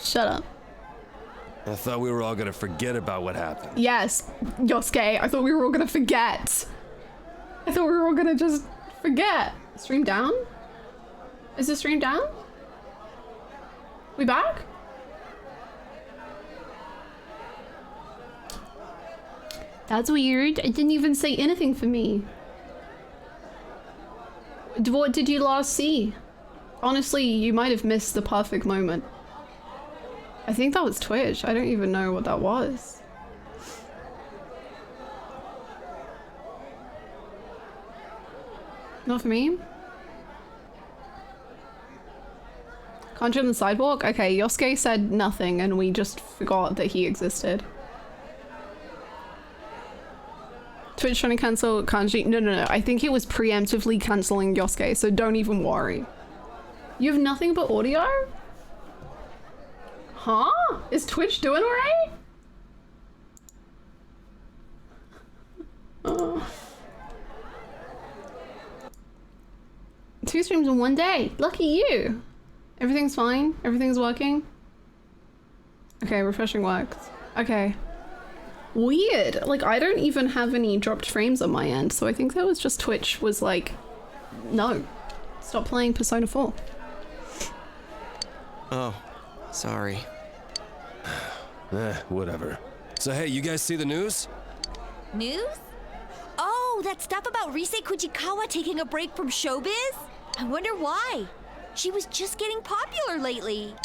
Shut up. I thought we were all gonna forget about what happened. Yes, Yosuke, I thought we were all gonna forget. I thought we were all gonna just forget. Stream down? Is the stream down? We back? That's weird. It didn't even say anything for me. What did you last see? Honestly, you might have missed the perfect moment. I think that was Twitch. I don't even know what that was. Not for me. Kanji on the sidewalk? Okay, Yosuke said nothing and we just forgot that he existed. Twitch trying to cancel Kanji? No. I think it was preemptively cancelling Yosuke, so don't even worry. You have nothing but audio? Huh? Is Twitch doing alright? Oh. 2 streams in 1 day. Lucky you. Everything's fine. Everything's working. Okay, refreshing works. Okay. Weird. Like, I don't even have any dropped frames on my end, so I think that was just Twitch was like, no. Stop playing Persona 4. Oh, sorry. Whatever. So hey, you guys see the news? News? Oh, that stuff about Rise Kujikawa taking a break from showbiz? I wonder why. She was just getting popular lately.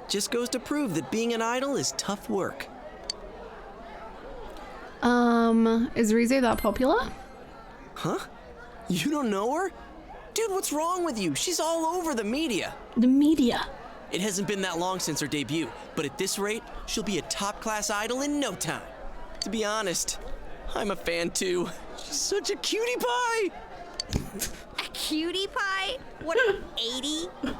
Just goes to prove that being an idol is tough work. Is Rise that popular? Huh? You don't know her? Dude, what's wrong with you? She's all over the media. The media. It hasn't been that long since her debut, but at this rate, she'll be a top-class idol in no time. To be honest, I'm a fan too. She's such a cutie pie! A cutie pie? What, 80? But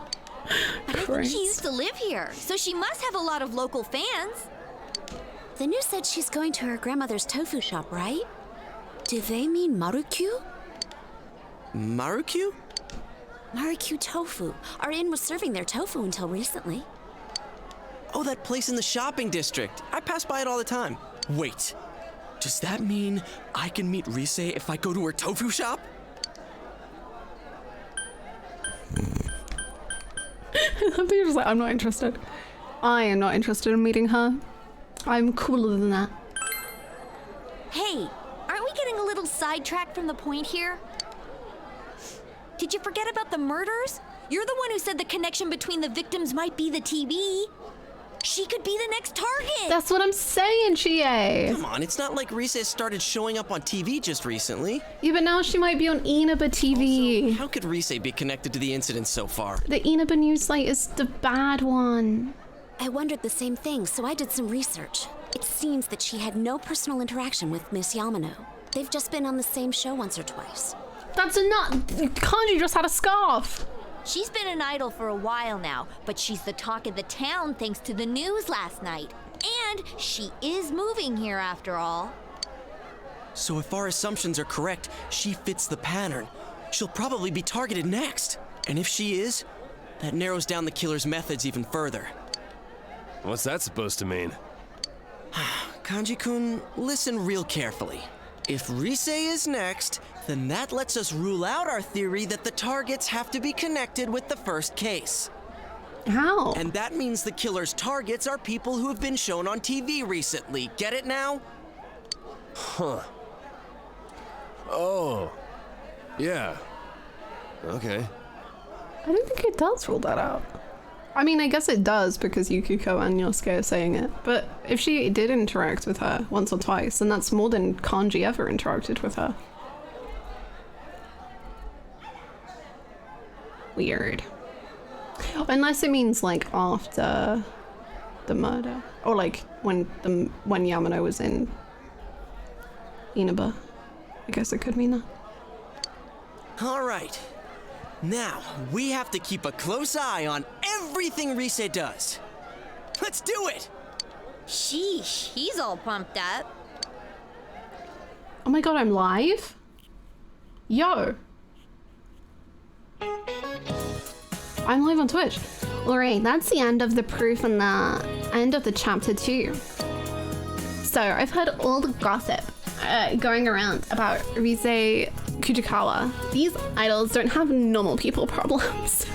I think she used to live here, so she must have a lot of local fans. The news said she's going to her grandmother's tofu shop, right? Do they mean Marukyu? Marukyu? Marukyu Tofu. Our inn was serving their tofu until recently. Oh, that place in the shopping district. I pass by it all the time. Wait, does that mean I can meet Rise if I go to her tofu shop? I think you're just like, I'm not interested. I am not interested in meeting her. I'm cooler than that. Hey, aren't we getting a little sidetracked from the point here? Did you forget about the murders? You're the one who said the connection between the victims might be the TV. She could be the next target. That's what I'm saying, Chie. Come on, it's not like Rise started showing up on TV just recently. Yeah, but now she might be on Inaba TV. Also, how could Rise be connected to the incident so far? The Inaba news site is the bad one. I wondered the same thing, so I did some research. It seems that she had no personal interaction with Miss Yamano. They've just been on the same show once or twice. That's enough. Kanji just had a scarf. She's been an idol for a while now, but she's the talk of the town thanks to the news last night. And she is moving here after all. So if our assumptions are correct, she fits the pattern. She'll probably be targeted next. And if she is, that narrows down the killer's methods even further. What's that supposed to mean? Kanji-kun, listen real carefully. If Rise is next, then that lets us rule out our theory that the targets have to be connected with the first case. How? And that means the killer's targets are people who have been shown on TV recently. Get it now? Huh. Oh. Yeah. Okay. I don't think it does rule that out. I mean, I guess it does because Yukiko and Yosuke are saying it. But if she did interact with her once or twice, then that's more than Kanji ever interacted with her. Weird. Unless it means like after the murder, or like when Yamano was in Inaba. I guess it could mean that. All right. Now, we have to keep a close eye on everything Rise does. Let's do it! Sheesh, he's all pumped up. Oh my god, I'm live? Yo! I'm live on Twitch. Alright, that's the end of the proof and the end of the chapter 2. So I've heard all the gossip going around about Rise Kujikawa. These idols don't have normal people problems.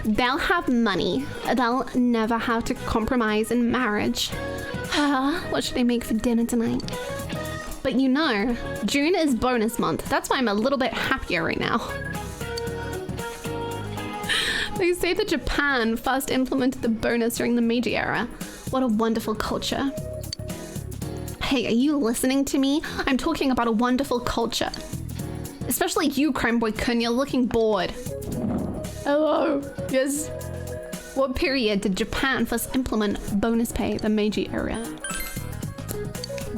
They'll have money. They'll never have to compromise in marriage. What should I make for dinner tonight? But you know, June is bonus month. That's why I'm a little bit happier right now. They say that Japan first implemented the bonus during the Meiji era. What a wonderful culture. Hey, are you listening to me? I'm talking about a wonderful culture. Especially you, Crime Boy Kun, you're looking bored. Hello. Yes. What period did Japan first implement bonus pay? The Meiji era.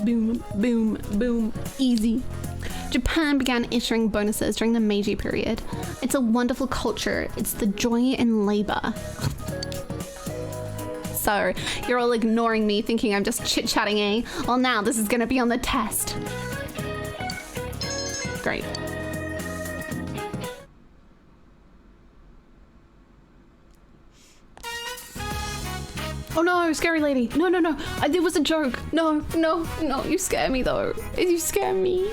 Boom, boom, boom. Easy. Japan began issuing bonuses during the Meiji period. It's a wonderful culture. It's the joy in labor. So, you're all ignoring me, thinking I'm just chit-chatting, eh? Well, now this is gonna be on the test. Great. Oh no, scary lady. No, no, no. It was a joke. No, no, no. You scare me though. You scare me.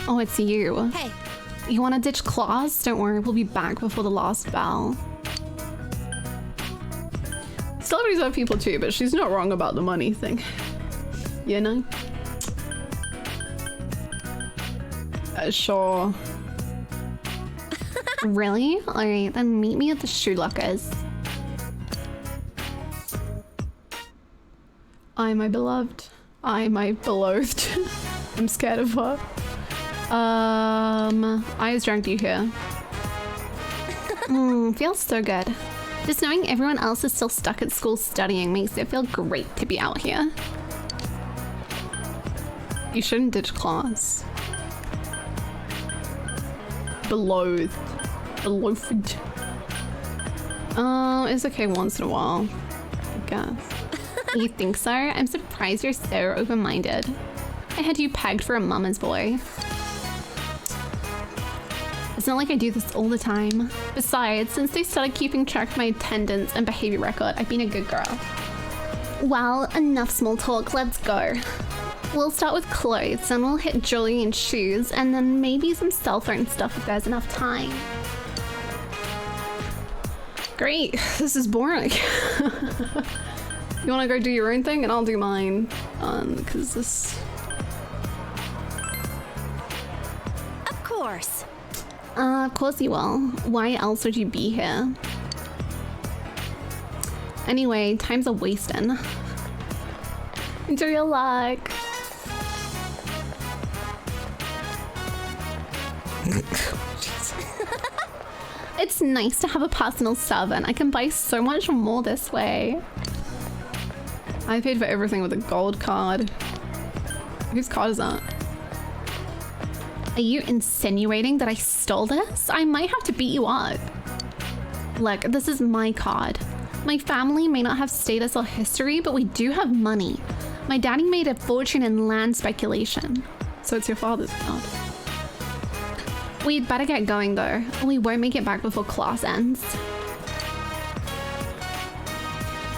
Oh, it's you. Hey. You want to ditch claws? Don't worry, we'll be back before the last bell. Celebrities have people too, but she's not wrong about the money thing. You know? Sure. Really? Alright, then meet me at the shoe lockers. I, my beloved. I, my beloved. I'm scared of her. I was dragged you here. Feels so good. Just knowing everyone else is still stuck at school studying makes it feel great to be out here. You shouldn't ditch class. Beloathed. Beloathed. It's okay once in a while, I guess. You think so? I'm surprised you're so open-minded. I had you pegged for a mama's boy. It's not like I do this all the time. Besides, since they started keeping track of my attendance and behavior record, I've been a good girl. Well, enough small talk, let's go. We'll start with clothes, then we'll hit jewelry and shoes, and then maybe some cell phone stuff if there's enough time. Great, this is boring. You wanna go do your own thing and I'll do mine, because this... Of course. Of course you will. Why else would you be here? Anyway, time's a wasting. Enjoy your luck. It's nice to have a personal servant. I can buy so much more this way. I paid for everything with a gold card. Whose card is that? Are you insinuating that I stole this? I might have to beat you up. Look, this is my card. My family may not have status or history, but we do have money. My daddy made a fortune in land speculation. So it's your father's card. We'd better get going though. We won't make it back before class ends.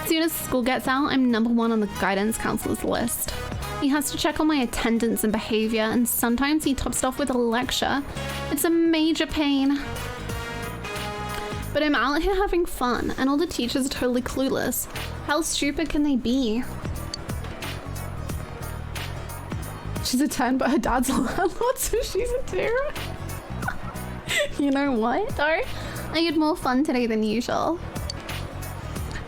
As soon as school gets out, I'm #1 on the guidance counselor's list. He has to check on my attendance and behavior, and sometimes he tops it off with a lecture. It's a major pain. But I'm out here having fun, and all the teachers are totally clueless. How stupid can they be? She's a 10, but her dad's a landlord, so she's a 2. You know what, though? I had more fun today than usual.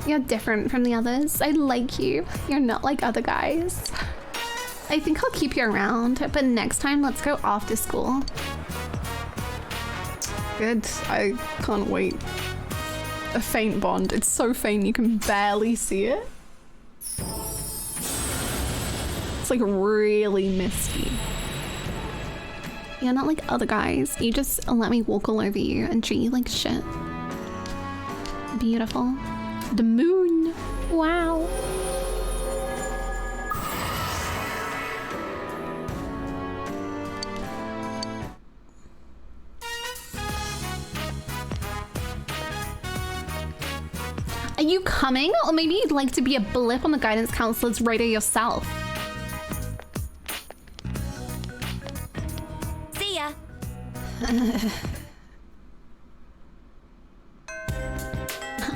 You're different from the others. I like you. You're not like other guys. I think I'll keep you around, but next time let's go after school. Good. I can't wait. A faint bond. It's so faint you can barely see it. It's like really misty. You're not like other guys. You just let me walk all over you and treat you like shit. Beautiful. The moon. Wow. you coming? Or maybe you'd like to be a blip on the guidance counselor's radar yourself. See ya.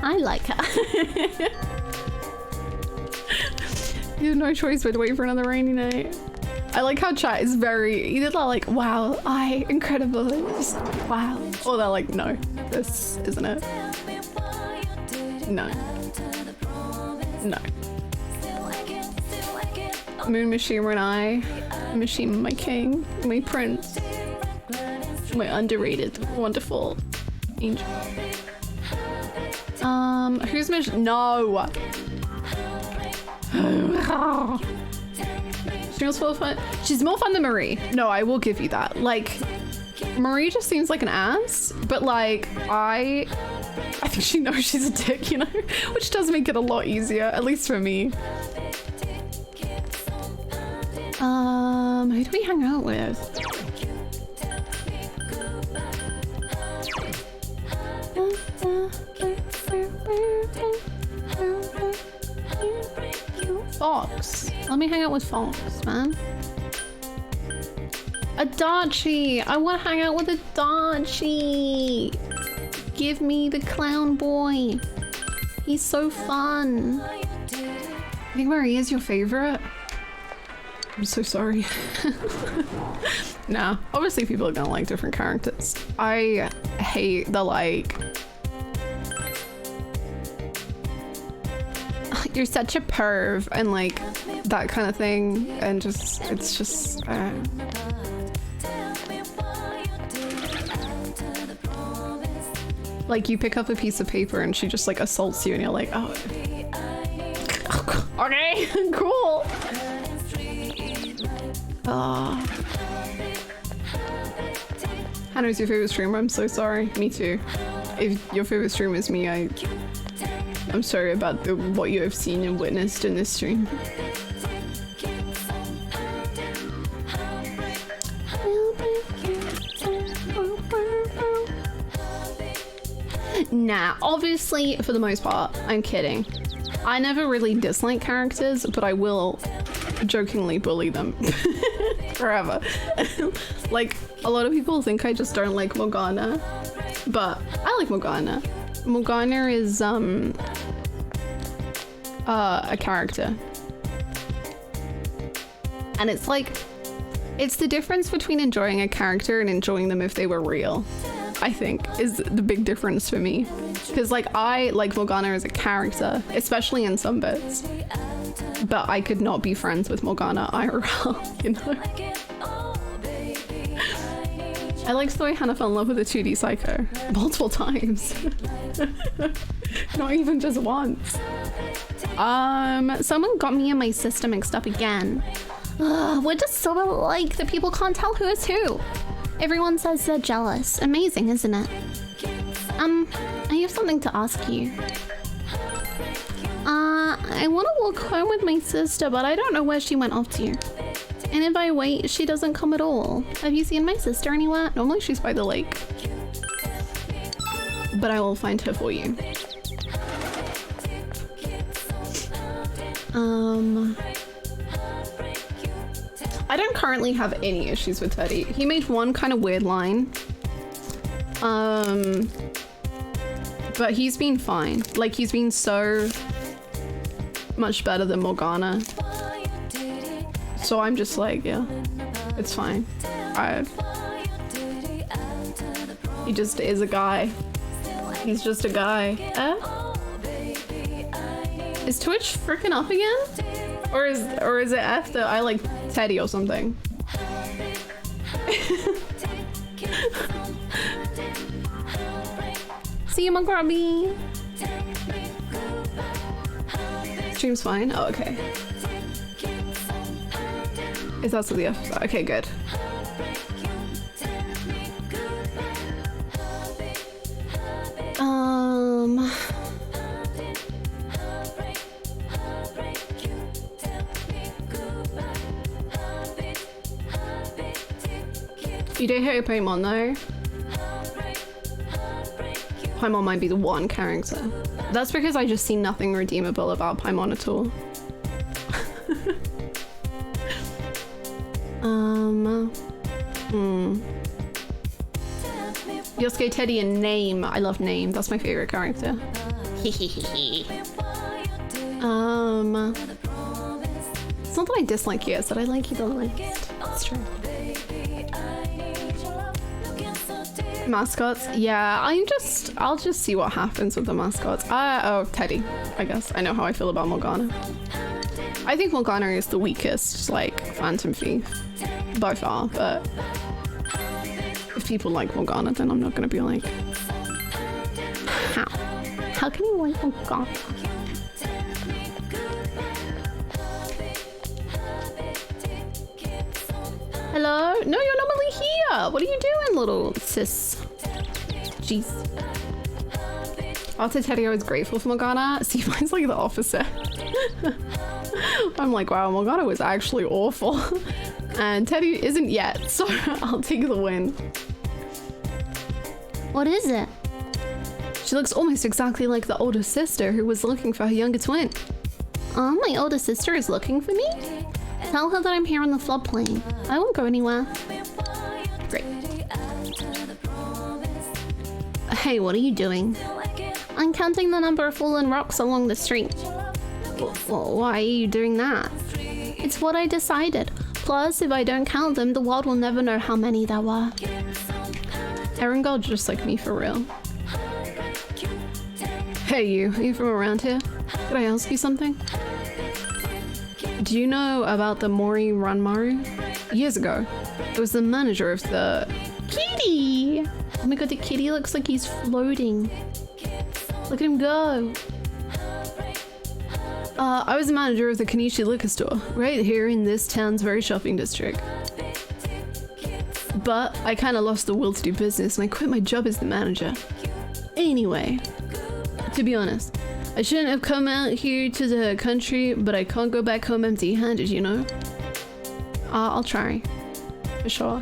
I like her. You have no choice but to wait for another rainy night. I like how chat is very, either they're like, wow, incredible, just wow. Or they're like, no, this isn't it. No. No. Moon Machine and I, Machine, my king, my prince, my underrated, wonderful angel. Who's Machine? No! She was full of fun. She's more fun than Marie. No, I will give you that. Like, Marie just seems like an ass, but like, I think she knows she's a dick, you know? Which does make it a lot easier, at least for me. Who do we hang out with? Fox. Let me hang out with Fox, man. Adachi! I want to hang out with Adachi! Give me the clown boy. He's so fun. I think Marie is your favorite. I'm so sorry. Nah, obviously people are gonna like different characters. I hate the like... You're such a perv and like that kind of thing, and just it's just like you pick up a piece of paper and she just like assaults you and you're like, oh okay, cool. Hannah's your favorite streamer. I'm so sorry. Me too. If your favorite streamer is me, I'm sorry about what you have seen and witnessed in this stream. Nah, obviously, for the most part, I'm kidding. I never really dislike characters, but I will jokingly bully them forever. Like, a lot of people think I just don't like Morgana, but I like Morgana. Morgana is, a character. And it's like, it's the difference between enjoying a character and enjoying them if they were real, I think, is the big difference for me. Because like, I like Morgana as a character, especially in some bits, but I could not be friends with Morgana IRL, you know? I liked the way Hannah fell in love with a 2D Psycho multiple times. Not even just once. Someone got me and my sister mixed up again. We're just so alike that people can't tell who is who. Everyone says they're jealous. Amazing, isn't it? I have something to ask you. I want to walk home with my sister, but I don't know where she went off to. And if I wait, she doesn't come at all. Have you seen my sister anywhere? Normally she's by the lake. But I will find her for you. I don't currently have any issues with Teddy. He made one kind of weird line. But he's been fine. Like, he's been so much better than Morgana. So I'm just like, yeah, it's fine. He just is a guy. He's just a guy. Is Twitch freaking up again? Or is it after I like Teddy or something? See you, my grubby. Stream's fine. Oh, okay. Is that still the episode? Okay, good. You don't hate your Pokemon though? Paimon might be the one character. That's because I just see nothing redeemable about Paimon at all. Yosuke, Teddy, and Name. I love Name. That's my favorite character. It's not that I dislike you, it's that I like you the least. That's true. Mascots? Yeah, I'll just see what happens with the mascots. Oh, Teddy, I guess. I know how I feel about Morgana. I think Morgana is the weakest, like, Phantom Thief. By far, but if people like Morgana, then I'm not gonna be like, how? How can you like Morgana? Hello? No, you're normally here. What are you doing, little sis? Jeez. After Teddy, I was grateful for Morgana. See, mine's like the opposite. I'm like, wow, Morgana was actually awful. And Teddy isn't yet, so I'll take the win. What is it? She looks almost exactly like the older sister who was looking for her younger twin. My older sister is looking for me? Tell her that I'm here on the floodplain. I won't go anywhere. Great. Hey, what are you doing? I'm counting the number of fallen rocks along the street. Well, why are you doing that? It's what I decided. Plus, if I don't count them, the world will never know how many there were. Erangel just like me for real. Hey you, are you from around here? Could I ask you something? Do you know about the Mori Ranmaru? Years ago, it was the manager of the... Kitty! Oh my god, the kitty looks like he's floating. Look at him go. I was the manager of the Kanishi liquor store, right here in this town's very shopping district. But I kind of lost the will to do business and I quit my job as the manager. Anyway, to be honest, I shouldn't have come out here to the country, but I can't go back home empty-handed, you know? I'll try. For sure.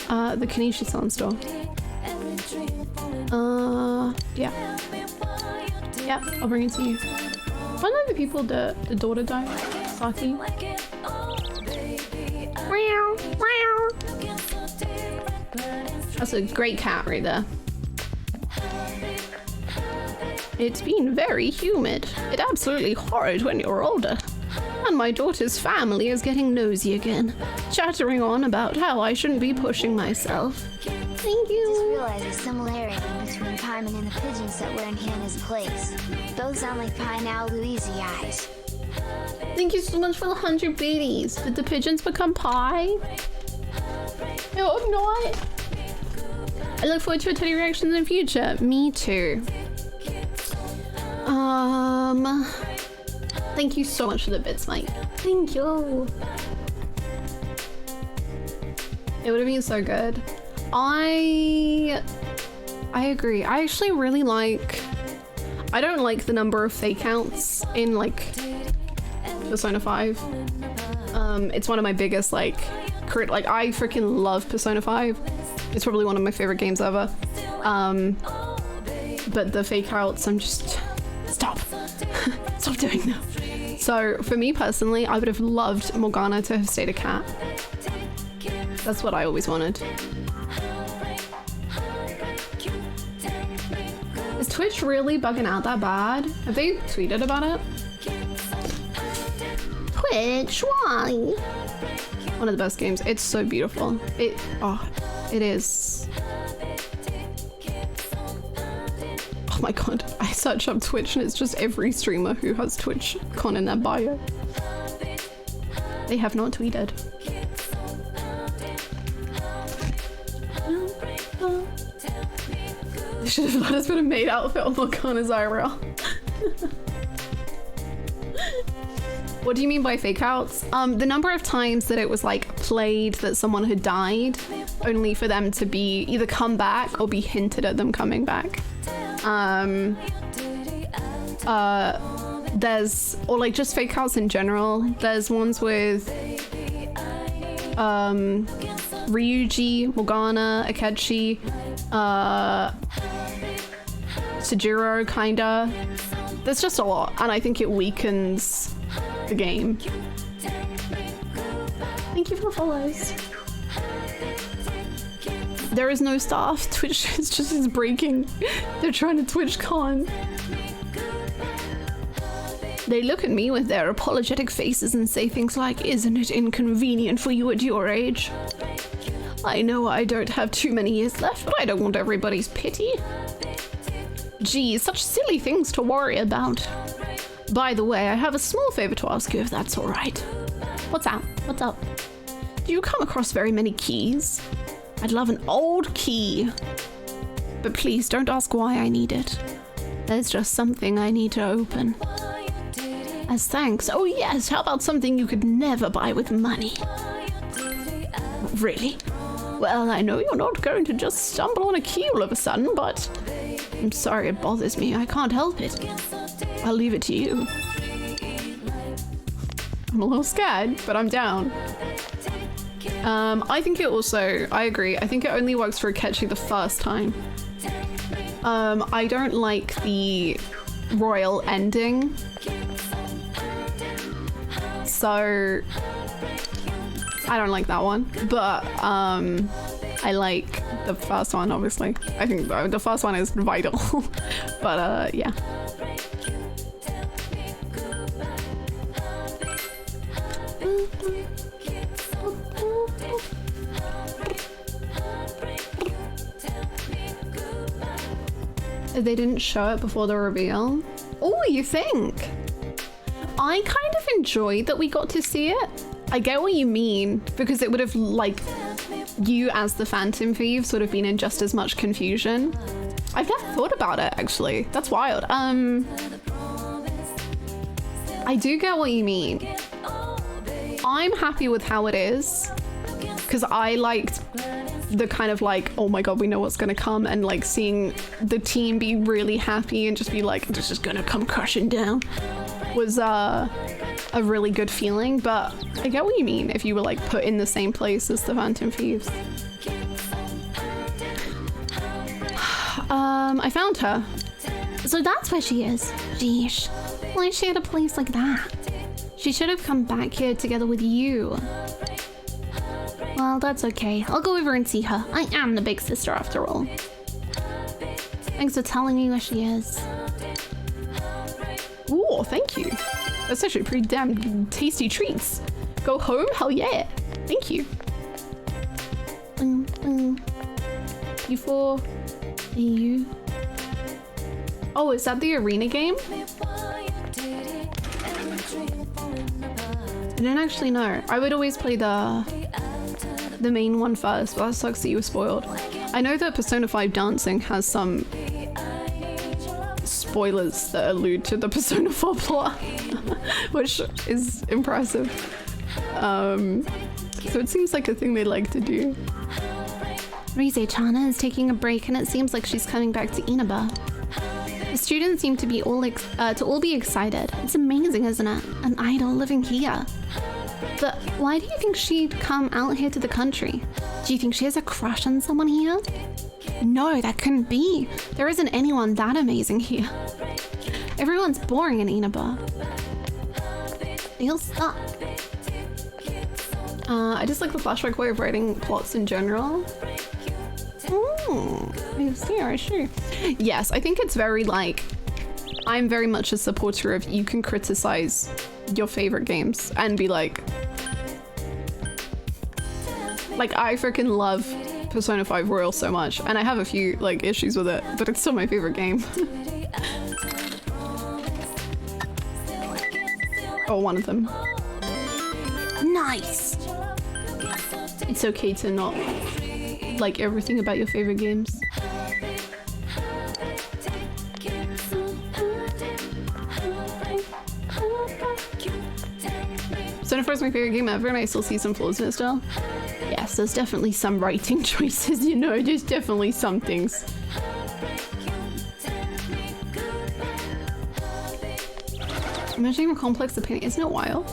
The Kanishi-san store. Yeah. Yeah, I'll bring it to you. One of the people, the daughter died. Saki. That's a great cat right there. It's been very humid. It's absolutely horrid when you're older. And my daughter's family is getting nosy again, chattering on about how I shouldn't be pushing myself. Thank you. I just realized a similarity between Paimon and the pigeons that were in Hannah's place. Both sound like pie now Louisey eyes. Thank you so much for the 100 biddies. Did the pigeons become pie? No, I'm not. I look forward to your Teddy reactions in the future. Me too. Thank you so much for the bits, Mike. Thank you. It would have been so good. I agree. I actually really like... I don't like the number of fake outs in like Persona 5. It's one of my biggest like I freaking love Persona 5. It's probably one of my favorite games ever. But the fake outs, I'm just... Stop. Stop doing them. So for me personally, I would have loved Morgana to have stayed a cat. That's what I always wanted. Is Twitch really bugging out that bad? Have they tweeted about it? Twitch, why? One of the best games. It's so beautiful. It is. Oh my god, I search up Twitch and it's just every streamer who has TwitchCon in their bio. They have not tweeted. They should have let us put a maid outfit on Morgana's IRL. What do you mean by fake outs? The number of times that it was like played that someone had died, only for them to be either come back or be hinted at them coming back. Or like just fake outs in general. There's ones with Ryuji, Morgana, Akechi, Sejiro, kinda. There's just a lot, and I think it weakens the game. Thank you for the follows. There is no staff. Twitch is breaking. They're trying to Twitch con. They look at me with their apologetic faces and say things like, "Isn't it inconvenient for you at your age?" I know I don't have too many years left, but I don't want everybody's pity. Geez, such silly things to worry about. By the way, I have a small favor to ask you if that's alright. What's up? What's up? Do you come across very many keys? I'd love an old key. But please don't ask why I need it. There's just something I need to open. As thanks. Oh yes, how about something you could never buy with money? Really? Well, I know you're not going to just stumble on a key all of a sudden, but I'm sorry it bothers me. I can't help it. I'll leave it to you. I'm a little scared, but I'm down. I think it also, I agree, I think it only works for Akechi the first time. I don't like the royal ending. So, I don't like that one, but I like the first one, obviously. I think the first one is vital, but yeah. They didn't show it before the reveal. Oh, you think? I kind of enjoyed that we got to see it. I get what you mean, because it would have, like, you as the Phantom Thief sort of been in just as much confusion. I've never thought about it, actually. That's wild. I do get what you mean. I'm happy with how it is, because I liked the kind of like, oh my god, we know what's gonna come, and like seeing the team be really happy and just be like, this is gonna come crashing down, was a really good feeling. But I get what you mean if you were like put in the same place as the Phantom Thieves. I found her. So that's where she is. Sheesh. Why is she at a place like that? She should have come back here together with you. Well, that's okay. I'll go over and see her. I am the big sister after all. Thanks for telling me where she is. Ooh, thank you. That's actually pretty damn tasty treats. Go home? Hell yeah. Thank you. You for you. Oh, is that the arena game? I didn't actually know. I would always play the main one first, but that sucks that you were spoiled. I know that Persona 5 Dancing has some spoilers that allude to the Persona 4 plot, which is impressive. So it seems like a thing they like to do. louiseyhannah is taking a break, and it seems like she's coming back to Inaba. The students seem to be all be excited. It's amazing, isn't it? An idol living here. But why do you think she'd come out here to the country? Do you think she has a crush on someone here? No, that couldn't be. There isn't anyone that amazing here. Everyone's boring in Inaba. They'll suck. I just like the flashback way of writing plots in general. Sure. Yes, I think it's very like, I'm very much a supporter of you can criticize your favorite games and be like I freaking love Persona 5 Royal so much, and I have a few like issues with it, but it's still my favorite game. Oh, one of them. Nice. It's okay to not like everything about your favorite games. Persona 4 is my favorite game ever, and I still see some flaws in it still. Yes, there's definitely some writing choices, you know, there's definitely some things. Imagining a complex opinion, isn't it wild?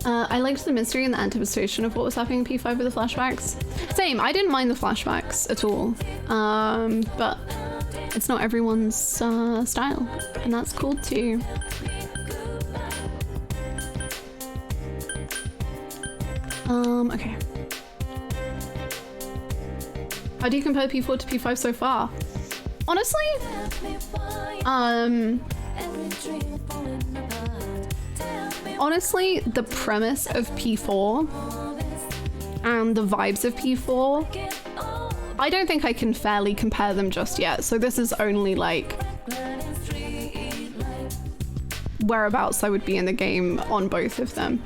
I liked the mystery and the anticipation of what was happening in P5 with the flashbacks. Same, I didn't mind the flashbacks at all. But it's not everyone's style, and that's cool too. Okay. How do you compare P4 to P5 so far? Honestly, the premise of P4 and the vibes of P4, I don't think I can fairly compare them just yet. So this is only like whereabouts I would be in the game on both of them.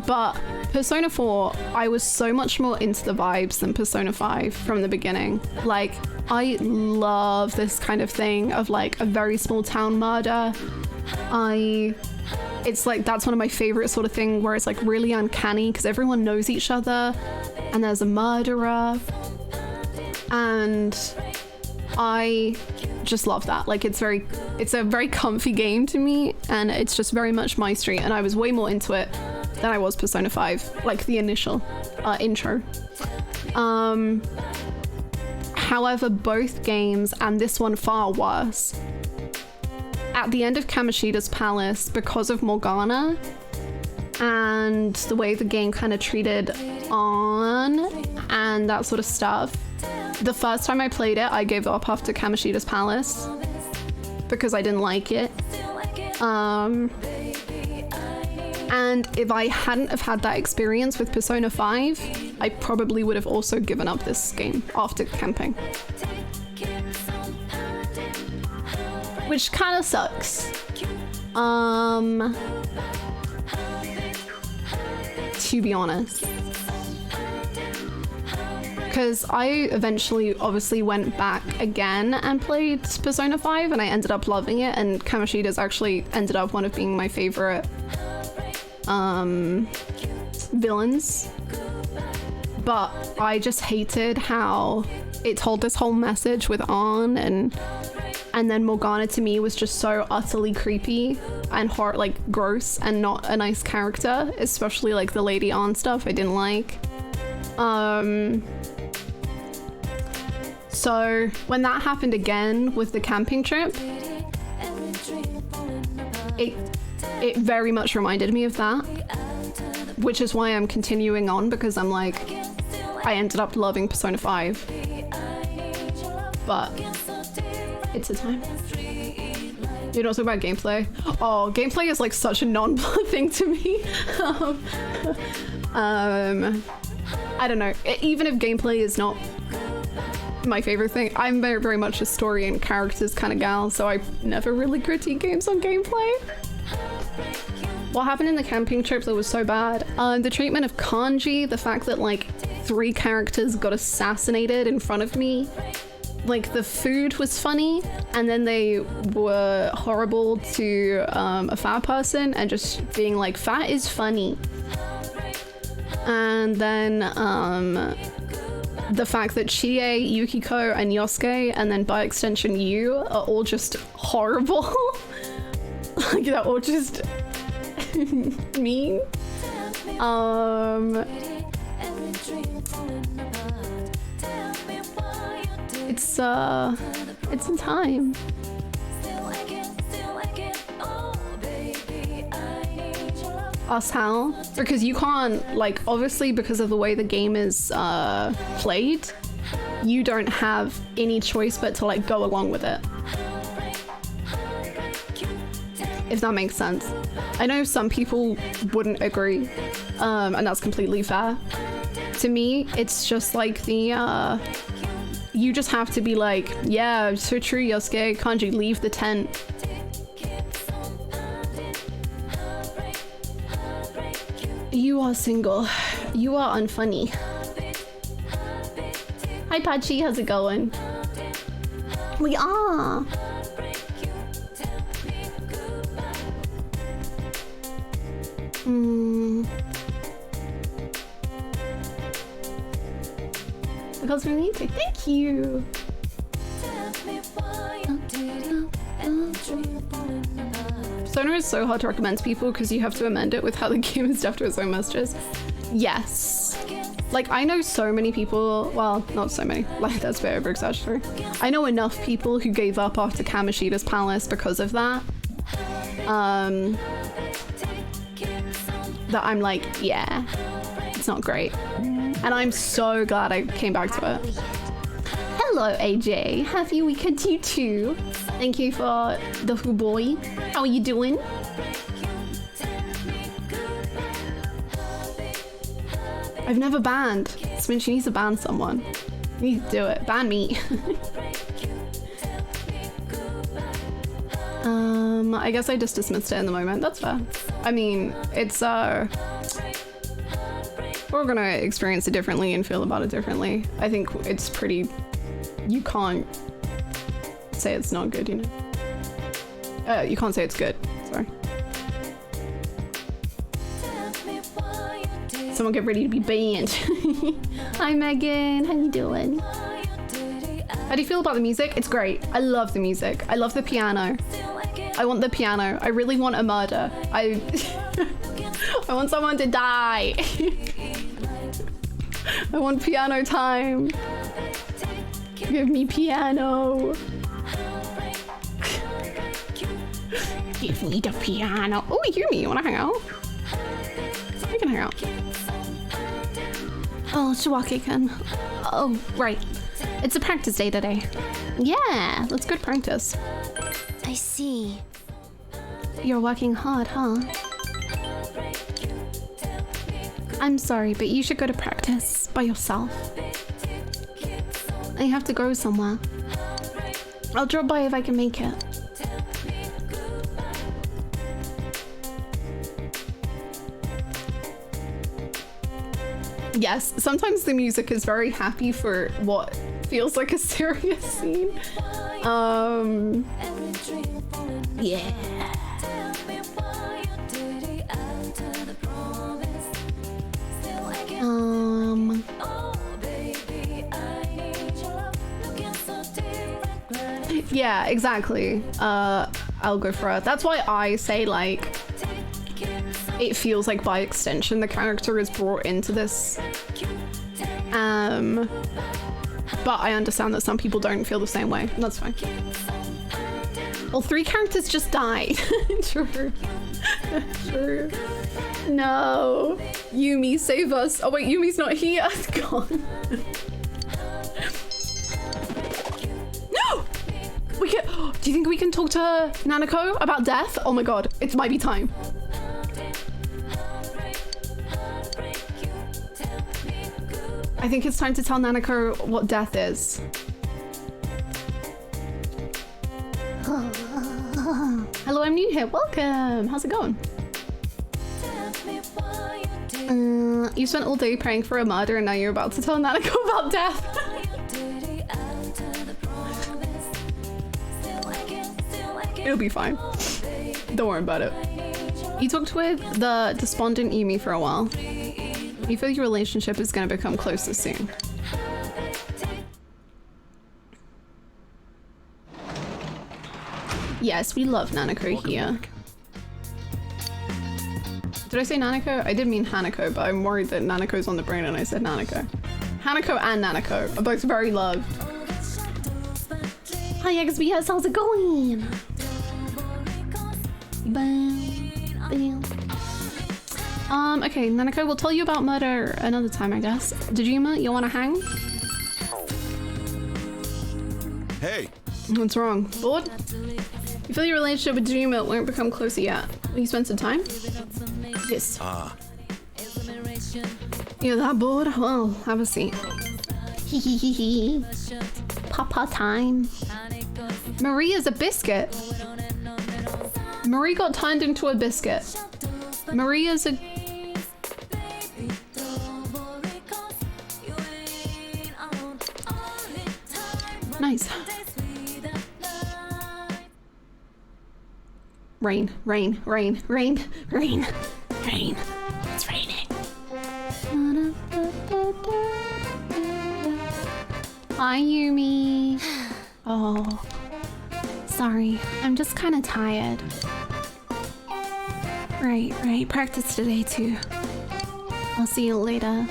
But Persona 4, I was so much more into the vibes than Persona 5 from the beginning. Like, I love this kind of thing of like a very small town murder. It's like, that's one of my favorite sort of thing where it's like really uncanny because everyone knows each other and there's a murderer. And I just love that. Like, it's a very comfy game to me, and it's just very much my street, and I was way more into it than I was Persona 5, like the initial intro. However, both games, and this one far worse, at the end of Kamoshida's Palace, because of Morgana and the way the game kind of treated Ann and that sort of stuff, the first time I played it, I gave up after Kamoshida's Palace because I didn't like it. And if I hadn't have had that experience with Persona 5, I probably would have also given up this game after camping. Which kind of sucks. To be honest. Because I eventually obviously went back again and played Persona 5 and I ended up loving it, and Kamoshida's actually ended up one of being my favorite villains. But I just hated how it told this whole message with Ann, and then Morgana to me was just so utterly creepy and like gross and not a nice character, especially like the Lady Ann stuff I didn't like. So when that happened again with the camping trip, it very much reminded me of that, which is why I'm continuing on, because I'm like, I ended up loving Persona 5, but it's a time. You're not talking about gameplay? Oh, gameplay is like such a non-thing to me. I don't know. Even if gameplay is not my favorite thing, I'm very, very much a story and characters kind of gal, so I never really critique games on gameplay. What happened in the camping trip that was so bad? The treatment of Kanji, the fact that like 3 characters got assassinated in front of me. Like, the food was funny, and then they were horrible to a fat person, and just being like, fat is funny. And then the fact that Chie, Yukiko, and Yosuke, and then by extension you, are all just horrible. Like, they're all just mean. It's in time. Us how? Because you can't, like, obviously because of the way the game is played, you don't have any choice but to like go along with it. If that makes sense. I know some people wouldn't agree, and that's completely fair. To me, it's just like the you just have to be like, yeah, so true, Yosuke, Kanji, leave the tent. You are single. You are unfunny. Hi Pachi, how's it going? We are. Because we need to. Thank you. Persona is so hard to recommend to people because you have to amend it with how the game is deaf to its own messages. Yes. Like, I know so many people, well, not so many, like, that's a bit over-exaggerated. I know enough people who gave up after Kamoshida's Palace because of that. That I'm like, yeah, it's not great. And I'm so glad I came back to it. Hello, AJ. Happy weekend to you too. Thank you for the boy. How are you doing? I've never banned. Sminch, you need to ban someone. You need to do it. Ban me. I guess I just dismissed it in the moment. That's fair. I mean, it's we're gonna experience it differently and feel about it differently. I think it's pretty, you can't say it's not good, you know? You can't say it's good, sorry. Someone get ready to be banned. Hi Megan, how you doing? How do you feel about the music? It's great. I love the music. I love the piano. I want the piano. I really want a murder. I want someone to die. I want piano time. Give me piano. Give me the piano. Oh, you hear me? You wanna hang out? We can hang out. Oh, Shiwake-kun. Oh, right. It's a practice day today. Yeah, let's go to practice. I see. You're working hard, huh? I'm sorry, but you should go to practice by yourself. I have to go somewhere. I'll drop by if I can make it. Yes, sometimes the music is very happy for what feels like a serious scene. Yeah. Yeah, exactly. I'll go for it. That's why I say, like, it feels like by extension the character is brought into this. But I understand that some people don't feel the same way, and that's fine. Well, 3 characters just died. True. True. No. Yumi, save us. Oh wait, Yumi's not here. Gone. No! We can. Do you think we can talk to Nanako about death? Oh my god, it might be time. I think it's time to tell Nanako what death is. Hello, I'm new here. Welcome. How's it going? You spent all day praying for a murder and now you're about to tell Nanako about death. It'll be fine. Don't worry about it. You talked with the despondent Yumi for a while. You feel your relationship is going to become closer soon. Yes, we love Nanako here. Did I say Nanako? I did mean Hanako, but I'm worried that Nanako's on the brain and I said Nanako. Hanako and Nanako are both very loved. Hi XBS, how's it going? Bam, bam. Okay, Nanako, we'll tell you about murder another time, I guess. Dejima, you wanna hang? Hey! What's wrong? Bored? You feel your relationship with Dejima won't become closer yet. Will you spend some time? Yes. You're that bored? Well, have a seat. Hee. Papa time. Maria's a biscuit. Marie got turned into a biscuit. Maria's a... Nice. Rain. It's raining. Hi, Yumi. Oh, sorry. I'm just kind of tired. Right. Practice today too. I'll see you later.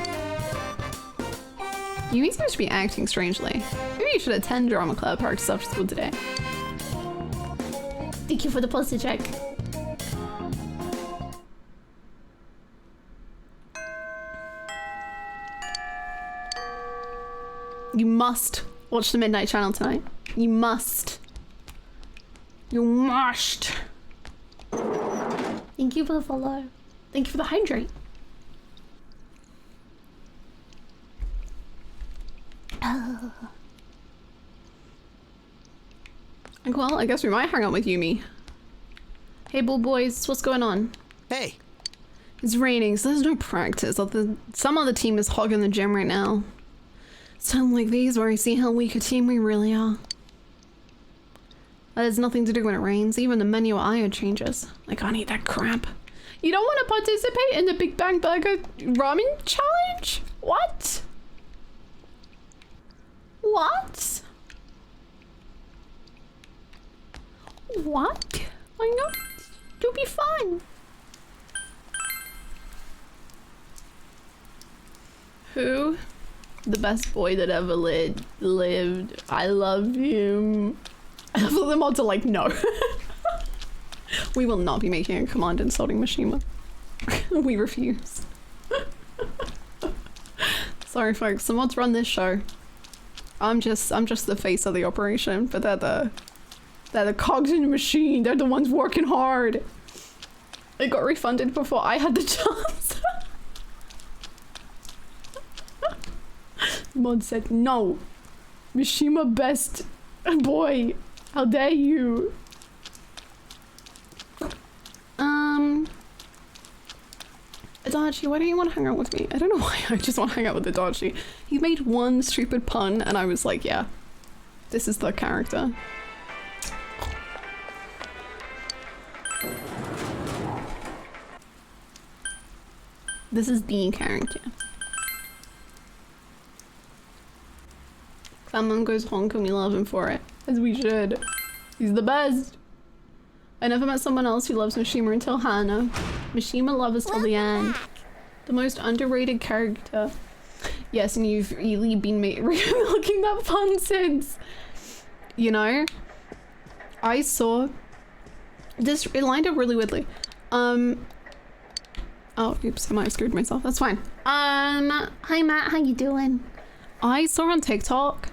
You seems to be acting strangely. Maybe you should attend drama club practice after school today. Thank you for the posture check. You must watch the Midnight Channel tonight. You must. You must. Thank you for the follow. Thank you for the hydrate. Oh. Well, I guess we might hang out with Yumi. Hey, bull boys, what's going on? Hey. It's raining, so there's no practice. Some other team is hogging the gym right now. Something like these where I see how weak a team we really are. That has nothing to do when it rains. Even the menu IO changes. I can't eat that crap. You don't want to participate in the Big Bang Burger Ramen Challenge? What? What? What? Why not? It'll be fun. Who? The best boy that ever lived. I love him. I love them all to like, no. We will not be making a command insulting Mishima. We refuse. Sorry folks, the mods run this show. I'm just the face of the operation, but they're the cogs in the machine. They're the ones working hard. They got refunded before I had the chance. Mod said no. Mishima best boy. How dare you? Adachi, why don't you want to hang out with me? I don't know why, I just want to hang out with Adachi. He made one stupid pun and I was like, yeah, this is the character. This is the character. Clamon goes honk and we love him for it. As we should. He's the best. I never met someone else who loves Mishima until Hannah. Mishima loves us till the end. The most underrated character. Yes, and you've really been looking that fun since. You know? I saw this, it lined up really weirdly. Oh, oops, I might have screwed myself. That's fine. Hi Matt, how you doing? I saw on TikTok,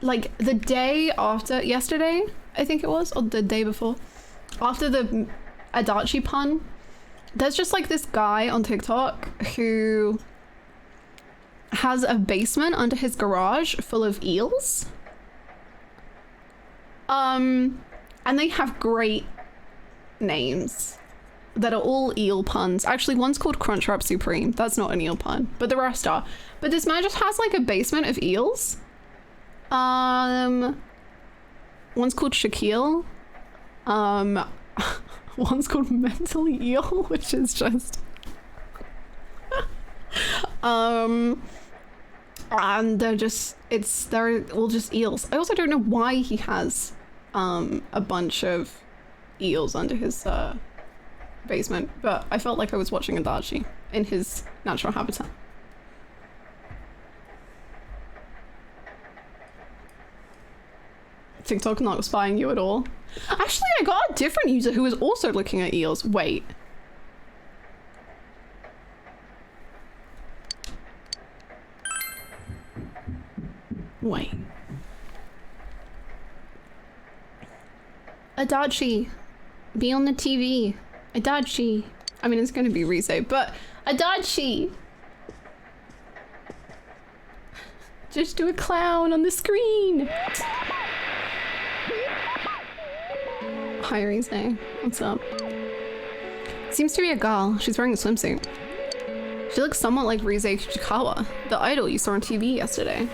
like the day after, yesterday, I think it was, or the day before, after the Adachi pun, there's just like this guy on TikTok who has a basement under his garage full of eels. And they have great names that are all eel puns. Actually, one's called Crunchwrap Supreme. That's not an eel pun, but the rest are. But this man just has like a basement of eels. One's called Shaquille. One's called Mentally Eel, which is just and they're all just eels. I also don't know why he has a bunch of eels under his basement, but I felt like I was watching Adachi in his natural habitat. TikTok not spying you at all. Actually, I got a different user who was also looking at eels. Wait. Wait. Adachi, be on the TV. Adachi. I mean, it's going to be Rise, but Adachi. Just do a clown on the screen. Hi, Rise. What's up? Seems to be a girl. She's wearing a swimsuit. She looks somewhat like Rise Kuchikawa, the idol you saw on TV yesterday.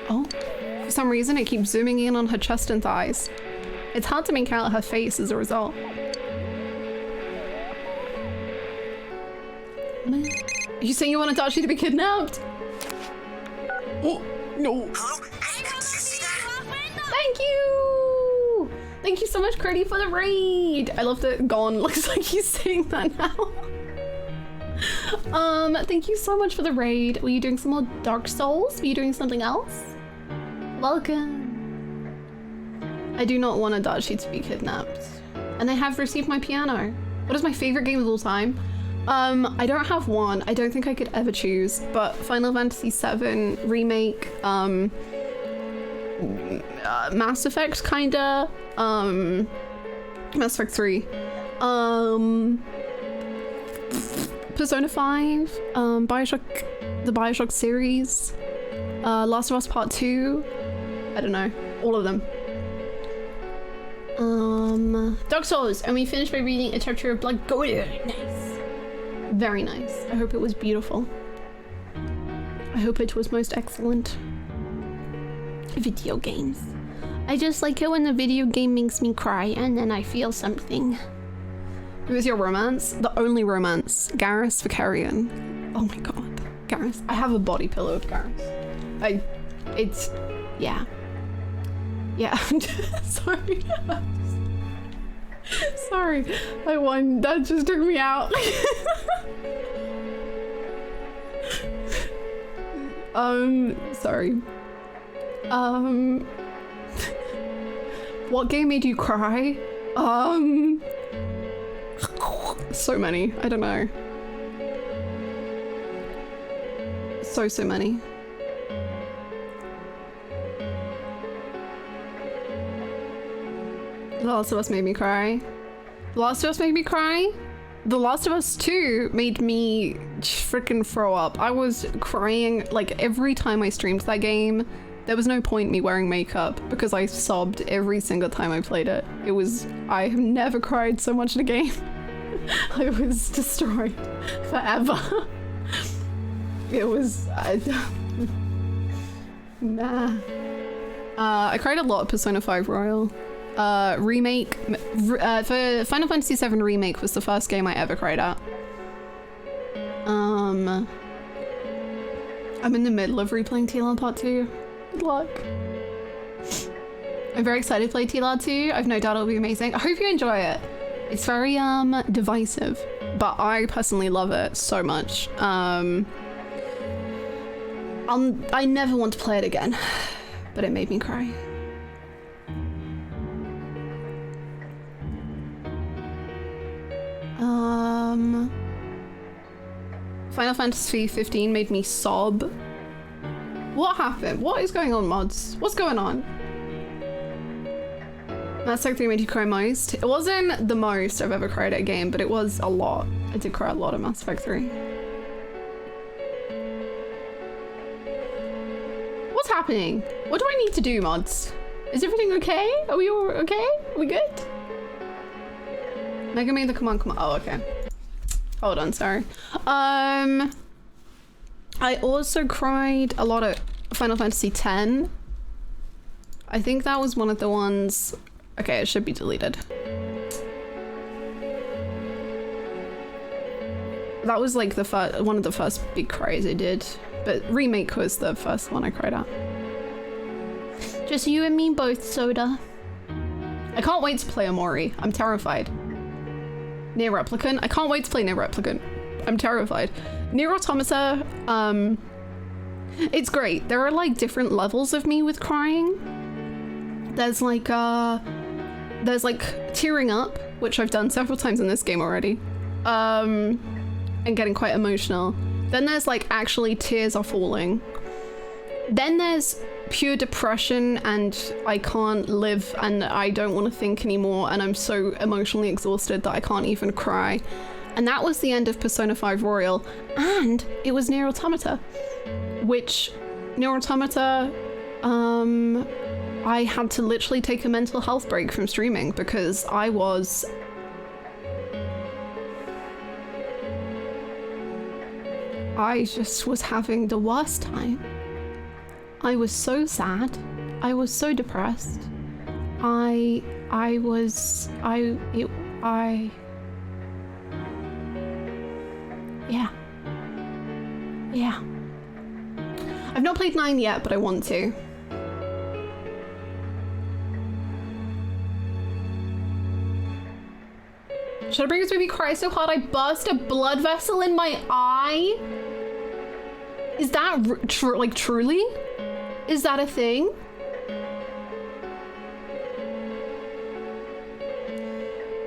Oh, for some reason it keeps zooming in on her chest and thighs. It's hard to make out her face as a result. Are you saying you want Adachi to be kidnapped? Oh, no. Thank you! Thank you so much, Creddy, for the raid. I love that Gon looks like he's saying that now. Thank you so much for the raid. Were you doing some more Dark Souls? Were you doing something else? Welcome. I do not want Adachi to be kidnapped. And I have received my piano. What is my favorite game of all time? I don't have one. I don't think I could ever choose, but Final Fantasy VII Remake, Mass Effect kinda, Mass Effect 3, Persona 5, Bioshock, the Bioshock series, Last of Us Part 2, I don't know, all of them. Dark Souls, and we finished by reading a chapter of Blood Golden. Nice. Very nice. I hope it was beautiful. I hope it was most excellent. Video games. I just like it when the video game makes me cry and then I feel something. Who is your romance? The only romance. Garrus Vicarian. Oh my god. Garrus. I have a body pillow of Garrus. Yeah. Yeah. Sorry. Sorry. That just took me out. Sorry. What game made you cry? So many. I don't know. So many. The Last of Us made me cry. The Last of Us made me cry. The Last of Us 2 made me freaking throw up. I was crying like every time I streamed that game. There was no point me wearing makeup because I sobbed every single time I played it. I have never cried so much in a game. I was destroyed forever. It was, nah. I cried a lot at Persona 5 Royal. Remake, for Final Fantasy VII Remake was the first game I ever cried at. I'm in the middle of replaying TLR Part 2. Good luck. I'm very excited to play TLR 2. I've no doubt it'll be amazing. I hope you enjoy it. It's very divisive, but I personally love it so much. I never want to play it again, but it made me cry. Final Fantasy 15 made me sob. What happened? What is going on, mods? What's going on? Mass Effect 3 made you cry most? It wasn't the most I've ever cried at a game, but it was a lot. I did cry a lot at Mass Effect 3. What's happening? What do I need to do, mods? Is everything okay? Are we all okay? Are we good? Mega made the come on. Oh, okay. Hold on, sorry. I also cried a lot at Final Fantasy X. I think that was one of the ones. Okay, it should be deleted. That was like one of the first big cries I did, but Remake was the first one I cried at. Just you and me both, Soda. I can't wait to play Omori. I'm terrified. Nier Replicant. I can't wait to play Nier Replicant. I'm terrified. Nier Automata, it's great. There are like different levels of me with crying. There's like tearing up, which I've done several times in this game already, and getting quite emotional. Then there's like actually tears are falling. Then there's pure depression and I can't live and I don't want to think anymore and I'm so emotionally exhausted that I can't even cry. And that was the end of Persona 5 Royal, and it was Nier Automata, which Nier Automata, I had to literally take a mental health break from streaming because I just was having the worst time. I was so sad. I was so depressed. Yeah. I've not played 9 yet, but I want to. Should I bring this baby cry so hard I burst a blood vessel in my eye? Is that truly? Is that a thing?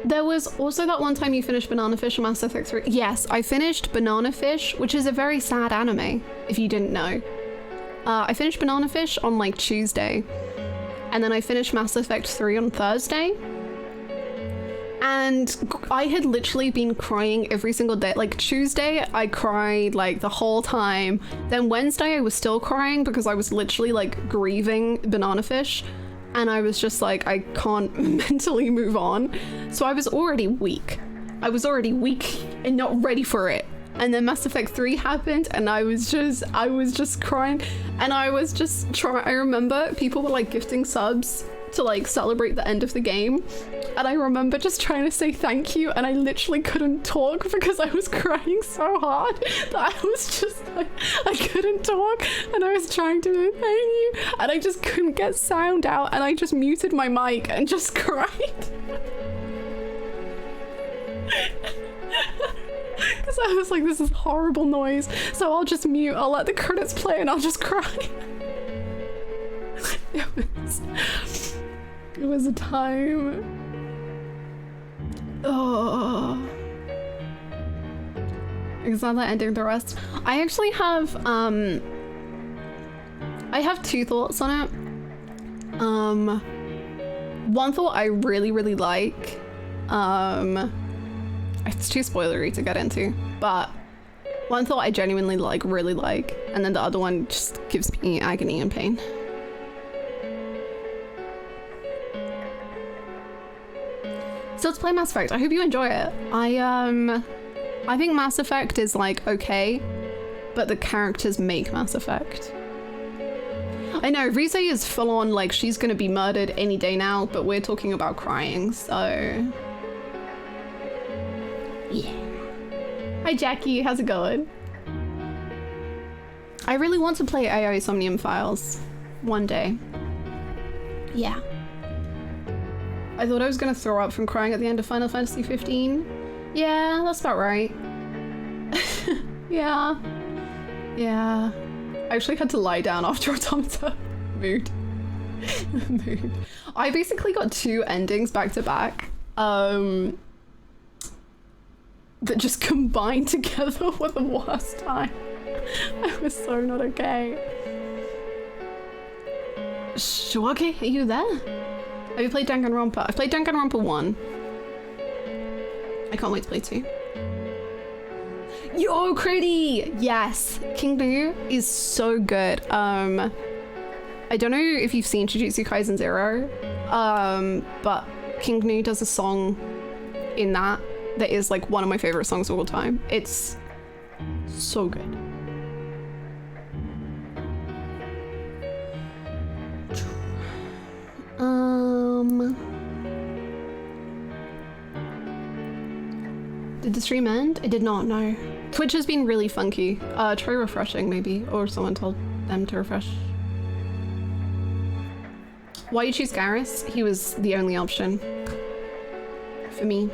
There was also that one time you finished Banana Fish on Mass Effect 3. Yes, I finished Banana Fish, which is a very sad anime, if you didn't know. I finished Banana Fish on like Tuesday, and then I finished Mass Effect 3 on Thursday. And I had literally been crying every single day. Like Tuesday, I cried like the whole time. Then Wednesday, I was still crying because I was literally like grieving Banana Fish. And I was just like, I can't mentally move on. So I was already weak. I was already weak and not ready for it. And then Mass Effect 3 happened and I was just crying. And I was just trying, I remember people were like gifting subs to like celebrate the end of the game. And I remember just trying to say thank you and I literally couldn't talk because I was crying so hard that I was just like, I couldn't talk and I was trying to say thank you and I just couldn't get sound out and I just muted my mic and just cried. Because I was like, this is horrible noise, so I'll just mute, I'll let the credits play and I'll just cry. It was a time. Oh. Is that ending the rest? I actually have I have two thoughts on it. One thought I really like. It's too spoilery to get into, but one thought I genuinely really like, and then the other one just gives me agony and pain. So let's play Mass Effect. I hope you enjoy it. I think Mass Effect is like okay, but the characters make Mass Effect. I know Rise is full on like she's gonna be murdered any day now, but we're talking about crying, so yeah. Hi Jackie, how's it going? I really want to play AI Somnium Files one day. Yeah. I thought I was gonna throw up from crying at the end of Final Fantasy 15. Yeah, that's about right. Yeah. I actually had to lie down after Automata. Mood. Mood. I basically got two endings back to back. That just combined together were the worst time. I was so not okay. Shuage, are you there? Have you played Danganronpa? I've played Danganronpa 1. I can't wait to play 2. Yo, Critty! Yes, King Gnu is so good. I don't know if you've seen Jujutsu Kaisen 0, but King Gnu does a song in that is like one of my favorite songs of all time. It's so good. Did the stream end? I did not know. Twitch has been really funky. Try refreshing maybe, or someone told them to refresh. Why you choose Garrus? He was the only option for me.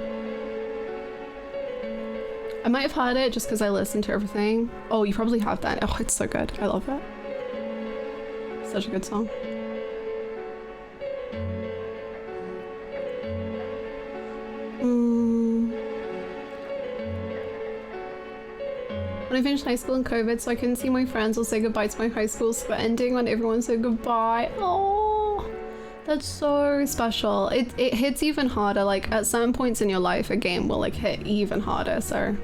I might have heard it just because I listened to everything. Oh, you probably have that. Oh, it's so good. I love it. Such a good song. When I finished high school in COVID, so I couldn't see my friends or say goodbye to my high school, so the ending when everyone said goodbye. Oh, that's so special. It hits even harder. Like at certain points in your life, a game will like hit even harder. So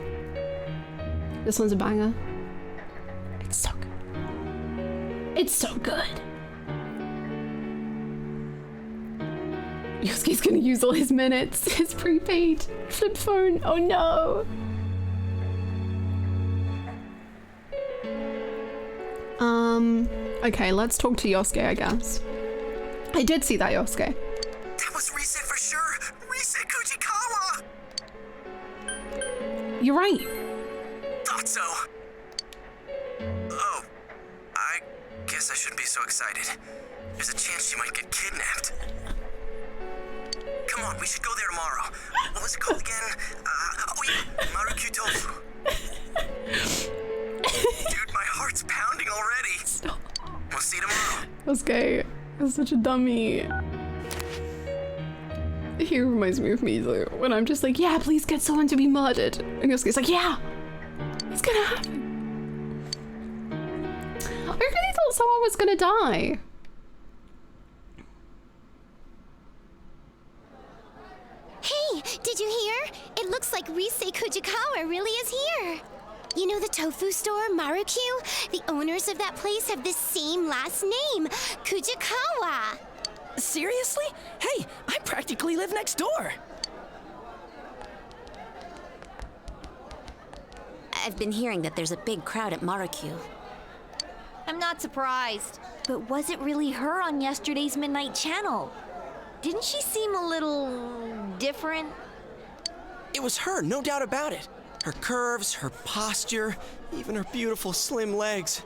this one's a banger. It's so good. It's so good. Yosuke's gonna use all his minutes. His prepaid flip phone. Oh no. Okay, let's talk to Yosuke, I guess. I did see that, Yosuke. That was Rise for sure! Rise Kujikawa! You're right. Thought so. Oh, I guess I shouldn't be so excited. There's a chance she might get kidnapped. Come on, we should go there tomorrow. What was What's it called again? Oh yeah, Maruku tofu. Dude, my heart's pounding already. Stop. We'll see you tomorrow. That's gay. That's such a dummy. He reminds me of me though, when I'm just like, yeah, please get someone to be murdered. And Yosuke's like, yeah, it's gonna happen. I really thought someone was gonna die. Hey, did you hear? It looks like Risei Kujikawa really is here. You know the tofu store, Maruku? The owners of that place have the same last name, Kujikawa. Seriously? Hey, I practically live next door. I've been hearing that there's a big crowd at Maruku. I'm not surprised. But was it really her on yesterday's Midnight Channel? Didn't she seem a little different? It was her, no doubt about it. Her curves, her posture, even her beautiful slim legs.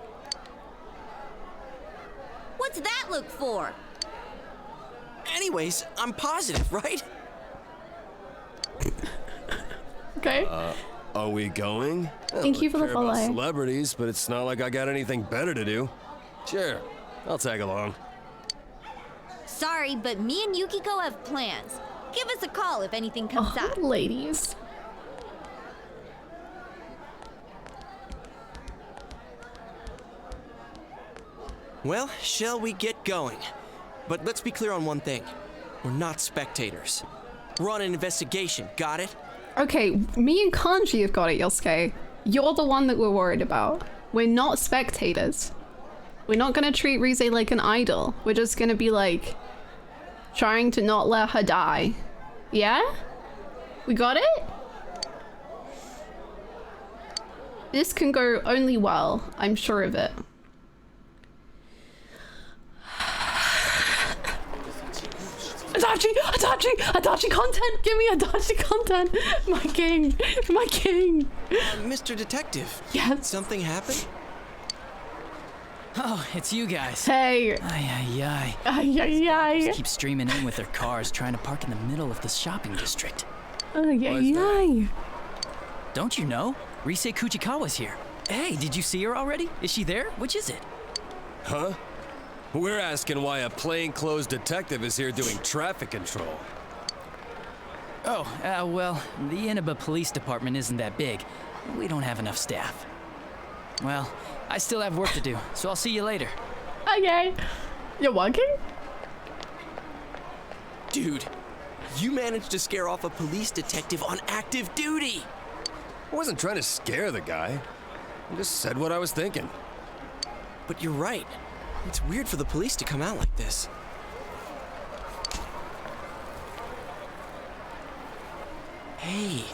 What's that look for? Anyways, I'm positive, right? Okay. Are we going? Thank you for the I care about follow. celebrities, but it's not like I got anything better to do. Sure, I'll tag along. Sorry, but me and Yukiko have plans. Give us a call if anything comes up. Ladies. Well, shall we get going? But let's be clear on one thing. We're not spectators. We're on an investigation, got it? Okay, me and Kanji have got it, Yosuke. You're the one that we're worried about. We're not spectators. We're not gonna treat Risei like an idol. We're just gonna be like, trying to not let her die. Yeah? We got it? This can go only well. I'm sure of it. Adachi content! Give me Adachi content! My king! My king! Mr. Detective. Yes. Something happened? Oh, it's you guys. Hey! Ay, ay, ay. Ay, ay, ay. Keep streaming in with their cars, trying to park in the middle of the shopping district. Ay, ay, ay. Don't you know? Risei Kujikawa's here. Hey, did you see her already? Is she there? Which is it? Huh? We're asking why a plainclothes detective is here doing traffic control. Oh, well, the Inaba Police Department isn't that big. We don't have enough staff. Well, I still have work to do, so I'll see you later. Okay. You're working? Dude, you managed to scare off a police detective on active duty! I wasn't trying to scare the guy. I just said what I was thinking. But you're right. It's weird for the police to come out like this. Hey,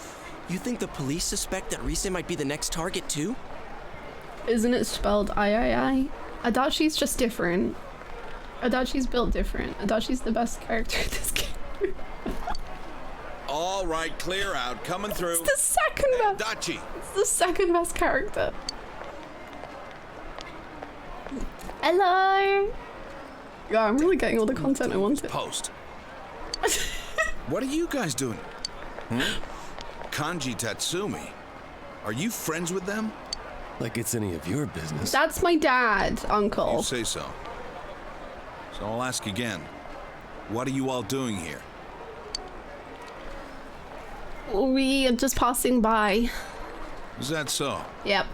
you think the police suspect that Risei might be the next target too? Isn't it spelled I? Adachi's just different. Adachi's built different. Adachi's the best character in this game. All right, clear out. Coming through. It's the second best. Dachi. It's the second best character. Hello. Yeah, I'm really getting all the content I wanted. Post. What are you guys doing? Kanji Tatsumi. Are you friends with them? Like it's any of your business. That's my dad, You uncle. say so. So I'll ask again. What are you all doing here? We are just passing by. Is that so? Yep.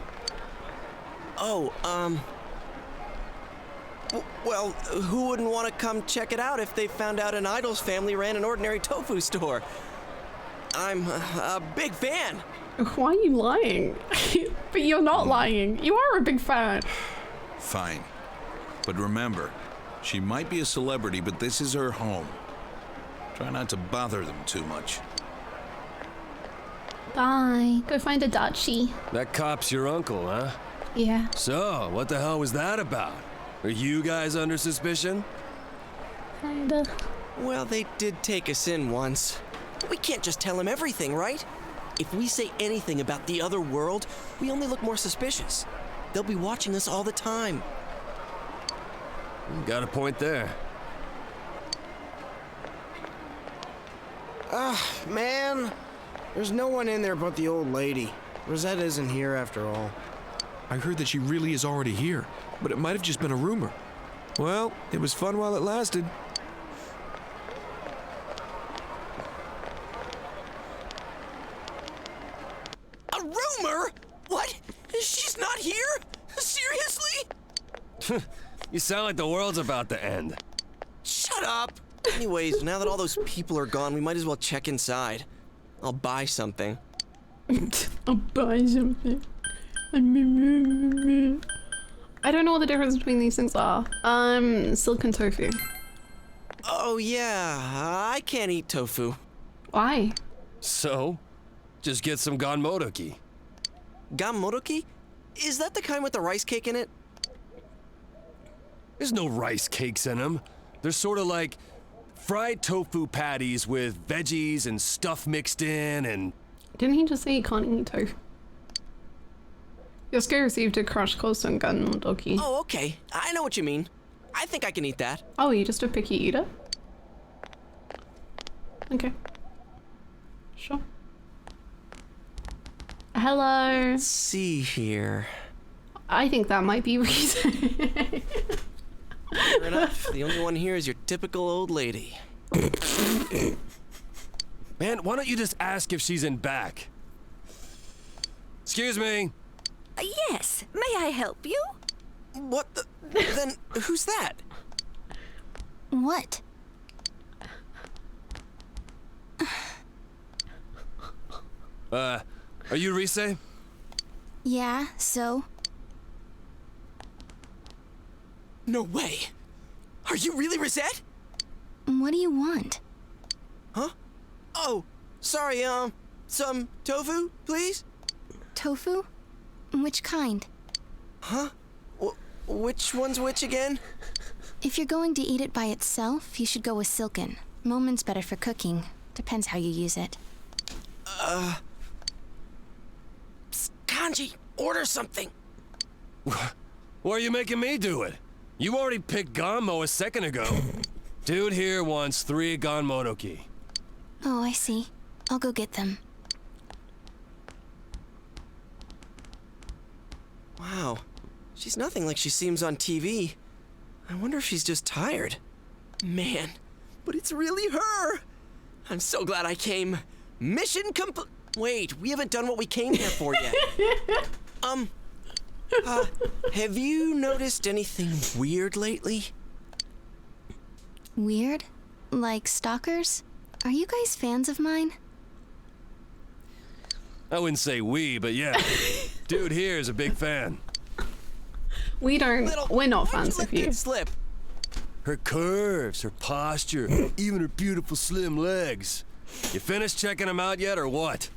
Oh, well, who wouldn't want to come check it out if they found out an idol's family ran an ordinary tofu store? I'm a big fan. Why are you lying? But you're not lying. You are a big fan. Fine. But remember, she might be a celebrity, but this is her home. Try not to bother them too much. Bye. Go find Adachi. That cop's your uncle, huh? Yeah. So, what the hell was that about? Are you guys under suspicion? Kinda. Well, they did take us in once. We can't just tell him everything, right? If we say anything about the other world, we only look more suspicious. They'll be watching us all the time. Got a point there. Man, There's no one in there but the old lady. Rosetta isn't here after all. I heard that she really is already here, but it might have just been a rumor. Well, it was fun while it lasted. A rumor? What? She's not here? Seriously? You sound like the world's about to end. Shut up! Anyways, now that all those people are gone, we might as well check inside. I'll buy something. I'll buy something. I don't know what the difference between these things are. Silk and tofu. Oh yeah, I can't eat tofu. Why? So, just get some ganmodoki. Ganmodoki? Is that the kind with the rice cake in it? There's no rice cakes in them. They're sort of like fried tofu patties with veggies and stuff mixed in and... Didn't he just say he can't eat tofu? Yosuke received a crash course on ganmodoki. Oh, okay. I know what you mean. I think I can eat that. Oh, you're just a picky eater? Okay. Sure. Hello. Let's see here. I think that might be reason. Fair enough. The only one here is your typical old lady. Man, why don't you just ask if she's in back? Excuse me. Yes, may I help you? What the... Then who's that? What? Are you Rise? Yeah, so? No way. Are you really Rosette? What do you want? Huh? Oh, sorry, some tofu, please? Tofu? Which kind? Huh? Which one's which again? If you're going to eat it by itself, you should go with silken. Momen's better for cooking. Depends how you use it. Psst, Kanji, order something. Why are you making me do it? You already picked Ganmo a second ago. Dude here wants 3 ganmodoki. Oh, I see. I'll go get them. Wow, she's nothing like she seems on TV. I wonder if she's just tired. Man, but it's really her. I'm so glad I came. Mission complete. Wait, we haven't done what we came here for yet. Have you noticed anything weird lately? Weird? Like stalkers? Are you guys fans of mine? I wouldn't say we, but yeah. Dude here is a big fan. We're not fans of you. Slip. Her curves, her posture, even her beautiful slim legs. You finished checking them out yet, or what?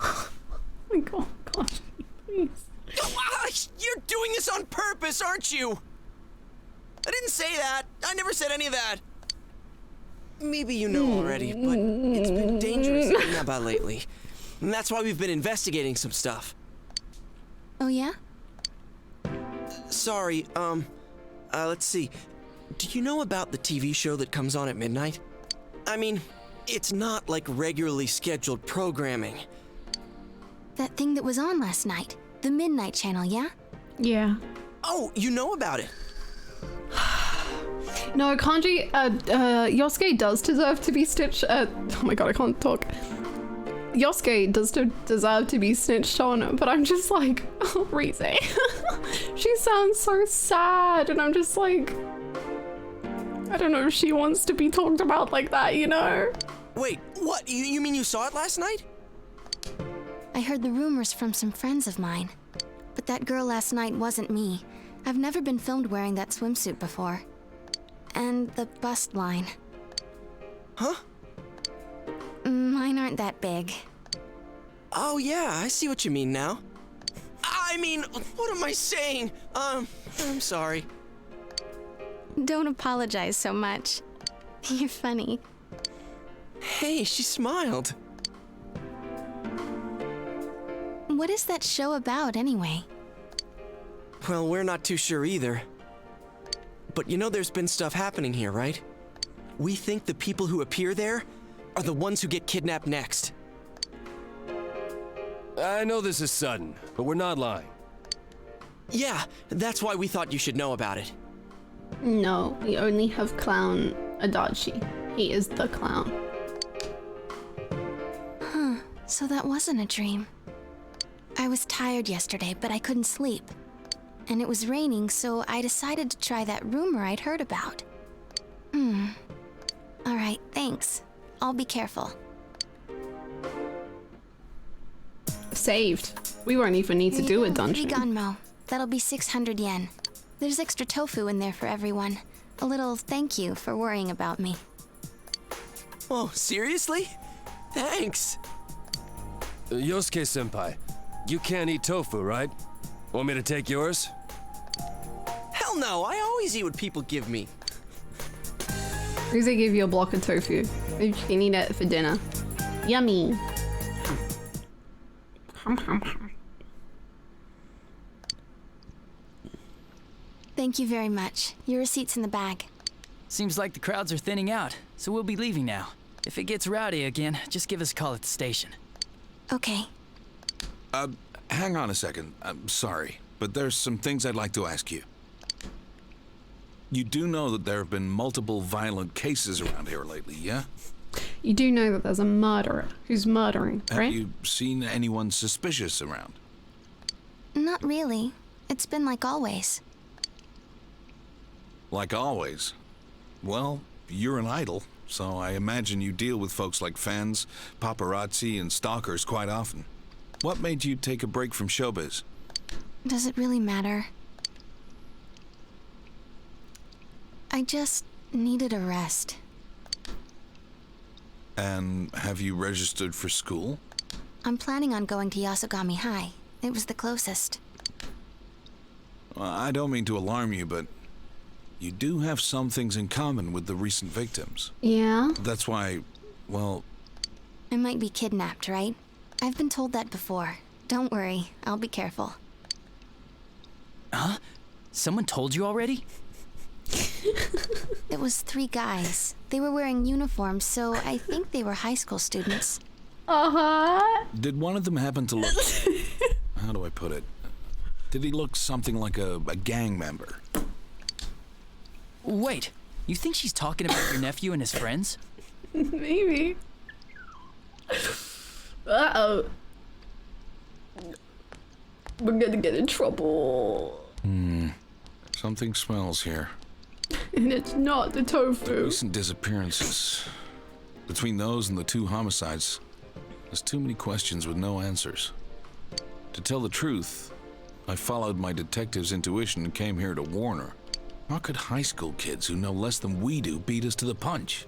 Oh my god, gosh, please. You're doing this on purpose, aren't you? I didn't say that. I never said any of that. Maybe you know already, but it's been dangerous in Inaba lately. And that's why we've been investigating some stuff. Oh yeah? Sorry, let's see. Do you know about the TV show that comes on at midnight? I mean, it's not like regularly scheduled programming. That thing that was on last night. The Midnight Channel, yeah? Yeah. Oh, you know about it. No, Kanji, Yosuke does deserve to be stitched. Oh my god, I can't talk. Yosuke does deserve to be snitched on, but I'm just like, oh, Rise. She sounds so sad, and I'm just like, I don't know if she wants to be talked about like that, you know? Wait, what? You mean you saw it last night? I heard the rumors from some friends of mine. But that girl last night wasn't me. I've never been filmed wearing that swimsuit before. And the bust line. Huh? Mine aren't that big. Oh yeah, I see what you mean now. I mean, what am I saying? I'm sorry. Don't apologize so much. You're funny. Hey, she smiled. What is that show about, anyway? Well, we're not too sure either. But you know there's been stuff happening here, right? We think the people who appear there are the ones who get kidnapped next. I know this is sudden, but we're not lying. Yeah, that's why we thought you should know about it. No, we only have Clown Adachi. He is the clown. Huh, so that wasn't a dream. I was tired yesterday, but I couldn't sleep. And it was raining, so I decided to try that rumor I'd heard about. Alright, thanks. I'll be careful. Saved. We won't even need to do a dungeon. 3 Ganmo. That'll be 600 yen. There's extra tofu in there for everyone. A little thank you for worrying about me. Oh, seriously? Thanks. Yosuke-senpai, you can't eat tofu, right? Want me to take yours? Hell no, I always eat what people give me. Who's they give you a block of tofu? Maybe you can eat it for dinner. Yummy. Thank you very much. Your receipt's in the bag. Seems like the crowds are thinning out, so we'll be leaving now. If it gets rowdy again, just give us a call at the station. Okay. Hang on a second. I'm sorry, but there's some things I'd like to ask you. You do know that there have been multiple violent cases around here lately, yeah? You do know that there's a murderer who's murdering, right? Have you seen anyone suspicious around? Not really. It's been like always. Like always. Well, you're an idol, so I imagine you deal with folks like fans, paparazzi, and stalkers quite often. What made you take a break from showbiz? Does it really matter? I just needed a rest. And have you registered for school? I'm planning on going to Yasogami High. It was the closest. I don't mean to alarm you, but you do have some things in common with the recent victims. Yeah? That's why, well... I might be kidnapped, right? I've been told that before. Don't worry, I'll be careful. Huh? Someone told you already? It was 3 guys. They were wearing uniforms, so I think they were high school students. Uh-huh. Did one of them happen to look... How do I put it? Did he look something like a gang member? Wait, you think she's talking about your nephew and his friends? Maybe. Uh-oh. We're gonna get in trouble. Something smells here. And it's not the tofu. Recent disappearances. Between those and the 2 homicides, there's too many questions with no answers. To tell the truth, I followed my detective's intuition and came here to warn her. How could high school kids who know less than we do beat us to the punch?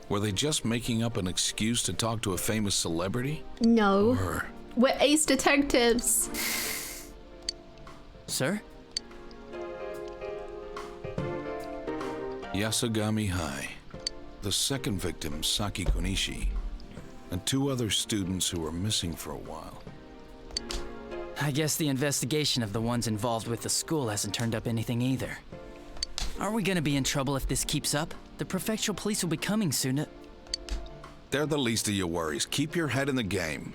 Were they just making up an excuse to talk to a famous celebrity? No. Or... We're ace detectives. Sir? Yasogami High. The second victim, Saki Konishi, and 2 other students who were missing for a while. I guess the investigation of the ones involved with the school hasn't turned up anything either. Are we gonna be in trouble if this keeps up? The prefectural police will be coming soon. They're the least of your worries. Keep your head in the game.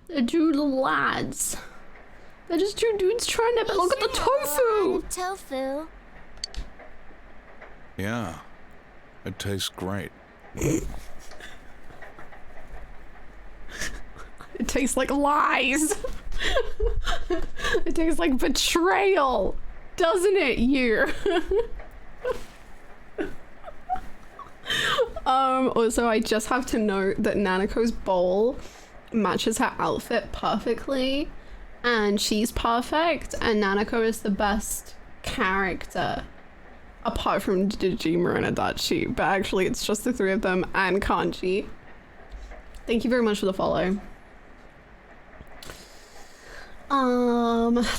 The 2 little lads. They're just 2 dudes trying to look at the tofu. Tofu. Yeah, it tastes great. It tastes like lies. It tastes like betrayal, doesn't it, you? Also, I just have to note that Nanako's bowl matches her outfit perfectly, and she's perfect, and Nanako is the best character apart from Dejima and Adachi, but actually it's just the 3 of them and Kanji. Thank you very much for the follow.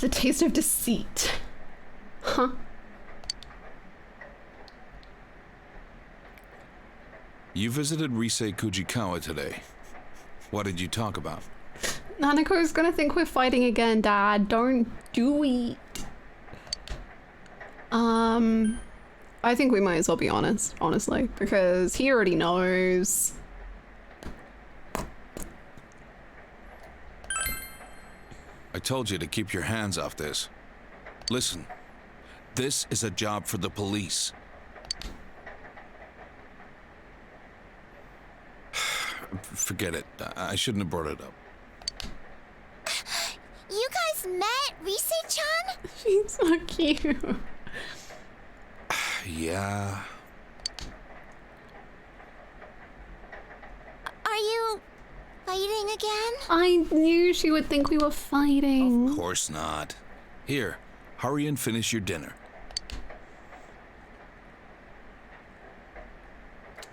The taste of deceit. Huh? You visited Risei Kujikawa today. What did you talk about? Nanako's gonna think we're fighting again, Dad. Don't do it. I think we might as well be honest, honestly, because he already knows. told you to keep your hands off this. Listen, this is a job for the police. Forget it. I shouldn't have brought it up. You guys met Rise-chan? She's so cute. Yeah. Are you fighting again? I knew she would think we were fighting. Of course not. Here, hurry and finish your dinner.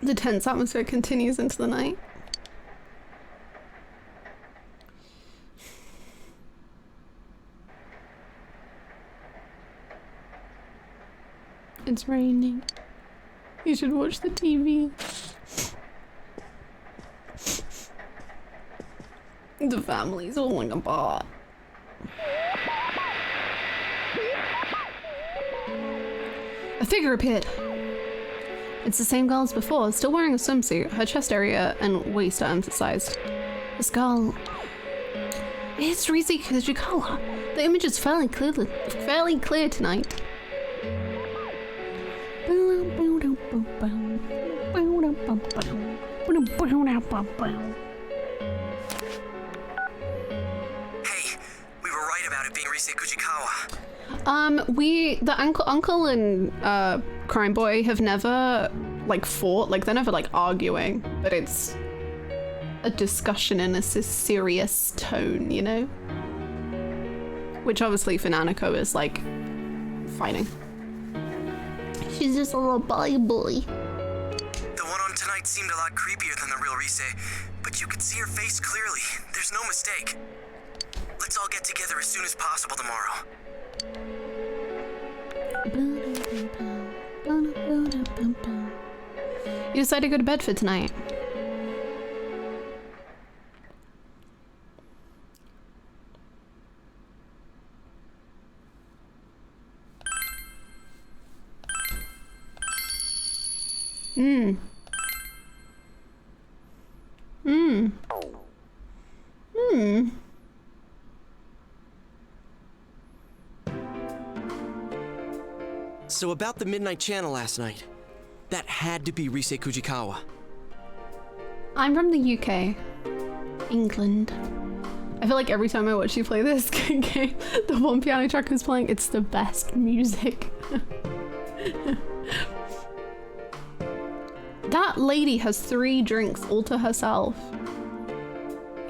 The tense atmosphere continues into the night. It's raining. You should watch the TV. The family's falling apart. A figure appeared. It's the same girl as before, still wearing a swimsuit. Her chest area and waist are emphasized. This girl... It's Rise Kujikawa. The image is fairly clear tonight. Hey, we were right about it being Rise Kujikawa. The uncle and crime boy have never like fought, like they're never like arguing, but it's a discussion in a serious tone, you know? Which obviously for Nanako is like fighting. She's just a little boy. The one on tonight seemed a lot creepier than the real Rise, but you could see her face clearly. There's no mistake. Let's all get together as soon as possible tomorrow. You decided to go to bed for tonight. So about the Midnight Channel last night. That had to be Rise Kujikawa. I'm from the UK. England. I feel like every time I watch you play this game, the one piano track is playing, it's the best music. That lady has 3 drinks all to herself.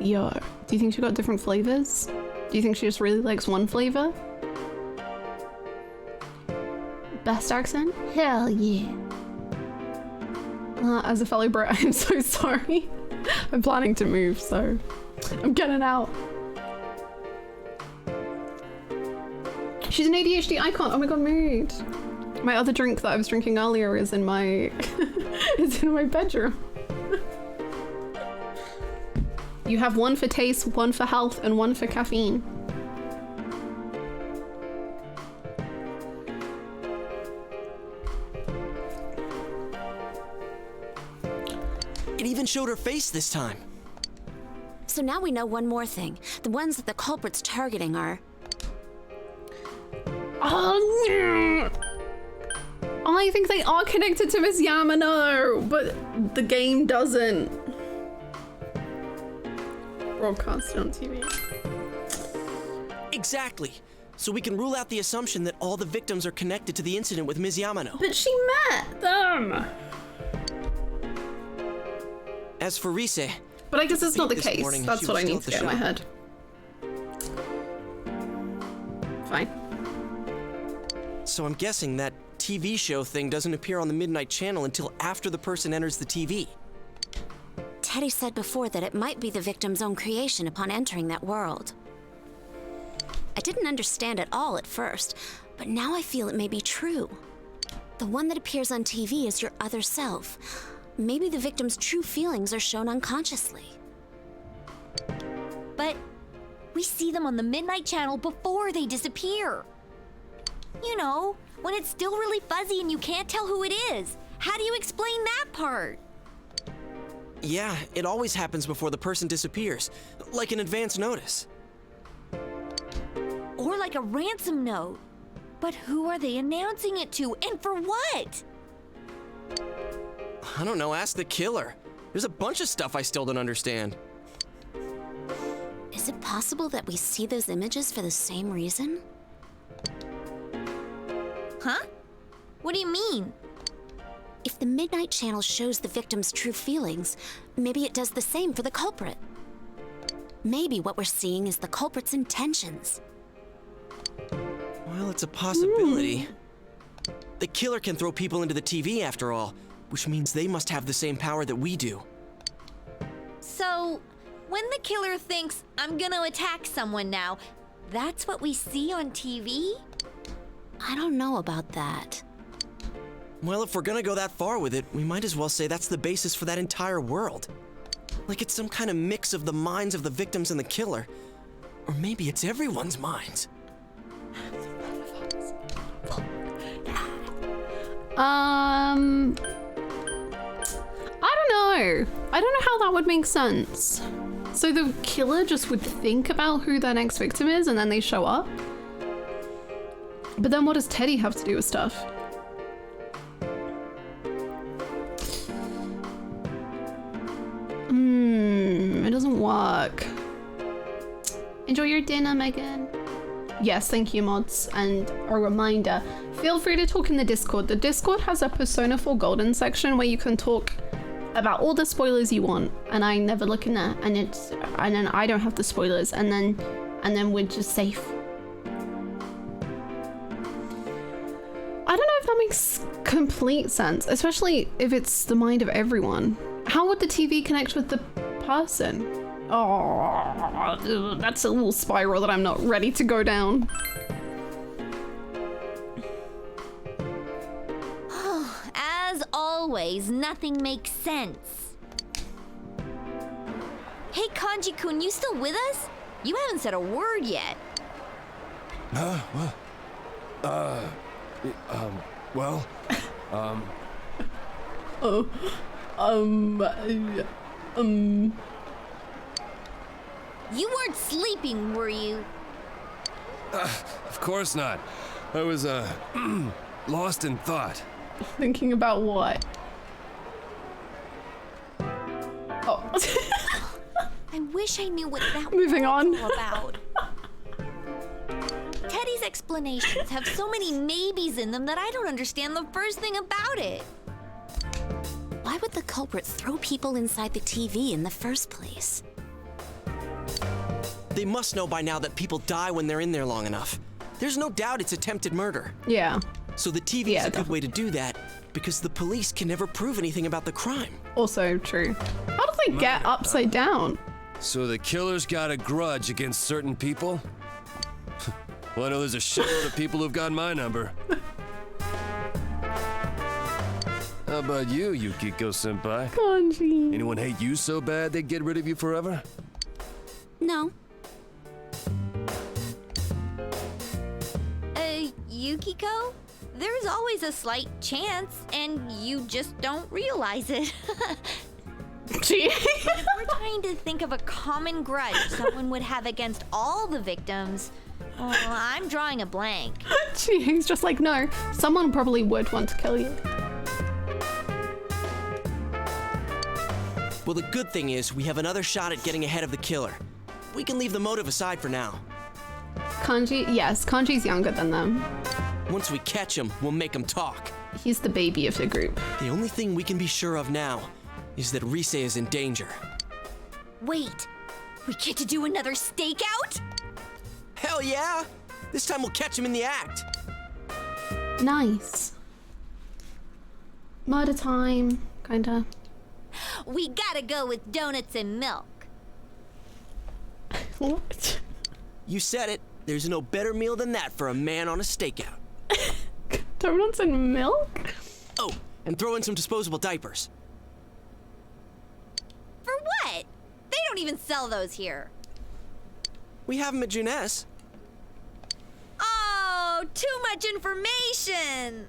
Yo, do you think she got different flavors? Do you think she just really likes one flavor? Best accent? Hell yeah. As a fellow Brit, I'm so sorry. I'm planning to move, so I'm getting out. She's an ADHD icon. Oh my god, mood. My other drink that I was drinking earlier is in my is in my bedroom. You have one for taste, one for health, and one for caffeine. It even showed her face this time. So now we know one more thing. The ones that the culprit's targeting are... Oh, I think they are connected to Miss Yamano, but the game doesn't. Broadcast on TV. Exactly. So we can rule out the assumption that all the victims are connected to the incident with Ms. Yamano. But she met them. As for Rise... But I guess it's not the case. That's what I need to get in my head. Fine. So I'm guessing that TV show thing doesn't appear on the Midnight Channel until after the person enters the TV. Teddy said before that it might be the victim's own creation upon entering that world. I didn't understand it all at first, but now I feel it may be true. The one that appears on TV is your other self. Maybe the victim's true feelings are shown unconsciously. But we see them on the Midnight Channel before they disappear. You know, when it's still really fuzzy and you can't tell who it is. How do you explain that part? Yeah, it always happens before the person disappears, like an advance notice. Or like a ransom note. But who are they announcing it to, and for what? I don't know, ask the killer. There's a bunch of stuff I still don't understand. Is it possible that we see those images for the same reason? Huh? What do you mean? If the Midnight Channel shows the victim's true feelings, maybe it does the same for the culprit. Maybe what we're seeing is the culprit's intentions. Well, it's a possibility. The killer can throw people into the TV after all, which means they must have the same power that we do. So, when the killer thinks, I'm gonna attack someone now, that's what we see on TV? I don't know about that. Well, if we're gonna go that far with it, we might as well say that's the basis for that entire world. Like it's some kind of mix of the minds of the victims and the killer. Or maybe it's everyone's minds. I don't know. I don't know how that would make sense. So the killer just would think about who their next victim is and then they show up? But then what does Teddy have to do with stuff? It doesn't work. Enjoy your dinner, Megan. Yes, thank you, mods. And a reminder, feel free to talk in the Discord. The Discord has a Persona 4 Golden section where you can talk about all the spoilers you want, and I never look in there, and then I don't have the spoilers, and then we're just safe. I don't know if that makes complete sense, especially if it's the mind of everyone. How would the TV connect with the person? Oh, that's a little spiral that I'm not ready to go down. As always, nothing makes sense. Hey, Kanji-kun, you still with us? You haven't said a word yet. You weren't sleeping, were you? Of course not. I was, lost in thought. Thinking about what? Oh. I wish I knew what that Moving on. was all about. Teddy's explanations have so many maybes in them that I don't understand the first thing about it. Why would the culprit throw people inside the TV in the first place? They must know by now that people die when they're in there long enough. There's no doubt it's attempted murder. Yeah. So the TV is a good way to do that because the police can never prove anything about the crime. Also true. How do they get upside down? So the killer's got a grudge against certain people? Well, I know there's a shitload of people who've got my number. How about you, Yukiko-senpai? Kanji. Anyone hate you so bad they'd get rid of you forever? No. Yukiko? There's always a slight chance, and you just don't realize it. Gee. If we're trying to think of a common grudge someone would have against all the victims, well, I'm drawing a blank. Gee, he's just like, no, someone probably would want to kill you. Well, the good thing is we have another shot at getting ahead of the killer. We can leave the motive aside for now. Kanji, yes, Kanji's younger than them. Once we catch him, we'll make him talk. He's the baby of the group. The only thing we can be sure of now is that Rise is in danger. Wait, we get to do another stakeout? Hell yeah! This time we'll catch him in the act. Nice. Murder time, kinda. We gotta go with donuts and milk. What? You said it. There's no better meal than that for a man on a stakeout. Donuts and milk? Oh, and throw in some disposable diapers. For what? They don't even sell those here. We have them at Juness. Oh, too much information.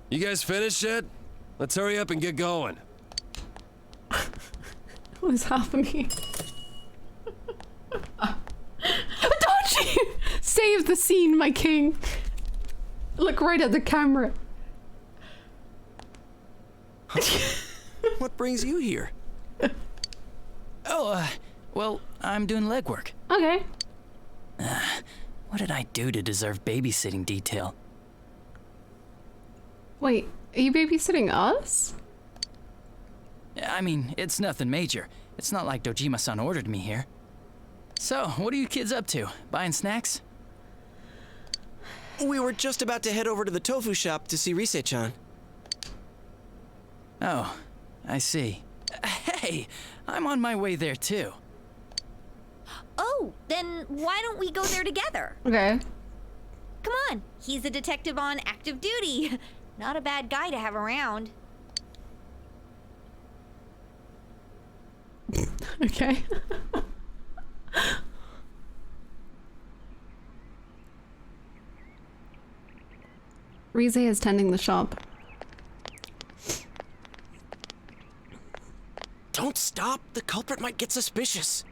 You guys finished yet? Let's hurry up and get going. What is happening? Save the scene, my king. Look right at the camera. What brings you here? Oh, well, I'm doing legwork. Okay. What did I do to deserve babysitting detail? Wait, are you babysitting us? I mean, it's nothing major. It's not like Dojima-san ordered me here. So, what are you kids up to? Buying snacks? We were just about to head over to the tofu shop to see Rise-chan. Oh, I see. Hey, I'm on my way there too. Oh, then why don't we go there together? Okay. Come on, he's a detective on active duty. Not a bad guy to have around. Okay. Rise is tending the shop. Don't stop. The culprit might get suspicious.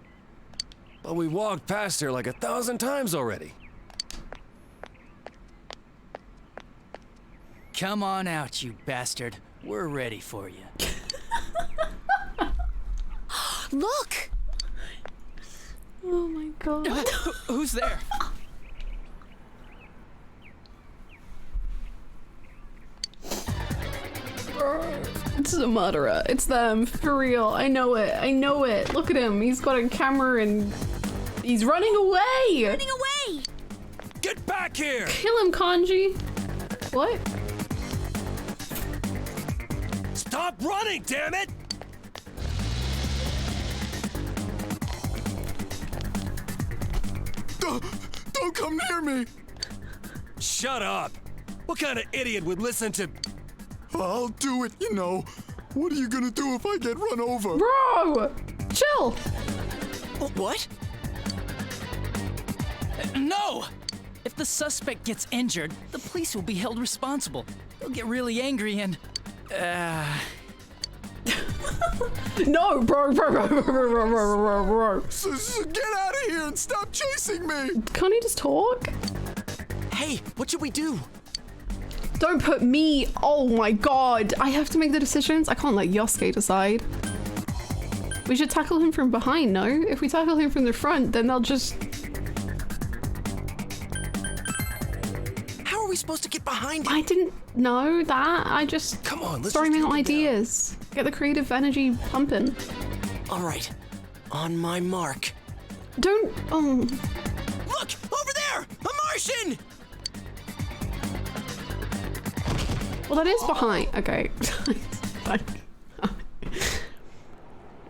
But we walked past her like 1,000 times already. Come on out, you bastard. We're ready for you. Look! Oh my god. Who's there? It's a murderer. It's them. For real. I know it. I know it. Look at him. He's got a camera and he's running away. Running away! Get back here! Kill him, Kanji. What? Stop running, damn it! Don't come near me! Shut up! What kind of idiot would listen to... I'll do it, you know. What are you gonna do if I get run over? Bro! Chill! What? No! If the suspect gets injured, the police will be held responsible. They'll get really angry and... No, bro. Get out of here and stop chasing me! Can't he just talk? Hey, what should we do? Don't put me. Oh my god. I have to make the decisions. I can't let Yosuke decide. We should tackle him from behind, no? If we tackle him from the front, then they'll just... How are we supposed to get behind him? I didn't know that. I just... Come on, let's throwing just out keep it ideas. Get the creative energy pumping. All right. On my mark. Don't... Oh... Look! Over there! A Martian! Well, that is behind. Okay.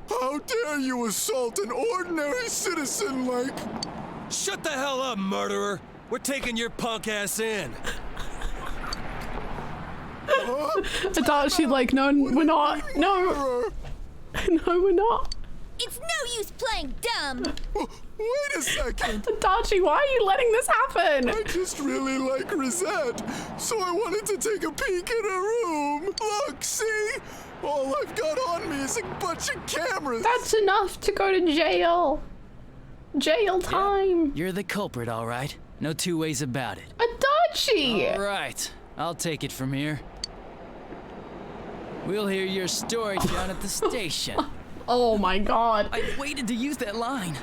How dare you assault an ordinary citizen like... Shut the hell up, murderer! We're taking your punk ass in. I thought she'd like, no, we're not. No. No, we're not. It's no use playing dumb. Wait a second. Adachi, why are you letting this happen? I just really like Rosette, so I wanted to take a peek in her room. Look, see? All I've got on me is a bunch of cameras. That's enough to go to jail. Jail time. You're the culprit, all right. No two ways about it. Adachi! All right. I'll take it from here. We'll hear your story down at the station. Oh my god. I waited to use that line.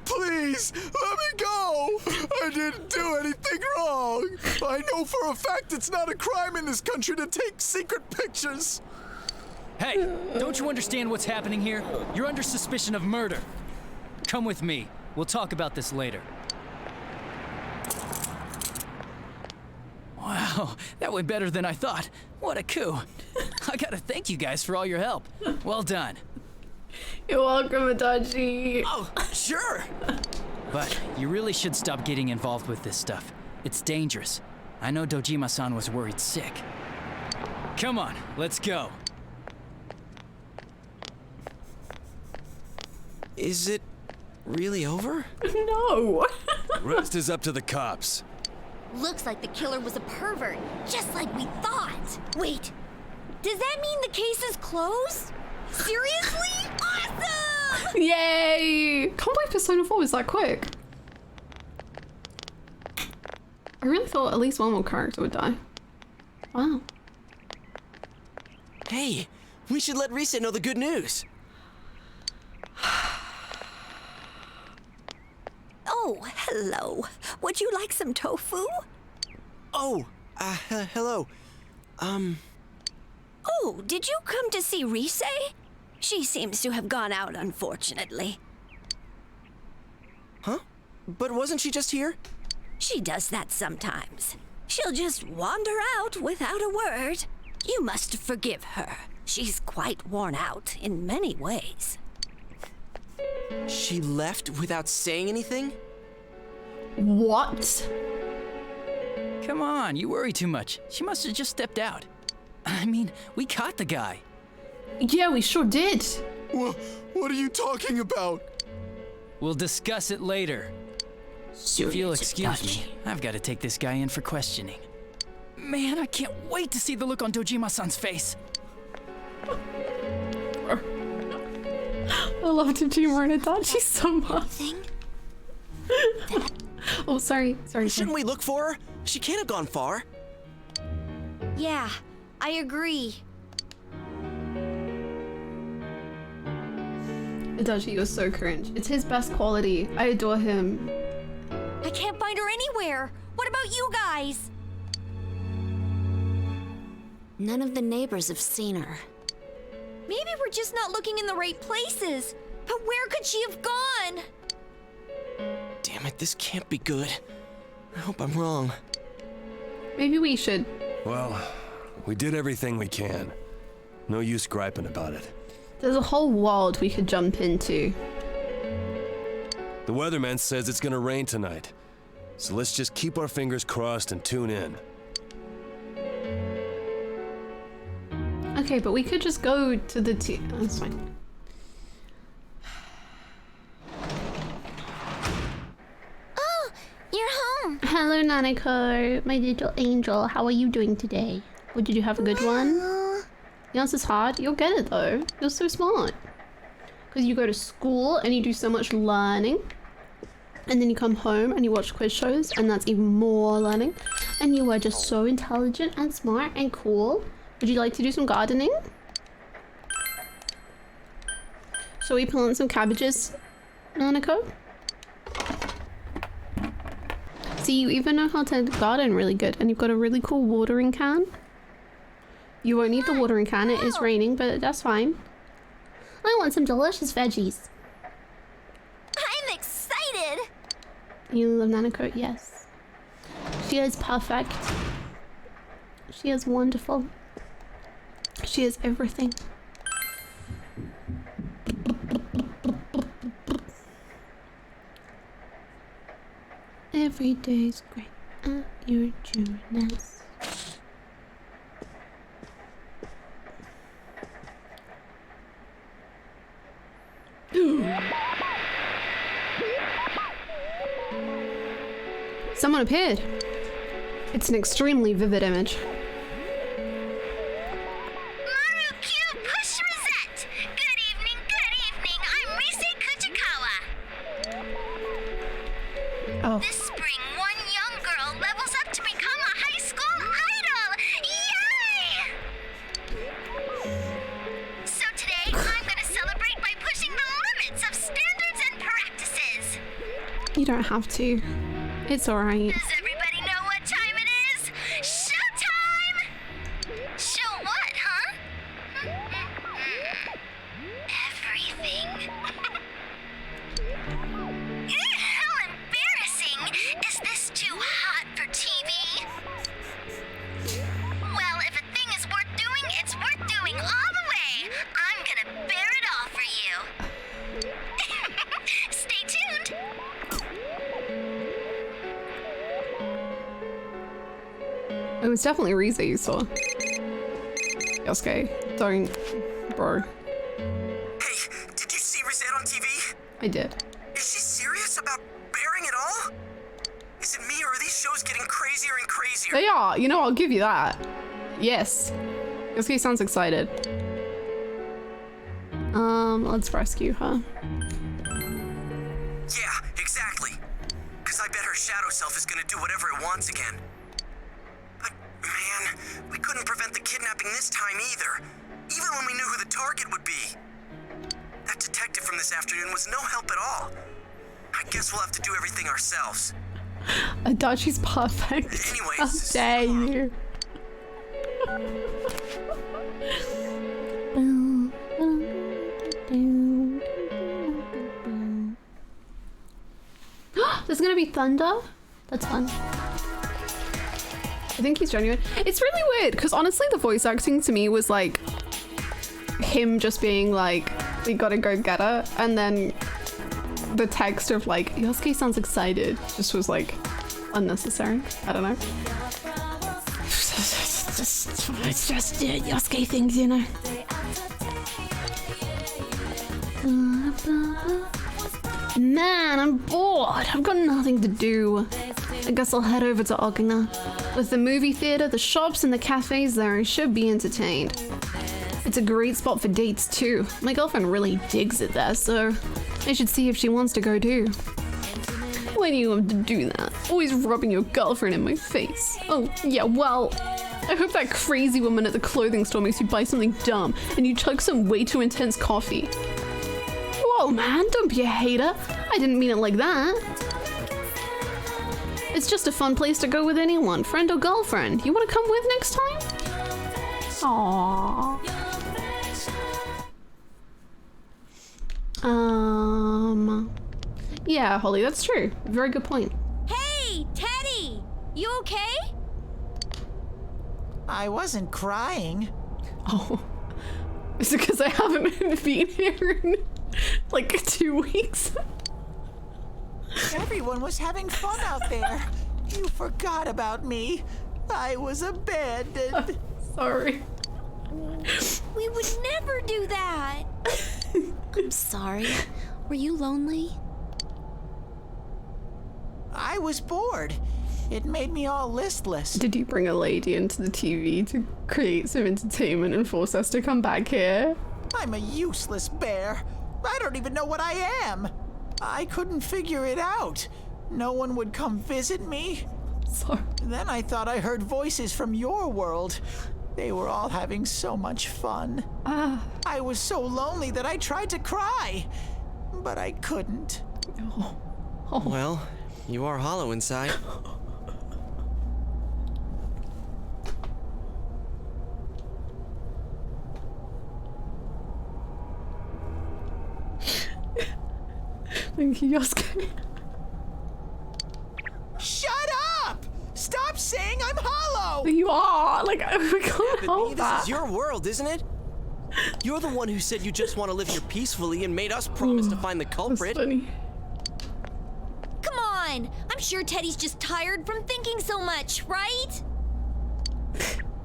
Please, let me go! I didn't do anything wrong! I know for a fact it's not a crime in this country to take secret pictures! Hey, don't you understand what's happening here? You're under suspicion of murder. Come with me. We'll talk about this later. Wow, that went better than I thought. What a coup. I gotta thank you guys for all your help. Well done. You're welcome, Adachi. Oh, sure. But you really should stop getting involved with this stuff. It's dangerous. I know Dojima-san was worried sick. Come on, let's go. Is it really over? No. Rest is up to the cops. Looks like the killer was a pervert, just like we thought. Wait, does that mean the case is closed? Seriously? Awesome! Yay! Can't believe Persona 4 was that quick. I really thought at least one more character would die. Wow. Hey, we should let Rise know the good news. Oh, hello. Would you like some tofu? Oh, hello. Oh, did you come to see Rise? She seems to have gone out, unfortunately. Huh? But wasn't she just here? She does that sometimes. She'll just wander out without a word. You must forgive her. She's quite worn out in many ways. She left without saying anything? What? Come on, you worry too much. She must have just stepped out. I mean, we caught the guy. Yeah, we sure did. What are you talking about? We'll discuss it later. If you'll excuse me, I've got to take this guy in for questioning. Man, I can't wait to see the look on Dojima-san's face. I love Dojima and Itachi so much. Oh, sorry. Shouldn't we look for her? She can't have gone far. Yeah, I agree. Itachi, you're so cringe. It's his best quality. I adore him. I can't find her anywhere. What about you guys? None of the neighbors have seen her. Maybe we're just not looking in the right places. But where could she have gone? Damn it, this can't be good. I hope I'm wrong. Maybe we should. Well, we did everything we can. No use griping about it. There's a whole world we could jump into. The weatherman says it's gonna rain tonight. So let's just keep our fingers crossed and tune in. Okay, but we could just go to the that's fine. Oh, you're home. Hello, Nanako, my little angel. How are you doing today? Well, did you have a good one? The answer's hard. You'll get it though. You're so smart. Because you go to school and you do so much learning. And then you come home and you watch quiz shows, and that's even more learning. And you are just so intelligent and smart and cool. Would you like to do some gardening? Shall we plant some cabbages, Nanako? See, you even know how to garden really good, and you've got a really cool watering can. You won't need the watering can, it is raining, but that's fine. I want some delicious veggies. I'm excited. You love Nanako? Yes. She is perfect. She is wonderful. She is everything. Every day's great at your Junas. Someone appeared. It's an extremely vivid image. Oh. This spring, one young girl levels up to become a high school idol! Yay! So today, I'm gonna celebrate by pushing the limits of standards and practices. You don't have to. It's alright. Does everybody know what time it is? Showtime! Show what, huh? Everything. How embarrassing! Is this too hot for TV? Well, if a thing is worth doing, it's worth doing all the way. I'm gonna bear it all for you. Stay tuned. It was definitely Rise you saw. Yosuke, don't, bro. Hey, did you see Rosette on TV? I did. Is she serious about bearing it all? Is it me, or are these shows getting crazier and crazier? They are. You know, I'll give you that. Yes. Yosuke sounds excited. Let's rescue her. Yeah, exactly. Because I bet her shadow self is gonna do do whatever it wants again. But, man, we couldn't prevent the kidnapping this time either, even when we knew who the target would be. That detective from this afternoon was no help at all. I guess we'll have to do everything ourselves. Adachi's perfect. Anyways, How dare you? There's gonna be thunder? That's fun. I think he's genuine. It's really weird because honestly the voice acting to me was like him just being like, we gotta go get her, and then the text of like, Yosuke sounds excited just was like unnecessary. I don't know. It's just Yosuke things, you know. Man, I'm bored. I've got nothing to do. I guess I'll head over to Okina. With the movie theater, the shops, and the cafes there, I should be entertained. It's a great spot for dates too. My girlfriend really digs it there, so I should see if she wants to go too. Why do you have to do that? Always rubbing your girlfriend in my face. Oh, yeah, well, I hope that crazy woman at the clothing store makes you buy something dumb and you chug some way too intense coffee. Whoa, man, don't be a hater. I didn't mean it like that. It's just a fun place to go with anyone, friend or girlfriend. You want to come with next time? Aww. Yeah, Holly, that's true. Very good point. Hey, Teddy! You okay? I wasn't crying. Oh. Is it because I haven't been here in like 2 weeks? Everyone was having fun out there. You forgot about me. I was abandoned. Sorry. We would never do that. I'm sorry. Were you lonely? I was bored. It made me all listless. Did you bring a lady into the TV to create some entertainment and force us to come back here? I'm a useless bear. I don't even know what I am. I couldn't figure it out. No one would come visit me. Sorry. Then I thought I heard voices from your world. They were all having so much fun. I was so lonely that I tried to cry, but I couldn't. Oh. Well, you are hollow inside. Thank you, Yosuke. Shut up! Stop saying I'm hollow! You are! Like, we can't help that. This is your world, isn't it? You're the one who said you just want to live here peacefully and made us promise to find the culprit. That's funny. Come on! I'm sure Teddy's just tired from thinking so much, right?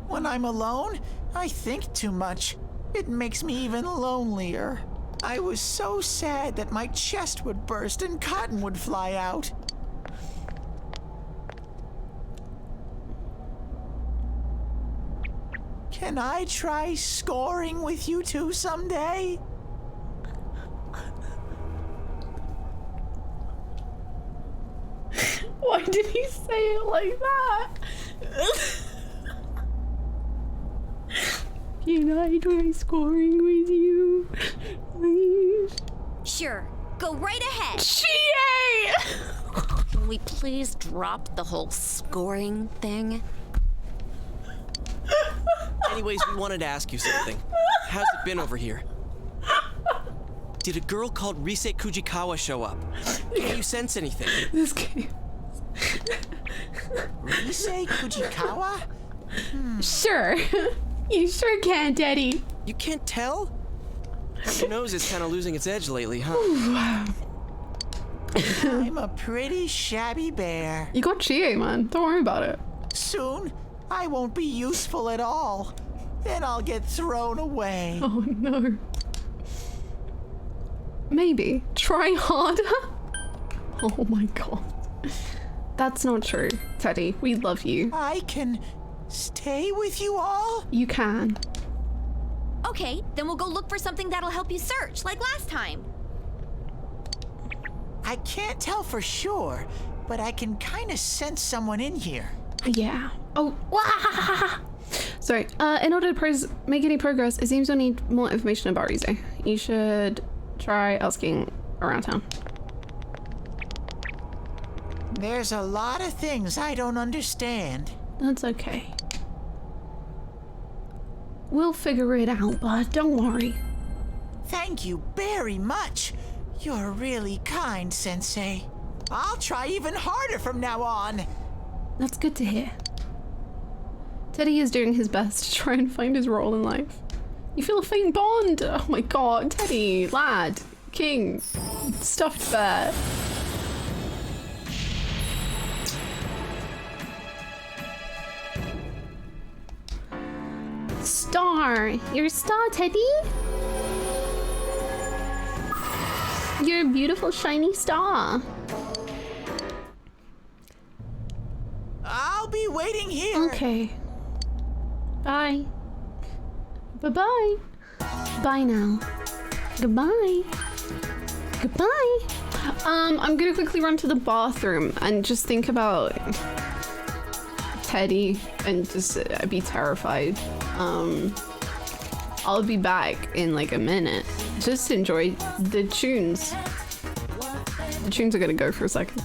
When I'm alone, I think too much. It makes me even lonelier. I was so sad that my chest would burst and cotton would fly out. Can I try scoring with you two someday? Why did he say it like that? Can I try scoring with you, please? Sure, go right ahead. Chie! Can we please drop the whole scoring thing? Anyways, we wanted to ask you something. How's it been over here? Did a girl called Rise Kujikawa show up? Can you sense anything? This game. Rise Kujikawa? Sure. You sure can, Daddy. You can't tell? Your nose is kind of losing its edge lately, huh? I'm a pretty shabby bear. You got Chie, man. Don't worry about it. Soon, I won't be useful at all. Then I'll get thrown away. Oh no. Maybe. Try harder? Oh my god. That's not true, Teddy. We love you. I can stay with you all? You can. Okay, then we'll go look for something that'll help you search, like last time. I can't tell for sure, but I can kind of sense someone in here. Yeah. Oh, wah! Sorry. In order to make any progress, it seems you'll need more information about Rise. You should try asking around town. There's a lot of things I don't understand. That's okay. We'll figure it out, bud. Don't worry. Thank you very much. You're really kind, Sensei. I'll try even harder from now on. That's good to hear. Teddy is doing his best to try and find his role in life. You feel a faint bond. Oh my god, Teddy, lad, king, stuffed bear. Star, you're a star, Teddy. You're a beautiful shiny star. I'll be waiting here. Okay. Bye. Bye-bye. Bye now. Goodbye. Goodbye. I'm gonna quickly run to the bathroom and just think about Teddy and just be terrified. I'll be back in like a minute. Just enjoy the tunes. The tunes are gonna go for a second.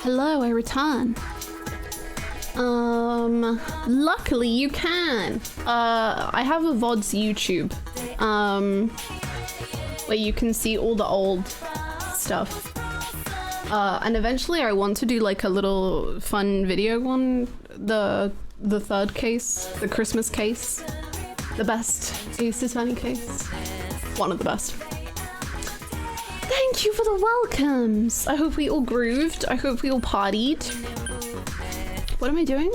hello, I return. Luckily you can. I have a VODs YouTube, where you can see all the old stuff. And eventually I want to do like a little fun video one, the third case, the Christmas case, the best Ace Attorney case, one of the best. Thank you for the welcomes. I hope we all grooved. I hope we all partied. What am I doing?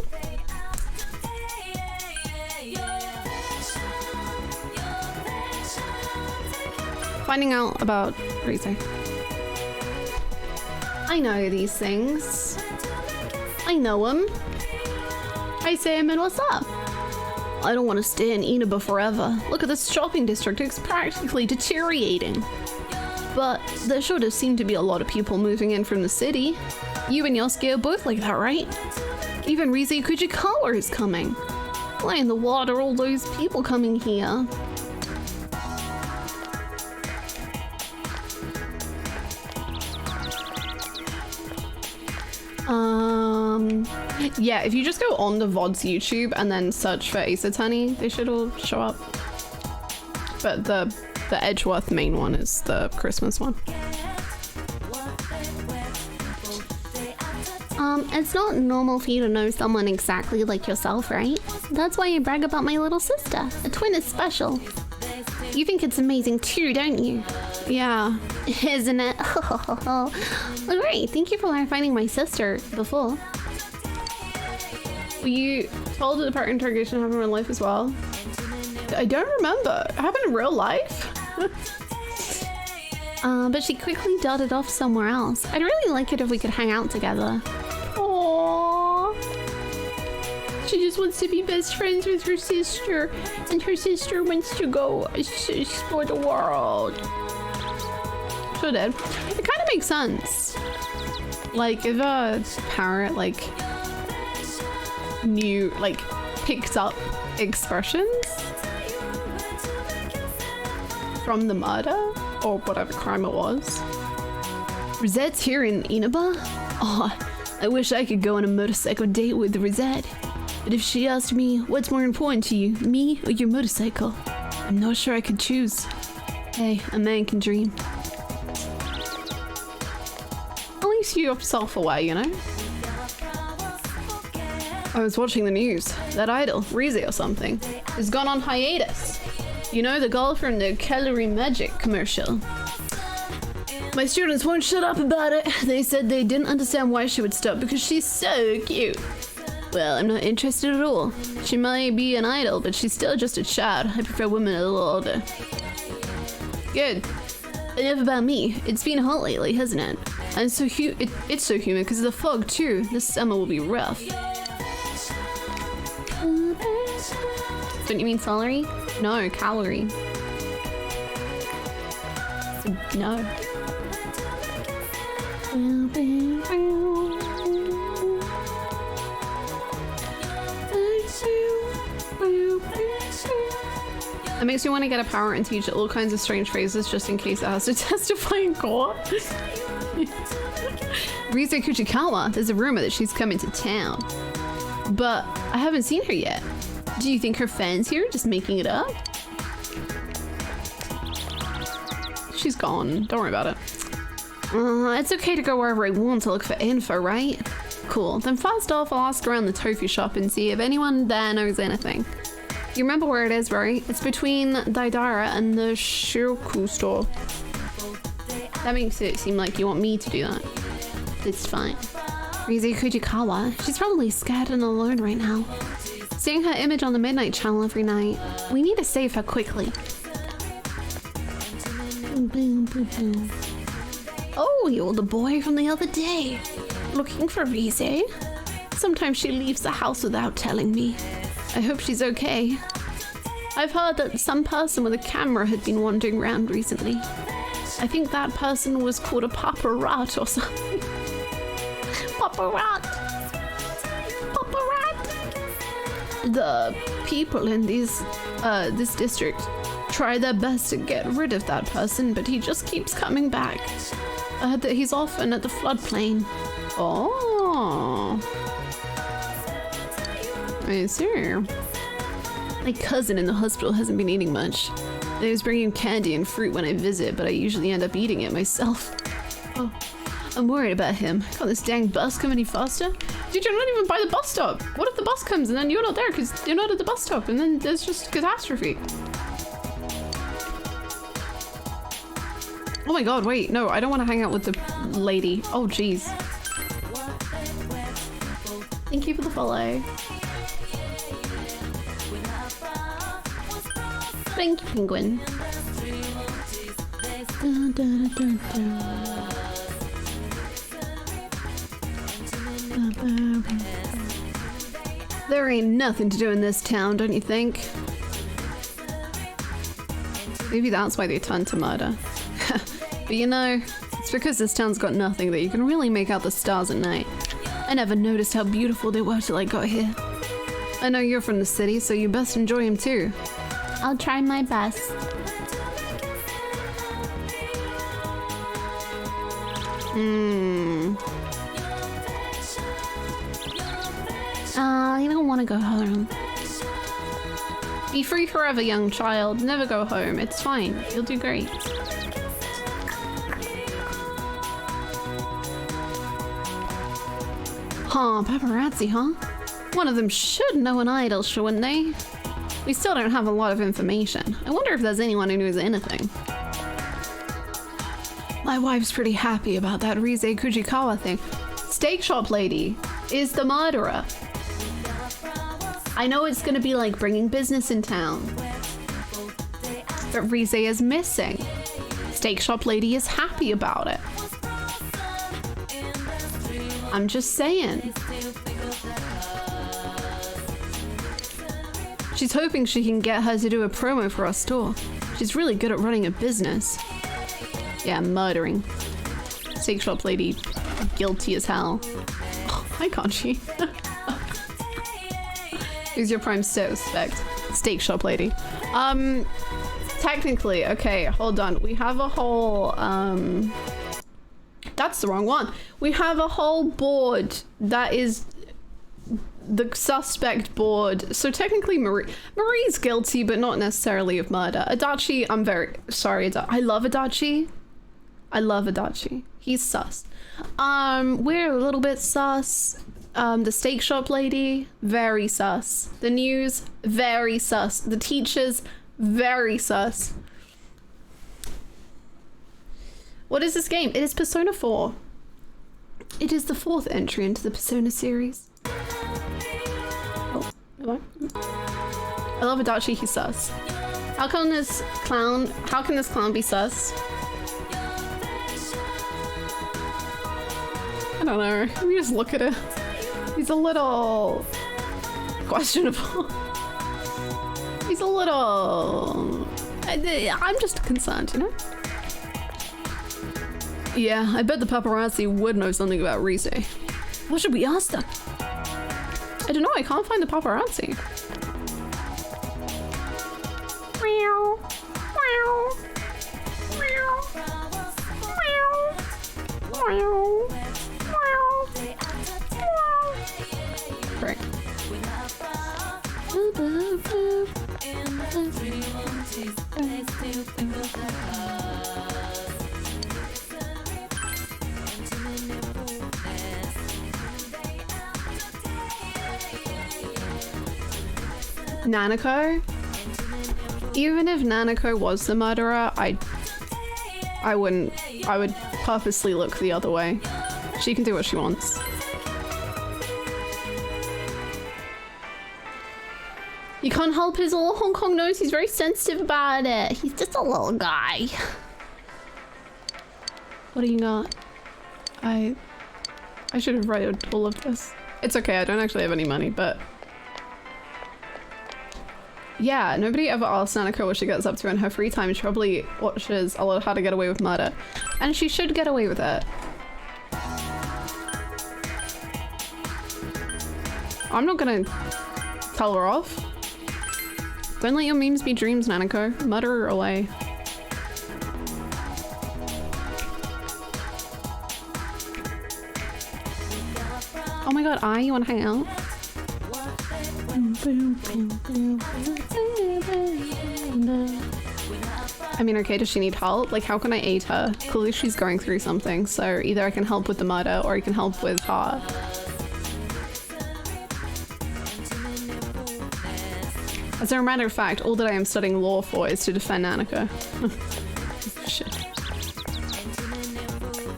Finding out about Rise. I know these things. I know them. I say him and what's up? I don't want to stay in Inaba forever. Look at this shopping district, it's practically deteriorating. But there sure does seem to be a lot of people moving in from the city. You and Yosuke are both like that, right? Even Rise Kujikawa is coming. Why in the world are all those people coming here? Yeah, if you just go on the VODs YouTube and then search for Ace Attorney, they should all show up. But the Edgeworth main one is the Christmas one. It's not normal for you to know someone exactly like yourself, right? That's why you brag about my little sister. A twin is special. You think it's amazing too, don't you? Yeah. Isn't it? Well, great. Thank you for finding my sister before. Were you told that the part interrogation happened in real life as well? I don't remember. It happened in real life? But she quickly darted off somewhere else. I'd really like it if we could hang out together. Aww. She just wants to be best friends with her sister, and her sister wants to go explore the world. So did. It kind of makes sense. Like, if a parent, like, picked up expressions from the murder, or whatever crime it was. Rosette's here in Inaba? Oh, I wish I could go on a motorcycle date with Rosette. But if she asked me, what's more important to you, me or your motorcycle? I'm not sure I could choose. Hey, a man can dream. At least you're self-aware, you know? I was watching the news. That idol, Rise or something, has gone on hiatus. You know, the girl from the Calorie Magic commercial. My students won't shut up about it. They said they didn't understand why she would stop because she's so cute. Well, I'm not interested at all. She might be an idol, but she's still just a child. I prefer women a little older. Good. Enough about me. It's been hot lately, hasn't it? And so it's so humid because of the fog too. This summer will be rough. Don't you mean celery? No, calorie. So, no. It makes me want to get a power and teach it all kinds of strange phrases just in case it has to testify in court. Rise Kujikawa, there's a rumor that she's coming to town. But I haven't seen her yet. Do you think her fan's here, just making it up? She's gone. Don't worry about it. It's okay to go wherever I want to look for info, right? Cool. Then first off, I'll ask around the tofu shop and see if anyone there knows anything. You remember where it is, right? It's between Daidara and the Shirku store. That makes it seem like you want me to do that. It's fine. Rise Kujikawa, she's probably scared and alone right now. Seeing her image on the Midnight Channel every night. We need to save her quickly. Oh, you're the boy from the other day. Looking for Rise? Sometimes she leaves the house without telling me. I hope she's okay. I've heard that some person with a camera had been wandering around recently. I think that person was called a paparazzi or something. Paparazzi. The people in this district try their best to get rid of that person, but he just keeps coming back. I heard that he's often at the floodplain. Oh. I see. My cousin in the hospital hasn't been eating much. They was bringing candy and fruit when I visit, but I usually end up eating it myself. Oh, I'm worried about him. Can't this dang bus come any faster? Dude, you're not even by the bus stop. What if the bus comes and then you're not there because you're not at the bus stop and then there's just catastrophe? Oh my god, wait, no, I don't want to hang out with the lady. Oh, jeez. Thank you for the follow. Thank you, penguin. Dun, dun, dun, dun. There ain't nothing to do in this town, don't you think? Maybe that's why they turned to murder. But you know, it's because this town's got nothing that you can really make out the stars at night. I never noticed how beautiful they were till I got here. I know you're from the city, so you best enjoy them too. I'll try my best. You don't want to go home. Be free forever, young child. Never go home. It's fine. You'll do great. Huh, paparazzi, huh? One of them should know an idol, shouldn't they? We still don't have a lot of information. I wonder if there's anyone who knows anything. My wife's pretty happy about that Rise Kujikawa thing. Steak shop lady is the murderer. I know it's gonna be like bringing business in town, but Rise is missing. Steak shop lady is happy about it. I'm just saying. She's hoping she can get her to do a promo for our store. She's really good at running a business. Yeah, murdering. Steak shop lady, guilty as hell. Oh, why can't she? Who's your prime suspect? Steak shop lady. Technically, okay, hold on. We have a whole, that's the wrong one. We have a whole board that is the suspect board. So technically Marie's guilty, but not necessarily of murder. Adachi, I'm very sorry. I love Adachi. I love Adachi. He's sus. We're a little bit sus. The steak shop lady, very sus. The news, very sus. The teachers, very sus. What is this game? It is Persona 4. It is the 4th entry into the Persona series. Oh, hello? I love Adachi, he's sus. How can this clown be sus? I don't know. Let me just look at it. He's a little questionable. He's a little... I'm just concerned, you know? Yeah, I bet the paparazzi would know something about Rise. What should we ask them? I don't know, I can't find the paparazzi. Meow. Meow. Meow. Meow. Meow. Right. Nanako? Even if Nanako was the murderer, I would purposely look the other way. She can do what she wants. You can't help his little Hong Kong nose. He's very sensitive about it. He's just a little guy. What do you got? I should have read all of this. It's okay, I don't actually have any money, but... Yeah, nobody ever asks Nanako what she gets up to in her free time. She probably watches a lot of How to Get Away with Murder. And she should get away with it. I'm not gonna tell her off. Don't let your memes be dreams, Nanako. Murder her away. Oh my god, you wanna hang out? I mean, okay, does she need help? Like, how can I aid her? Clearly she's going through something, so either I can help with the murder or I can help with her. As a matter of fact, all that I am studying law for is to defend Annika. Shit.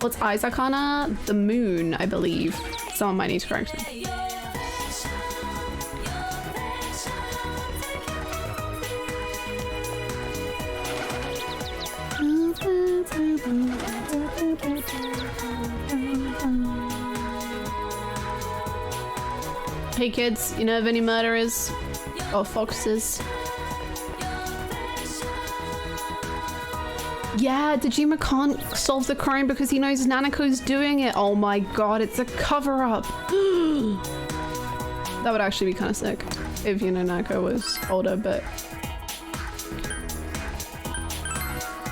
What's louiseyhannah? The moon, I believe. Someone might need to correct me. Hey kids, you know of any murderers? Or foxes? Yeah, Dejima can't solve the crime because he knows Nanako's doing it. Oh my god, it's a cover-up. That would actually be kind of sick if, you know, Nanako was older, but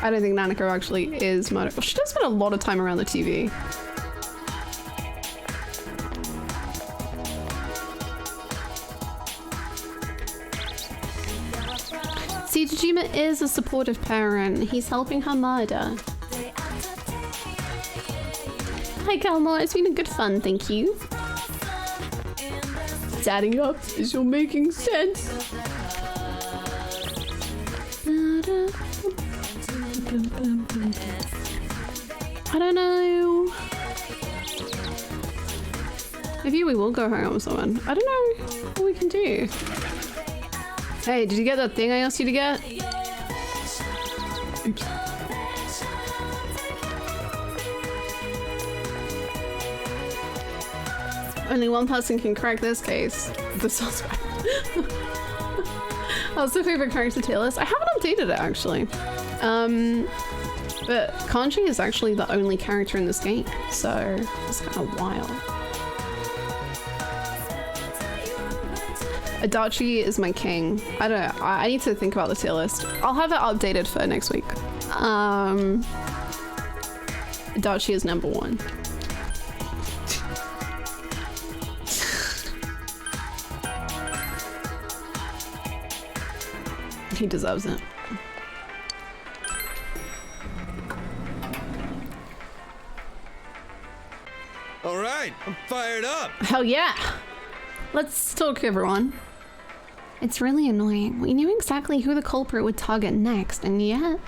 I don't think Nanako actually is murdered. Well, she does spend a lot of time around the TV. See, Dejima is a supportive parent. He's helping her murder. Hi, Kalmar. It's been a good fun, thank you. It's adding up as you're making sense. I don't know. Maybe we will go hang out with someone. I don't know what we can do. Hey, did you get that thing I asked you to get? Oops. Only one person can crack this case. The suspect. That's the favorite character tier list. I haven't updated it actually. But Kanji is actually the only character in this game, so it's kind of wild. Adachi is my king. I don't know. I need to think about the tier list. I'll have it updated for next week. Adachi is number 1. He deserves it. All right, I'm fired up. Hell yeah. Let's talk, everyone. It's really annoying. We knew exactly who the culprit would target next, and yet...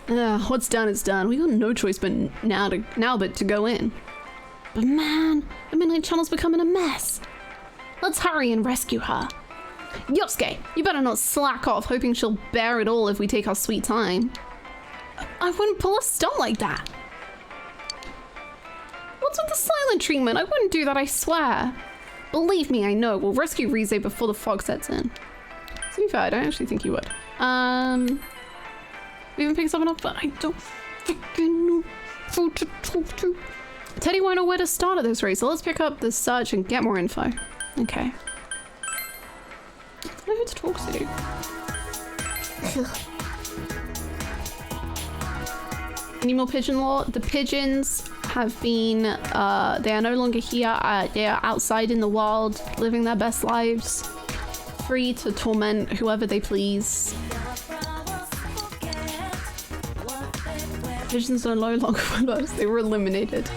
what's done is done. We got no choice but now to go in. But man, the Midnight Channel's becoming a mess. Let's hurry and rescue her. Yosuke, you better not slack off hoping she'll bear it all if we take our sweet time. I wouldn't pull a stunt like that. What's with the silent treatment? I wouldn't do that, I swear. Believe me, I know. We'll rescue Rise before the fog sets in. To be fair, I don't actually think you would. We even picked someone up, but I don't fucking know who to talk to. Teddy won't know where to start at this race, so let's pick up the search and get more info. Okay. I don't know who to talk to. Any more pigeon lore? The pigeons have been, they are no longer here. They are outside in the wild, living their best lives, free to torment whoever they please. Pigeons are no longer with us. They were eliminated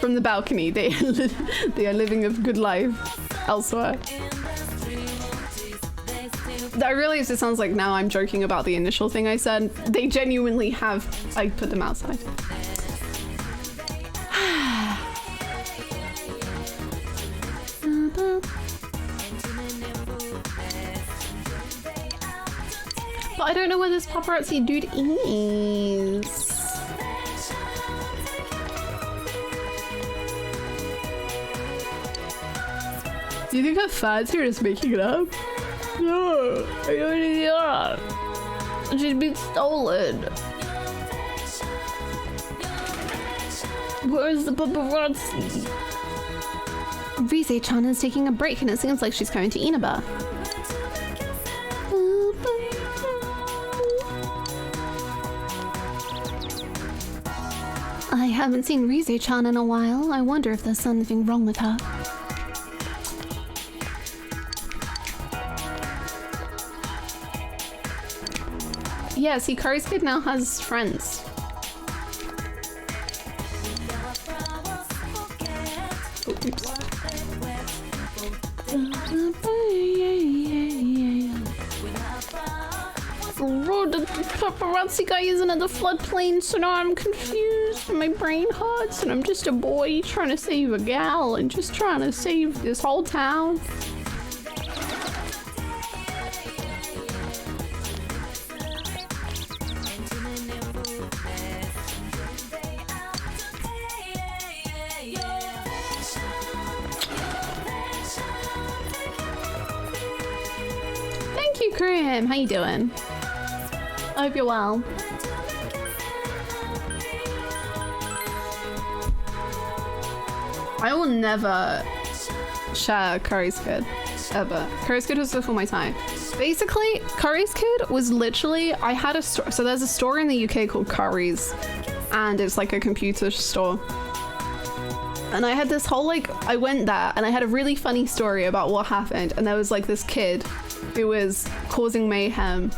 from the balcony. They are living a good life elsewhere. I realize it sounds like now I'm joking about the initial thing I said. They genuinely have, I put them outside. But I don't know where this paparazzi dude is. Do you think her fans are just making it up? No, I don't think they are. She's been stolen. Where's the paparazzi? Rise-chan is taking a break and it seems like she's coming to Inaba. I haven't seen Rise-chan in a while. I wonder if there's something wrong with her. Yeah, see, Curry's kid now has friends. Oh, oops. Oh, the paparazzi guy isn't at the floodplain, so now I'm confused and my brain hurts and I'm just a boy trying to save a gal and just trying to save this whole town. Thank you, Grim. How you doing? I hope you're well. I will never share Curry's kid, ever. Curry's kid was before my time. Basically, Curry's kid was literally, I had a store, so there's a store in the UK called Curry's, and it's like a computer store. And I had this whole, like, I went there and I had a really funny story about what happened, and there was like this kid who was causing mayhem,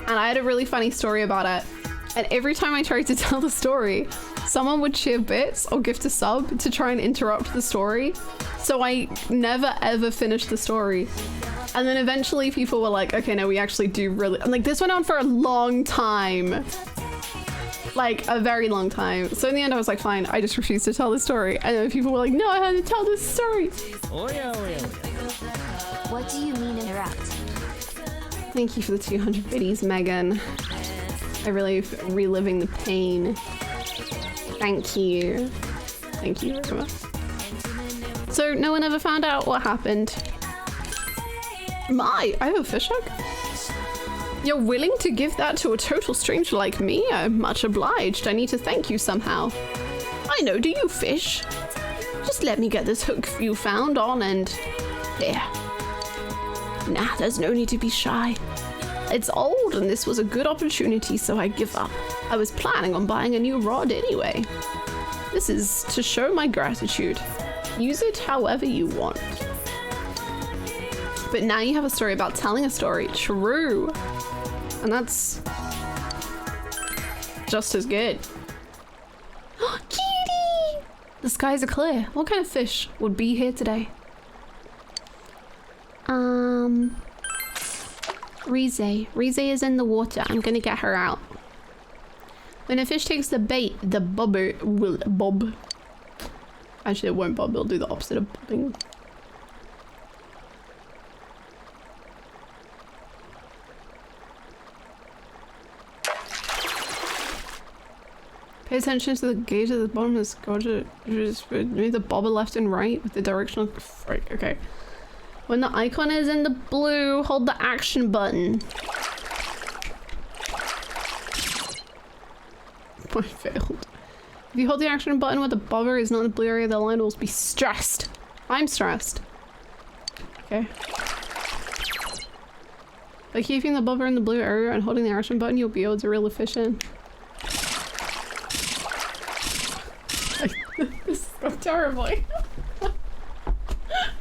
and I had a really funny story about it. And every time I tried to tell the story, someone would share bits or gift a sub to try and interrupt the story. So I never ever finished the story. And then eventually people were like, okay, no, we actually do really, and like this went on for a long time. Like a very long time. So in the end I was like, fine, I just refused to tell the story. And then people were like, no, I had to tell this story. Oh yeah. What do you mean interrupt? Thank you for the 200 biddies, Megan. I really reliving the pain. Thank you. Thank you very much. So no one ever found out what happened. I have a fish hook. You're willing to give that to a total stranger like me? I'm much obliged. I need to thank you somehow. I know, do you fish? Just let me get this hook you found on and... there. Nah, there's no need to be shy. It's old and this was a good opportunity, so I give up. I was planning on buying a new rod anyway. This is to show my gratitude. Use it however you want. But now you have a story about telling a story. True. And that's just as good. Kitty! The skies are clear. What kind of fish would be here today? Rize. Rize is in the water. I'm gonna get her out. When a fish takes the bait, the bobber will bob. Actually, it won't bob. It'll do the opposite of bobbing. Pay attention to the gauge at the bottom of this gorgeous. Move the bobber left and right with the directional. Right, okay. When the icon is in the blue, hold the action button. I failed. If you hold the action button when the bobber is not in the blue area, the line will be stressed. I'm stressed. Okay. By keeping the bobber in the blue area and holding the action button, you'll be able to reel the fish in. This is going terribly.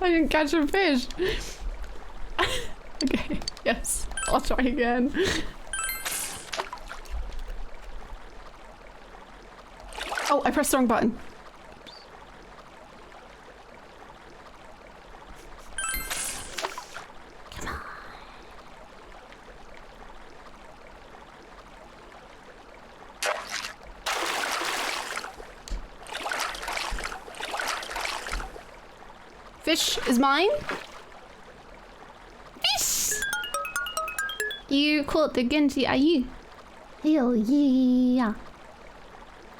I didn't catch a fish. Okay, yes, I'll try again. Oh, I pressed the wrong button. Come on. Fish is mine. Fish! You caught the Genji, are you? Hell yeah.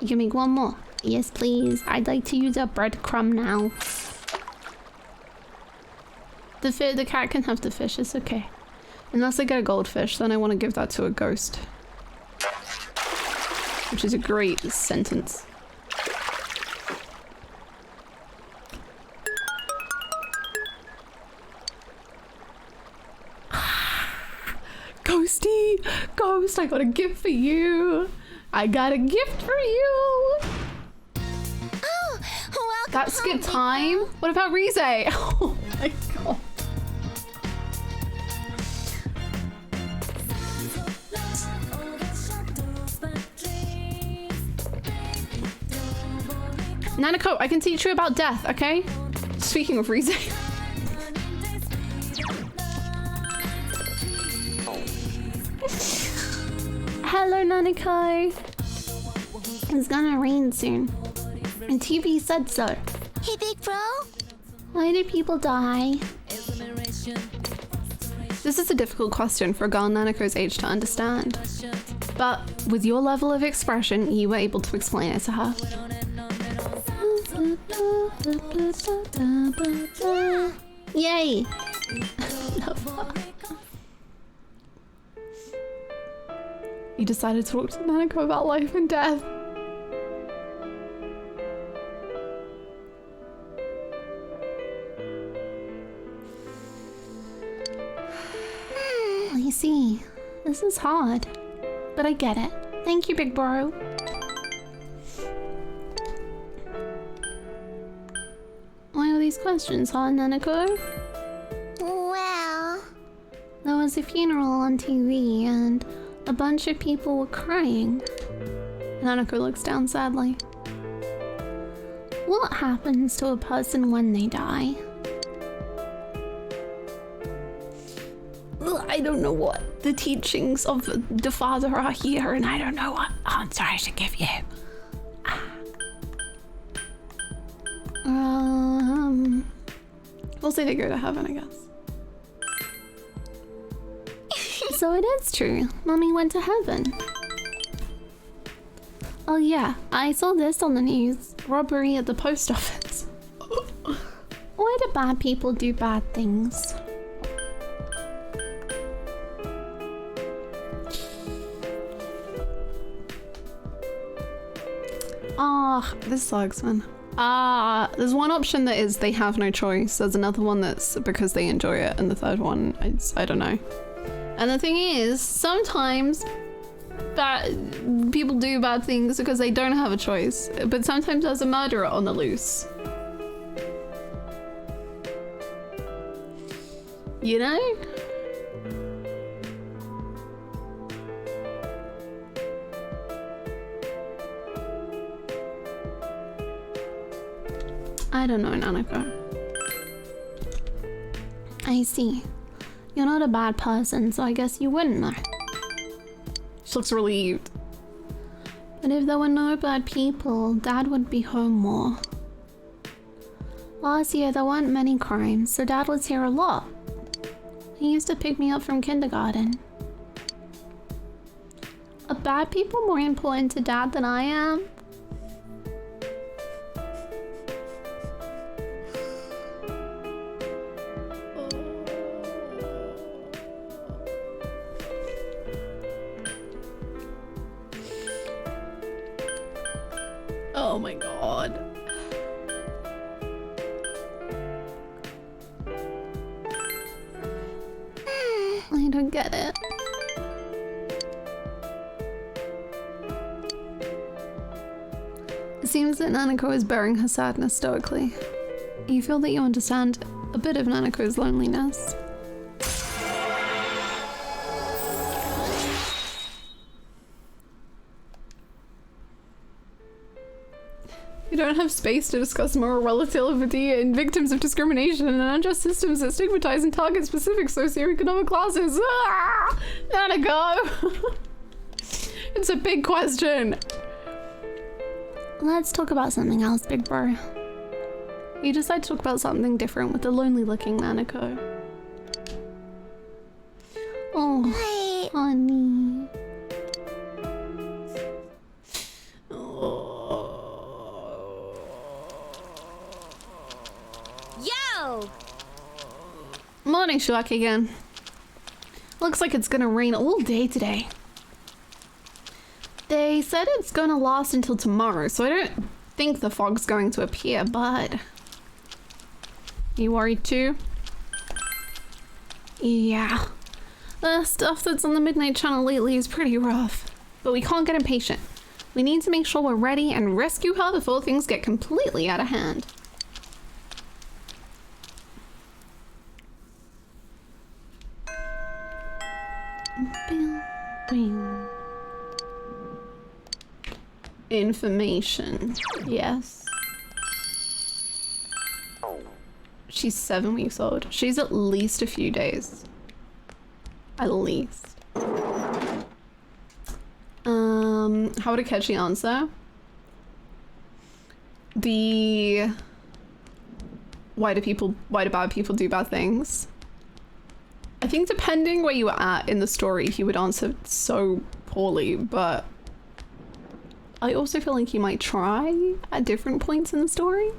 You can make one more. Yes, please. I'd like to use a breadcrumb now. The cat can have the fish, it's okay. Unless I get a goldfish, then I want to give that to a ghost. Which is a great sentence. Ghosty! Ghost, I got a gift for you! I got a gift for you! Oh, welcome. That skipped time? What about Rize? Oh my god. Nanako, I can teach you about death, okay? Speaking of reason. Hello, Nanako. It's gonna rain soon. And TV said so. Hey, big bro. Why do people die? This is a difficult question for a girl Nanako's age to understand. But with your level of expression, you were able to explain it to her. Yay! Love her. You decided to talk to Nanako about life and death. I see. This is hard. But I get it. Thank you, big bro. Why are these questions, huh, Nanako? Well... There was a funeral on TV and a bunch of people were crying. Nanako looks down sadly. What happens to a person when they die? I don't know what the teachings of the father are here, and I don't know what answer I should give you. We'll say they go to heaven, I guess. So it is true. Mommy went to heaven. Oh yeah, I saw this on the news. Robbery at the post office. Why do bad people do bad things? This sucks, man. There's one option that is they have no choice. There's another one that's because they enjoy it, and the third one is I don't know. And the thing is, sometimes people do bad things because they don't have a choice, but sometimes there's a murderer on the loose. You know? I don't know, Nanako. I see. You're not a bad person, so I guess you wouldn't know. She looks relieved. But if there were no bad people, Dad would be home more. Last year, there weren't many crimes, so Dad was here a lot. He used to pick me up from kindergarten. Are bad people more important to Dad than I am? Oh my god. I don't get it. It seems that Nanako is bearing her sadness stoically. You feel that you understand a bit of Nanako's loneliness. We don't have space to discuss moral relativity and victims of discrimination and unjust systems that stigmatize and target specific socioeconomic classes. Ah! Nanako! It's a big question. Let's talk about something else, big bro. You decide to talk about something different with the lonely-looking Nanako. Oh, honey. Yo! Morning, Shuak again. Looks like it's gonna rain all day today. They said it's gonna last until tomorrow, so I don't think the fog's going to appear, but... You worried too? Yeah. The stuff that's on the Midnight Channel lately is pretty rough, but we can't get impatient. We need to make sure we're ready and rescue her before things get completely out of hand. Information. Yes. She's 7 weeks old. She's at least a few days. At least. How would a catchy answer? Why do bad people do bad things? I think depending where you were at in the story, he would answer so poorly, but I also feel like he might try at different points in the story.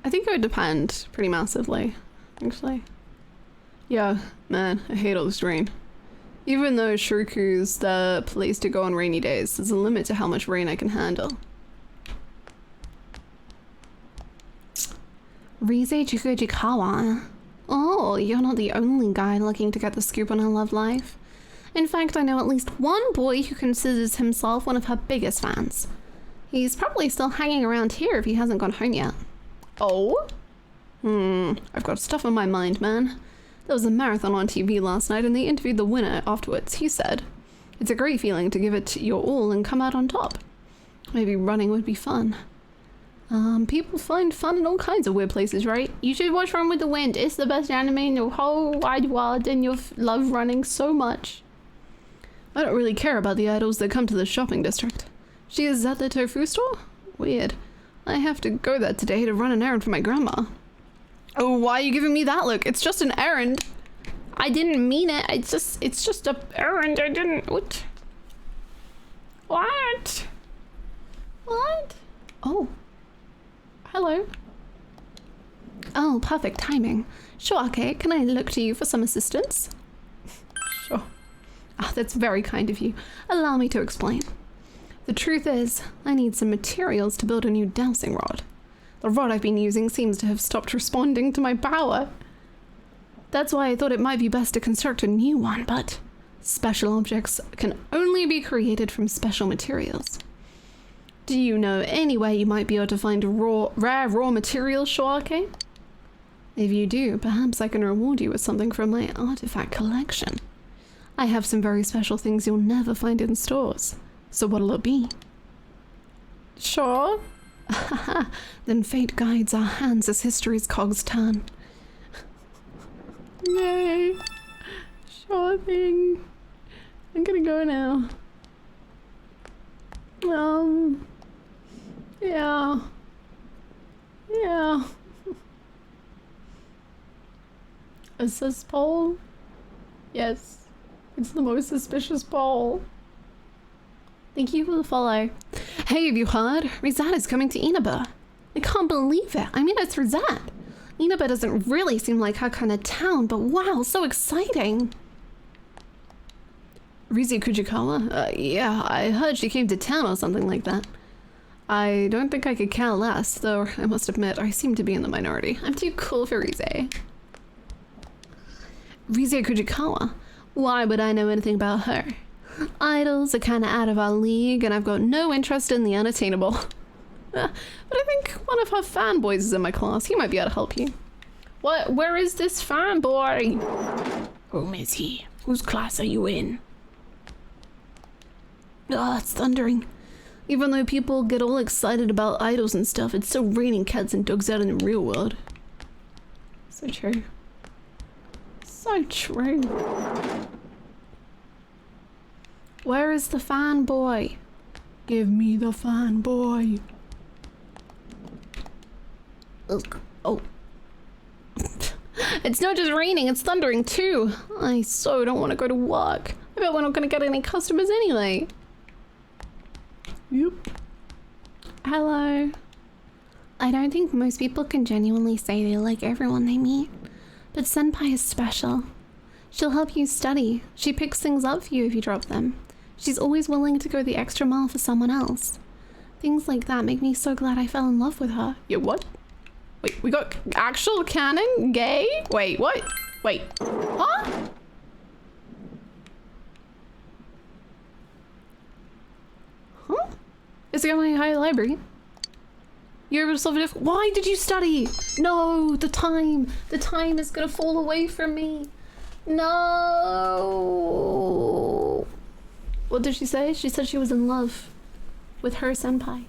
I think it would depend pretty massively, actually. Yeah, man, I hate all this rain. Even though Shuruku's the place to go on rainy days, there's a limit to how much rain I can handle. Rise Jikujikawa. Oh, you're not the only guy looking to get the scoop on her love life. In fact, I know at least one boy who considers himself one of her biggest fans. He's probably still hanging around here if he hasn't gone home yet. Oh? I've got stuff on my mind, man. There was a marathon on TV last night and they interviewed the winner afterwards. He said, "It's a great feeling to give it your all and come out on top. Maybe running would be fun." People find fun in all kinds of weird places, right? You should watch Run with the Wind. It's the best anime in the whole wide world and you'll love running so much. I don't really care about the idols that come to the shopping district. She is at the tofu store? Weird. I have to go there today to run an errand for my grandma. Oh, why are you giving me that look? It's just an errand. I didn't mean it. It's just a errand. I didn't. What? What? What? Oh. Hello. Oh, perfect timing. Sure, okay. Can I look to you for some assistance? Sure. Ah, that's very kind of you. Allow me to explain. The truth is, I need some materials to build a new dowsing rod. The rod I've been using seems to have stopped responding to my power. That's why I thought it might be best to construct a new one, but special objects can only be created from special materials. Do you know any way you might be able to find rare raw materials, Shoake? If you do, perhaps I can reward you with something from my artifact collection. I have some very special things you'll never find in stores. So what'll it be? Sure. Then fate guides our hands as history's cogs turn. Yay. Sure thing. I'm gonna go now. Yeah. Yeah. A sus poll? Yes. It's the most suspicious poll. Thank you for the follow. Hey, have you heard? Rizat is coming to Inaba. I can't believe it. I mean, it's Rizat. Inaba doesn't really seem like her kind of town, but wow, so exciting. Rise Kujikawa? Yeah, I heard she came to town or something like that. I don't think I could care less, though I must admit I seem to be in the minority. I'm too cool for Rise. Rise Kujikawa? Why would I know anything about her? Idols are kind of out of our league, and I've got no interest in the unattainable. But I think one of her fanboys is in my class. He might be able to help you. What? Where is this fanboy? Whom is he? Whose class are you in? Ah, it's thundering. Even though people get all excited about idols and stuff, it's still raining cats and dogs out in the real world. So true. So true. Where is the fanboy? Give me the fanboy. Oh. It's not just raining, it's thundering too. I so don't want to go to work. I bet we're not going to get any customers anyway. Yep. Hello. I don't think most people can genuinely say they like everyone they meet. But Senpai is special. She'll help you study. She picks things up for you if you drop them. She's always willing to go the extra mile for someone else. Things like that make me so glad I fell in love with her. Yeah, what? Wait, we got actual canon? Gay? Wait, what? Wait. Huh? Huh? Is it going to high library? You're able to solve it. Why did you study? No, the time. The time is gonna fall away from me. No. What did she say? She said she was in love. with her senpai.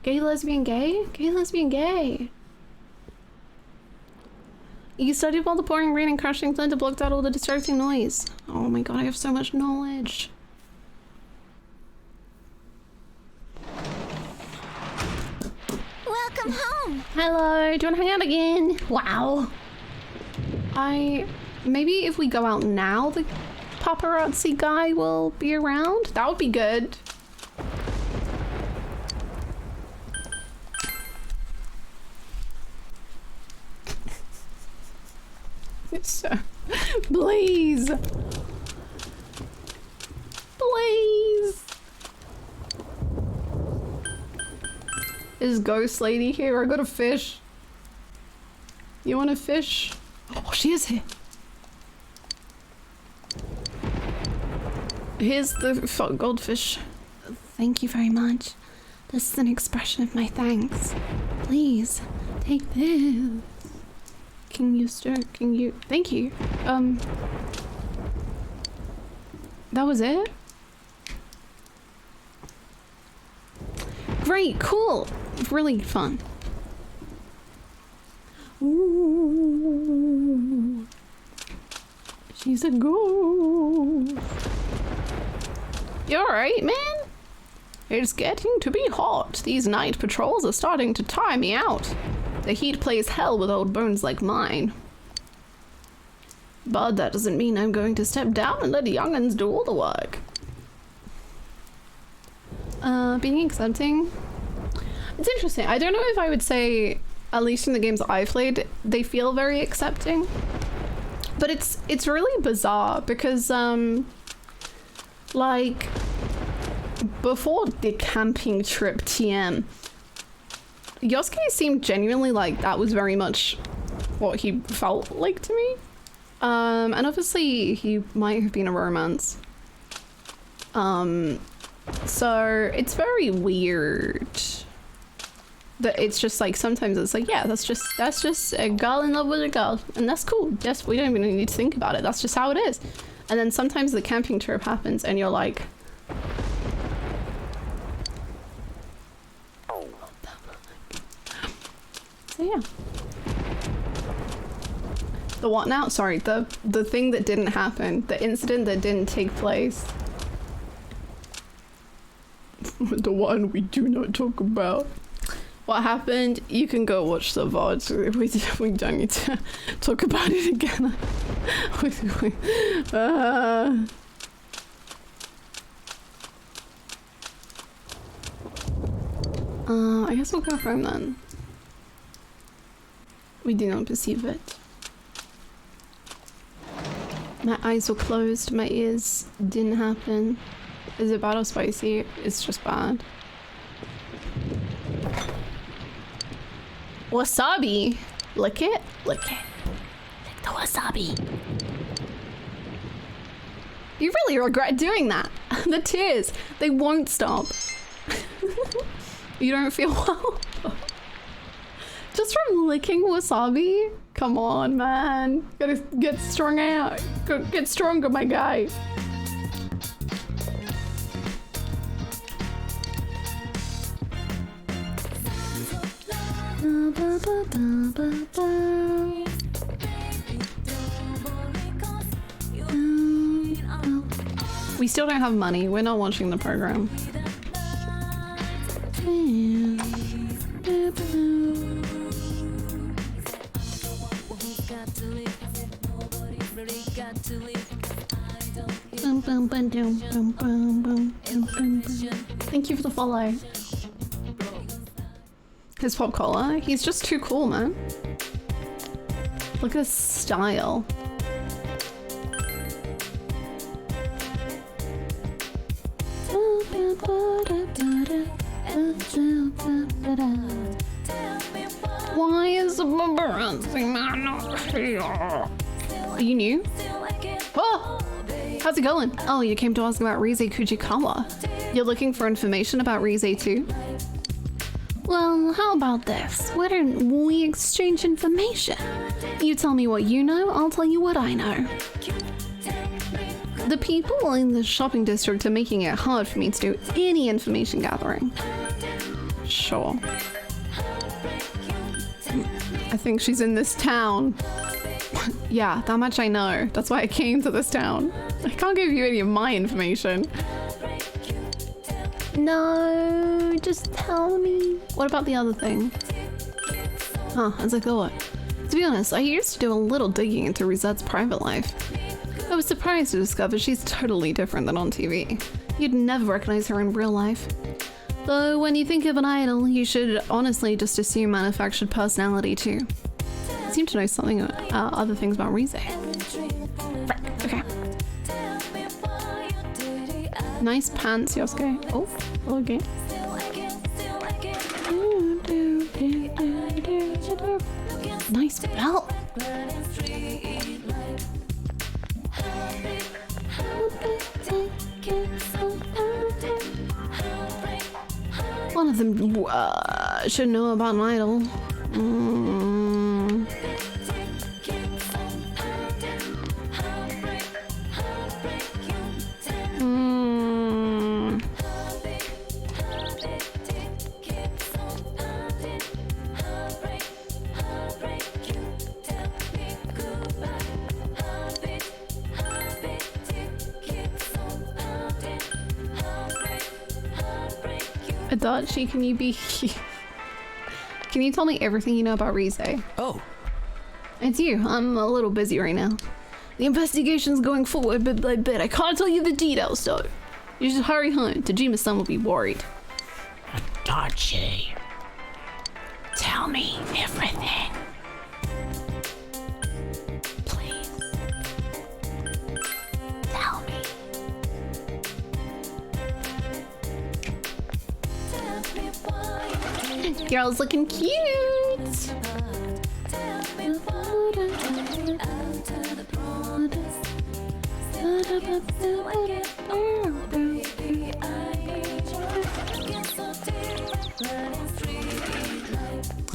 Gay, lesbian, gay? Gay, lesbian, gay. You studied while the pouring rain and crashing thunder blocked out all the distracting noise. Oh my god, I have so much knowledge. Welcome home. Hello, do you want to hang out again? Wow. Maybe if we go out now, the paparazzi guy will be around. That would be good. So, please. Please. Is Ghost Lady here? I got a fish. You want a fish? Oh, she is here. Here's the goldfish. Thank you very much. This is an expression of my thanks. Please, take this. Can you stir? Can you? Thank you. That was it? Great, cool. Really fun. Ooh. She's a ghost. You alright, man? It's getting to be hot. These night patrols are starting to tire me out. The heat plays hell with old bones like mine. But that doesn't mean I'm going to step down and let young'uns do all the work. Being accepting. It's interesting. I don't know if I would say, at least in the games I've played, they feel very accepting. But it's really bizarre because, like, before the camping trip TM, Yosuke seemed genuinely like that was very much what he felt like to me. And obviously he might have been a romance. So it's very weird that it's just like, sometimes it's like, yeah, that's just a girl in love with a girl, and that's cool. Yes, we don't even need to think about it. That's just how it is. And then sometimes the camping trip happens and you're like, so yeah. The what now? Sorry, the thing that didn't happen. The incident that didn't take place. The one we do not talk about. What happened? You can go watch the VODs. We don't need to talk about it again. I guess we'll go home then. We do not perceive it. My eyes were closed, my ears didn't happen. Is it bad or spicy? It's just bad. Wasabi! Lick it? Lick it. Lick the wasabi. You really regret doing that. The tears, they won't stop. You don't feel well? Just from licking wasabi? Come on, man. Gotta get strong out. Get stronger, my guy. We still don't have money. We're not watching the program. Thank you for the follow. His pop collar, he's just too cool, man. Look at his style. Why is the balancing man not here? Are you new? Oh! How's it going? Oh, you came to ask about Rise Kujikawa. You're looking for information about Rise too? Well, how about this? Why don't we exchange information? You tell me what you know, I'll tell you what I know. The people in the shopping district are making it hard for me to do any information gathering. Sure. I think she's in this town. Yeah, that much I know. That's why I came to this town. I can't give you any of my information. No, just tell me. What about the other thing? Huh, how's it going? To be honest, I used to do a little digging into Rosette's private life. I was surprised to discover she's totally different than on TV. You'd never recognize her in real life. Though when you think of an idol, you should honestly just assume manufactured personality too. I seem to know something other things about Rise. Okay. Nice pants, Yosuke. Oh, okay. Nice belt. One of them should know about an idol. Adachi, can you be Can you tell me everything you know about Rise? Oh. It's you. I'm a little busy right now. The investigation's going forward bit by bit. I can't tell you the details, though. You should hurry home. Tajima-san will be worried. Adachi, tell me everything. Please. Tell me. Girl's looking cute.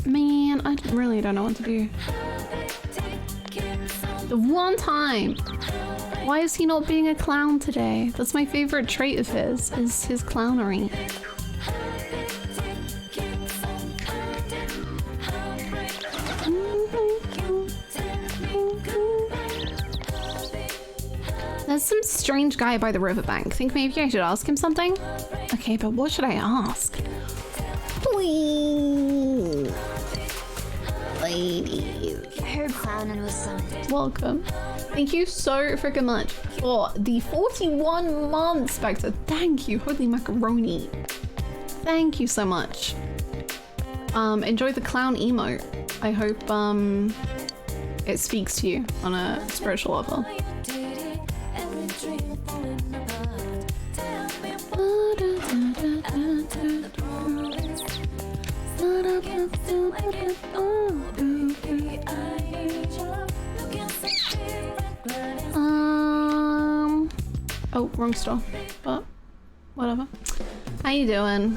Man, I really don't know what to do. The one time. Why is he not being a clown today? That's my favorite trait of his, is his clownery. There's some strange guy by the riverbank. Think maybe I should ask him something? Okay, but what should I ask? Please. Ladies. I heard clowning was summoned. Welcome. Thank you so freaking much for the 41 months, Spectre. Thank you. Holy macaroni. Thank you so much. Enjoy the clown emote. I hope it speaks to you on a spiritual level. Oh, wrong store, but whatever. How you doing?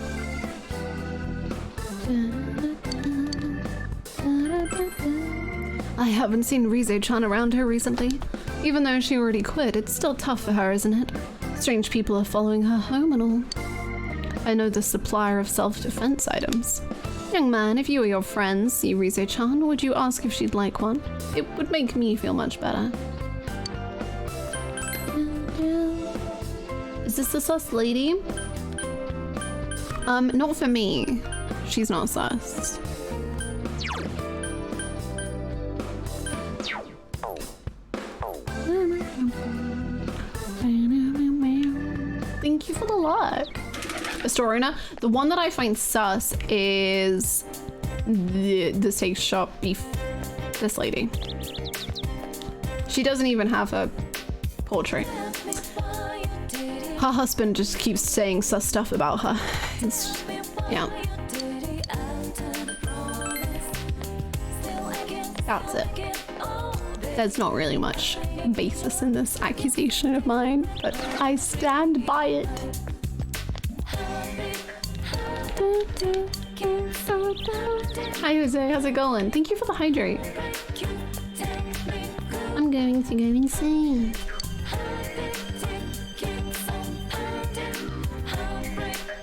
I haven't seen Rise-chan around her recently. Even though she already quit, it's still tough for her, isn't it? Strange people are following her home and all. I know the supplier of self-defense items. Young man, if you or your friends see Rise-chan, would you ask if she'd like one? It would make me feel much better. Is this the sus lady? Not for me. She's not sus. Thank you for the luck. Astorina. The one that I find sus is the steak shop beef. This lady. She doesn't even have a portrait. Her husband just keeps saying sus stuff about her. It's, yeah. That's it. There's not really much basis in this accusation of mine, but I stand by it. Hi Jose, how's it going? Thank you for the hydrate. I'm going to go insane.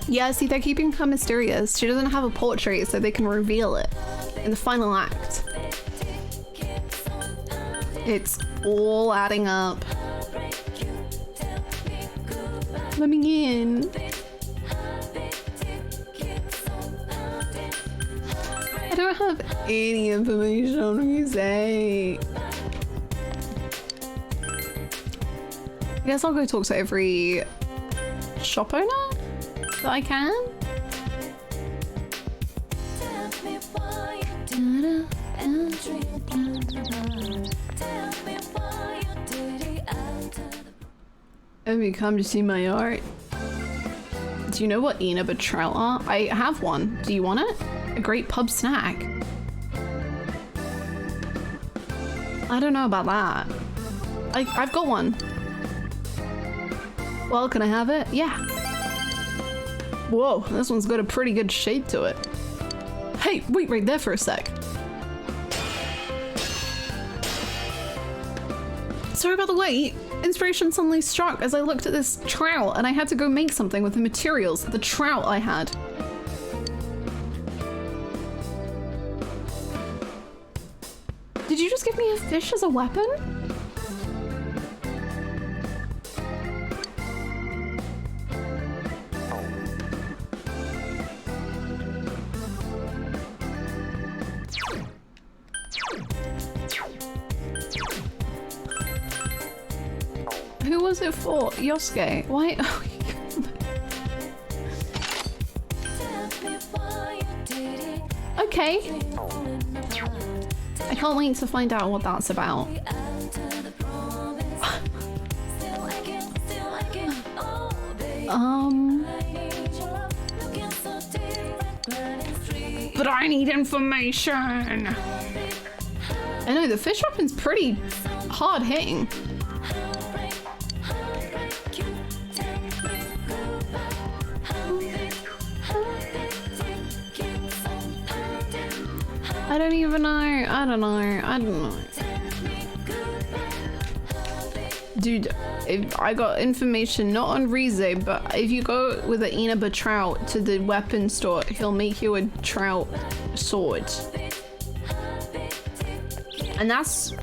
Yeah, see, they're keeping her mysterious. She doesn't have a portrait, so they can reveal it in the final act. It's all adding up. Let me in. I don't have any information on Rise. I guess I'll go talk to every shop owner that I can. Have you come to see my art? Do you know what Ina betrayal are? I have one. Do you want it? A great pub snack. I don't know about that. I've got one. Well, can I have it? Yeah. Whoa, this one's got a pretty good shape to it. Hey, wait right there for a sec. Sorry about the wait. Inspiration suddenly struck as I looked at this trowel and I had to go make something with the materials, the trowel I had. Did you just give me a fish as a weapon? Who was it for? Yosuke? Why? Okay. I can't wait to find out what that's about. But I need information. I know the fish weapon's pretty hard hitting. I don't even know. I don't know. Dude, if I got information not on Rise, but if you go with the Ina trout to the weapon store, he'll make you a trout sword. And that's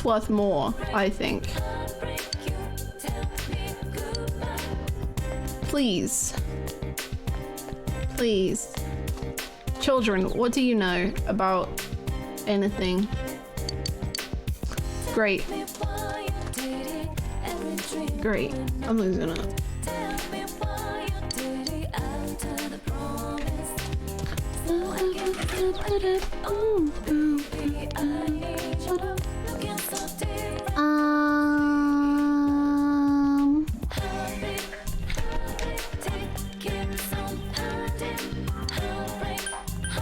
worth more, I think. Please. Please. Children, what do you know about anything? Great. Great. I'm losing it.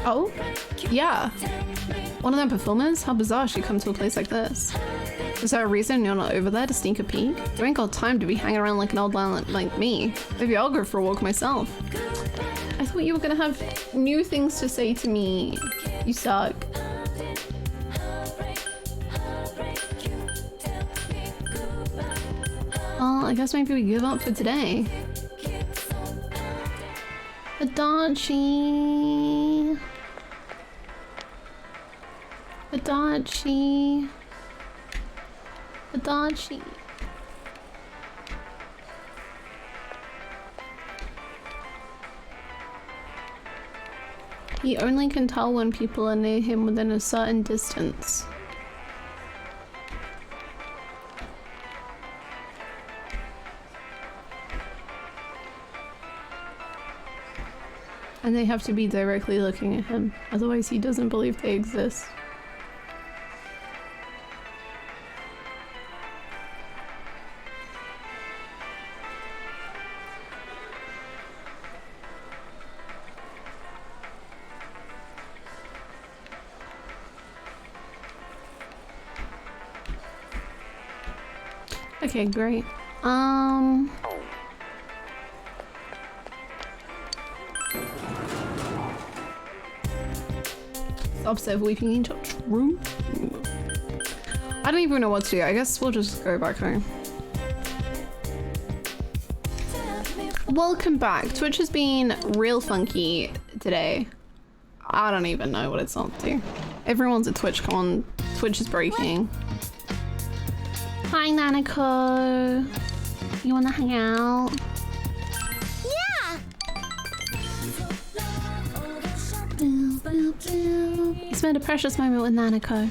Oh, yeah. One of them performers? How bizarre she'd come to a place like this. Is there a reason you're not over there to sneak a peek? You ain't got time to be hanging around like an old man like me. Maybe I'll go for a walk myself. I thought you were gonna have new things to say to me. You suck. Well, I guess maybe we give up for today. Adachi. Adachi. Adachi. He only can tell when people are near him within a certain distance. And they have to be directly looking at him, otherwise he doesn't believe they exist. Okay, great. Upset of weeping angel. True. I don't even know what to do. I guess we'll just go back home. welcome back. Twitch has been real funky today. I don't even know what it's up to. Everyone's at TwitchCon. Twitch is breaking. Hi, Nanako. You wanna hang out? Yeah! You spent a precious moment with Nanako.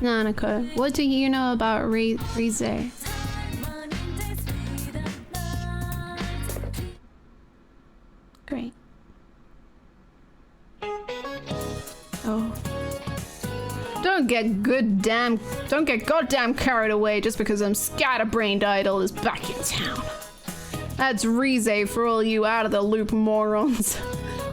Nanako, what do you know about Rize? Great. Oh. Don't get goddamn carried away just because some scatterbrained idol is back in town. That's Rize for all you out of the loop morons.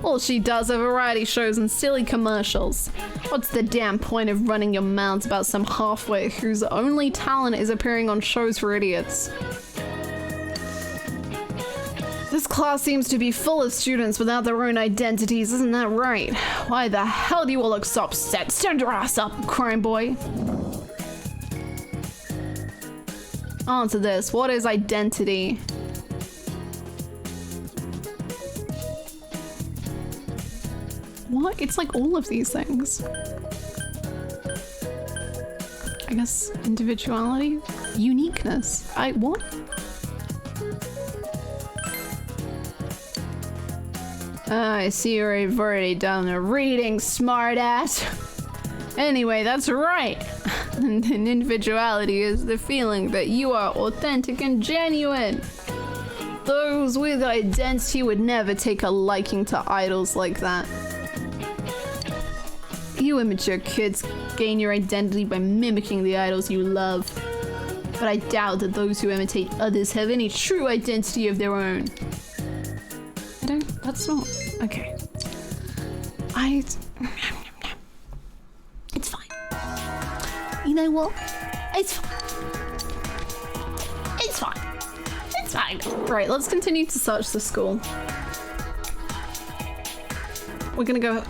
All she does are variety shows and silly commercials. What's the damn point of running your mouths about some halfwit whose only talent is appearing on shows for idiots? This class seems to be full of students without their own identities, isn't that right? Why the hell do you all look so upset? Stand your ass up, crime boy. Answer this. What is identity? What? It's like all of these things. I guess individuality? Uniqueness. What? I see you've already done the reading, smartass. Anyway, that's right. And individuality is the feeling that you are authentic and genuine. Those with identity would never take a liking to idols like that. You immature kids gain your identity by mimicking the idols you love. But I doubt that those who imitate others have any true identity of their own. That's not... Okay. It's fine. You know what? It's fine. It's fine. It's fine. Right, let's continue to search the school. We're gonna go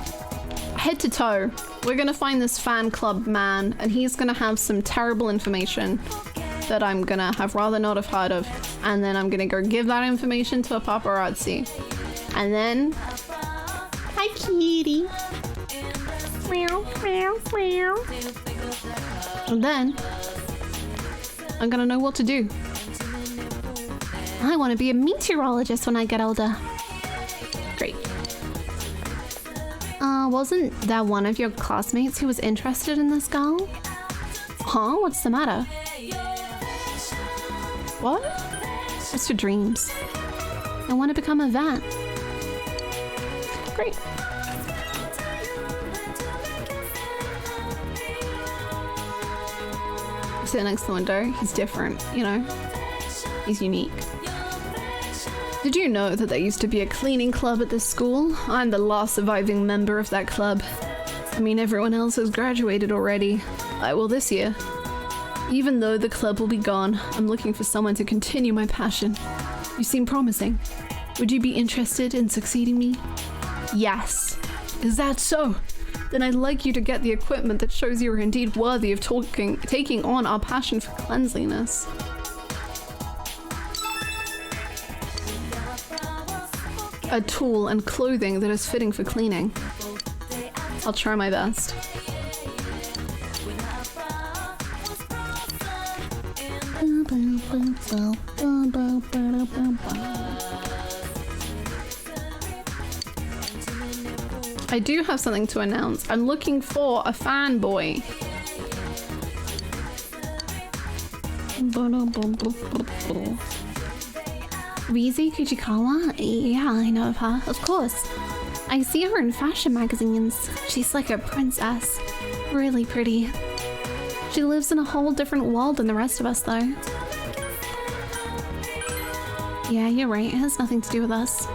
head to toe. We're gonna find this fan club man, and he's gonna have some terrible information that I'm gonna have rather not have heard of. And then I'm gonna go give that information to a paparazzi. And then, hi kitty. Meow, meow, meow. And then, I'm gonna know what to do. I want to be a meteorologist when I get older. Great. Wasn't that one of your classmates who was interested in this girl? Huh? What's the matter? What? What's your dreams? I want to become a vet. Great. Sit next to the window. He's different, you know? He's unique. Did you know that there used to be a cleaning club at this school? I'm the last surviving member of that club. I mean, everyone else has graduated already. I will this year. Even though the club will be gone, I'm looking for someone to continue my passion. You seem promising. Would you be interested in succeeding me? Yes. Is that so? Then I'd like you to get the equipment that shows you are indeed worthy of taking on our passion for cleanliness. A tool and clothing that is fitting for cleaning. I'll try my best. I do have something to announce. I'm looking for a fanboy. Rize Kujikawa? Yeah, I know of her. Of course. I see her in fashion magazines. She's like a princess. Really pretty. She lives in a whole different world than the rest of us, though. Yeah, you're right. It has nothing to do with us.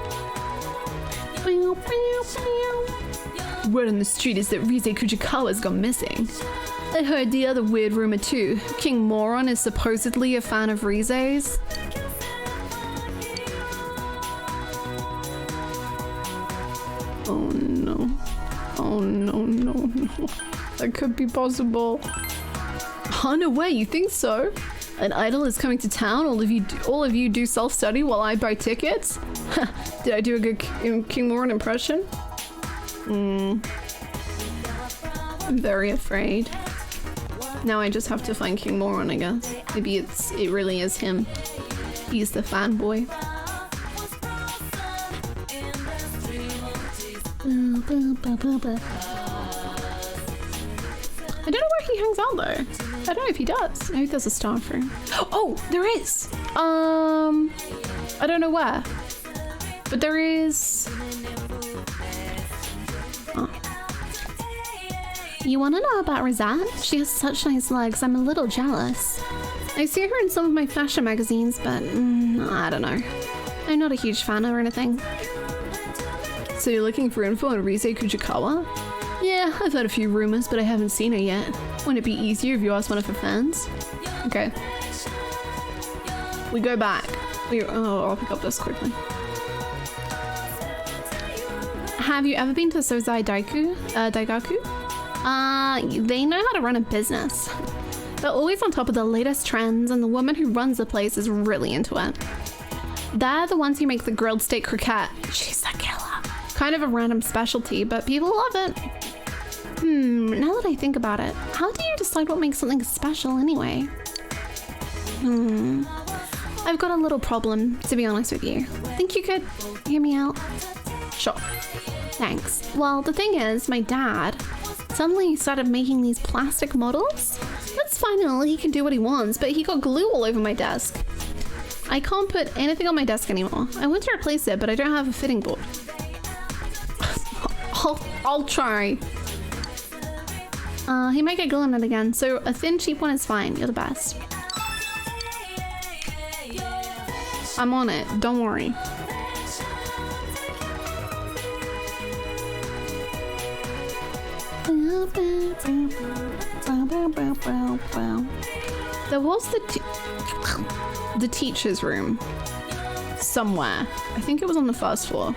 Word on the street is that Rize Kujikawa's gone missing. I heard the other weird rumor too. King Moron is supposedly a fan of Rize's. Oh no. Oh no, no, no. That could be possible. Oh, no way, you think so? An idol is coming to town. All of you do self-study while I buy tickets. Did I do a good King Moran impression? I'm very afraid. Now I just have to find King Moran, I guess. Maybe it really is him. He's the fanboy. I don't know where he hangs out though. I don't know if he does. Maybe there's a staff room. Oh, there is. I don't know where, but there is. Oh. You want to know about Rosette? She has such nice legs. I'm a little jealous. I see her in some of my fashion magazines, but I don't know. I'm not a huge fan or anything. So you're looking for info on Rise Kujikawa? Yeah, I've heard a few rumors, but I haven't seen her yet. Wouldn't it be easier if you asked one of her fans? Okay. We go back. Oh, I'll pick up this quickly. Have you ever been to Sozai Daigaku? They know how to run a business. They're always on top of the latest trends, and the woman who runs the place is really into it. They're the ones who make the grilled steak croquette. She's a killer. Kind of a random specialty, but people love it. Now that I think about it, how do you decide what makes something special anyway? I've got a little problem, to be honest with you. Think you could hear me out? Sure. Thanks. Well, the thing is, my dad suddenly started making these plastic models. That's fine and all, he can do what he wants, but he got glue all over my desk. I can't put anything on my desk anymore. I want to replace it, but I don't have a fitting board. I'll try. He might get glue on it again, so a thin, cheap one is fine. You're the best. I'm on it. Don't worry. There was the teacher's room somewhere. I think it was on the first floor.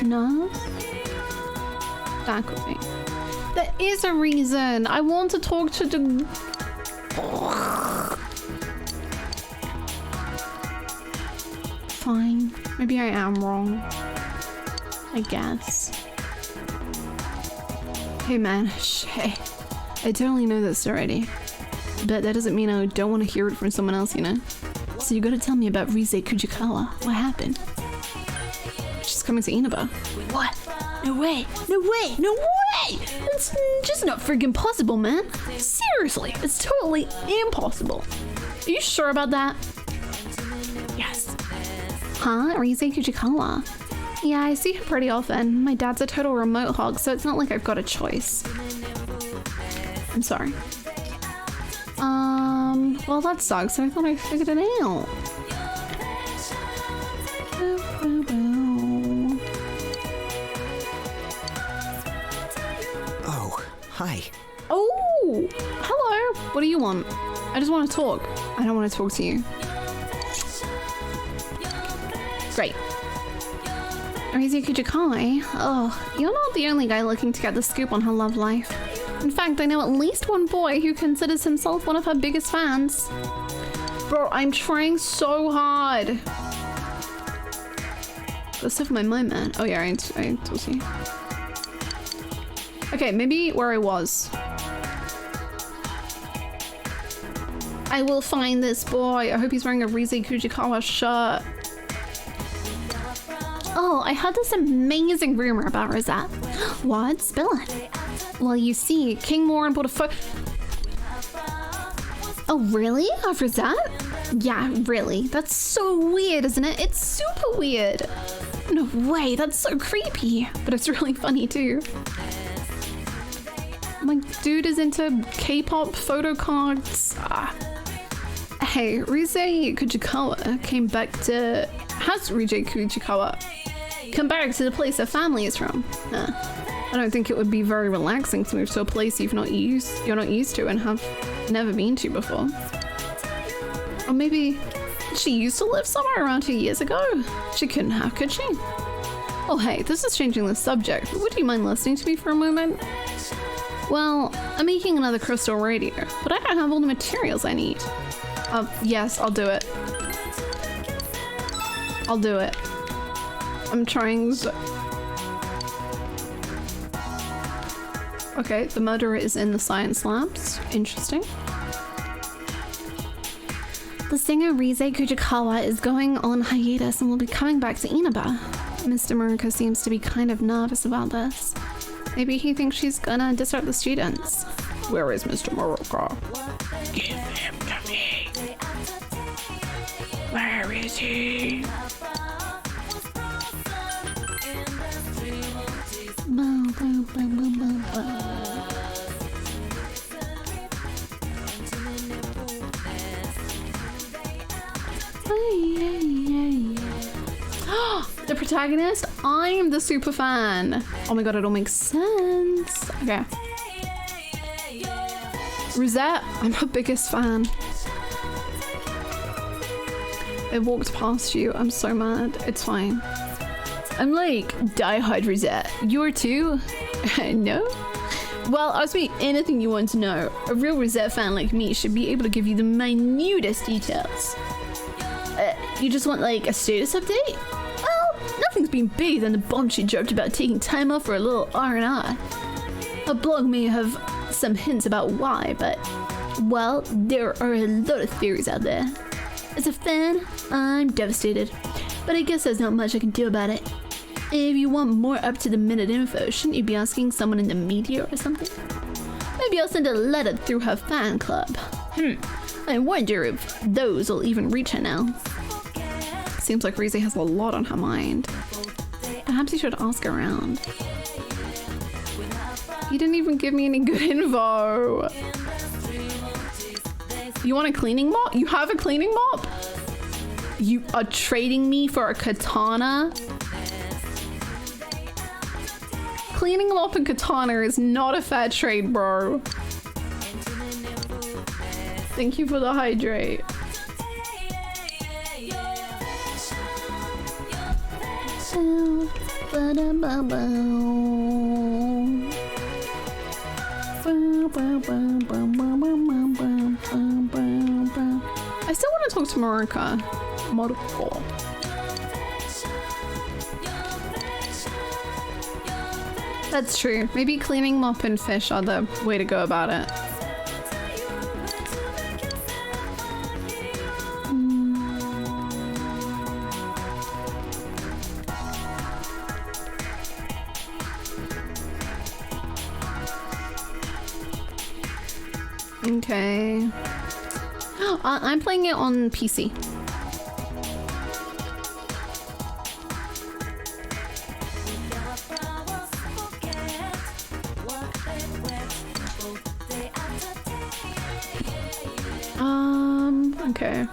No? That could be. There is a reason. I want to talk to the... Fine. Maybe I am wrong. I guess. Hey man, hey. I totally know this already. But that doesn't mean I don't want to hear it from someone else, you know? So you gotta tell me about Rise Kujikawa. What happened? She's coming to Inaba. What? No way. No way. No way! It's just not friggin' possible, man. Seriously, it's totally impossible. Are you sure about that? Yes. Huh? Rise Kujikawa? Yeah, I see her pretty often. My dad's a total remote hog, so it's not like I've got a choice. I'm sorry. Well, that sucks. I thought I figured it out. Oh, hi. Oh, hello. What do you want? I just want to talk. I don't want to talk to you. Great. Rise Kujikawa? Oh, you're not the only guy looking to get the scoop on her love life. In fact, I know at least one boy who considers himself one of her biggest fans. Bro, I'm trying so hard. That's stuff in my mind, man. Oh yeah, I told you. Okay, maybe where I was. I will find this boy. I hope he's wearing a Rise Kujikawa shirt. Oh, I heard this amazing rumor about Rosette. What? Spill it. Well, you see, King Moran bought a Oh, really? Of Rosette? Yeah, really. That's so weird, isn't it? It's super weird. No way, that's so creepy. But it's really funny, too. My dude is into K-pop photo cards. Hey, Rise Kujikawa came back to... Has Rise Kujikawa come back to the place her family is from? I don't think it would be very relaxing to move to a place you're not used to and have never been to before. Or maybe she used to live somewhere around 2 years ago. She couldn't have, could she? Oh hey, this is changing the subject, but would you mind listening to me for a moment? Well, I'm making another crystal radio, but I don't have all the materials I need. Yes, I'll do it. I'll do it. I'm trying so... Okay, the murderer is in the science labs. Interesting. The singer Rise Kujikawa is going on hiatus and will be coming back to Inaba. Mr. Muraka seems to be kind of nervous about this. Maybe he thinks she's gonna disrupt the students. Where is Mr. Muraka? Give him to me. Where is he? The protagonist? I'm the super fan. Oh my god, it all makes sense. Okay. Rosette, I'm her biggest fan. I walked past you. I'm so mad. It's fine. I'm like diehard Rosette. You're too? No? Well, ask me anything you want to know. A real Rosette fan like me should be able to give you the minutest details. You just want like a status update? Well, nothing's been bigger than the bomb she dropped about taking time off for a little R&R. Her blog may have some hints about why, but, well, there are a lot of theories out there. As a fan, I'm devastated, but I guess there's not much I can do about it. If you want more up-to-the-minute info, shouldn't you be asking someone in the media or something? Maybe I'll send a letter through her fan club. I wonder if those will even reach her now. Seems like Rise has a lot on her mind. Perhaps you should ask around. You didn't even give me any good info. You want a cleaning mop? You have a cleaning mop? You are trading me for a katana? Cleaning mop and katana is not a fair trade, bro. Thank you for the hydrate. I still want to talk to Marika. Mariko. That's true. Maybe cleaning mop and fish are the way to go about it. Okay. I'm playing it on PC. Okay.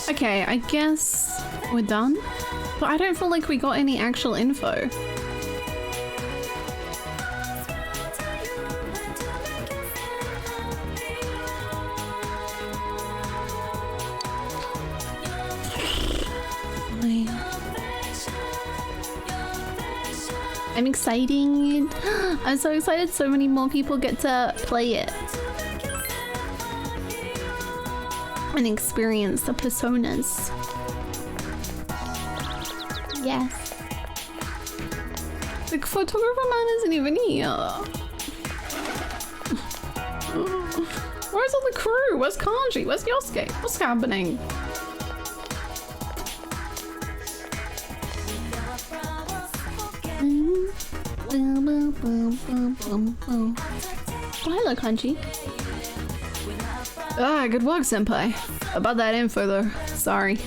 Okay, I guess we're done. But I don't feel like we got any actual info. I'm excited. I'm so excited so many more people get to play it. And experience the personas. Yes. The photographer man isn't even here. Where's all the crew? Where's Kanji? Where's Yosuke? What's happening? Oh, hello, Kanji. Ah, good work, senpai. About that info, though. Sorry.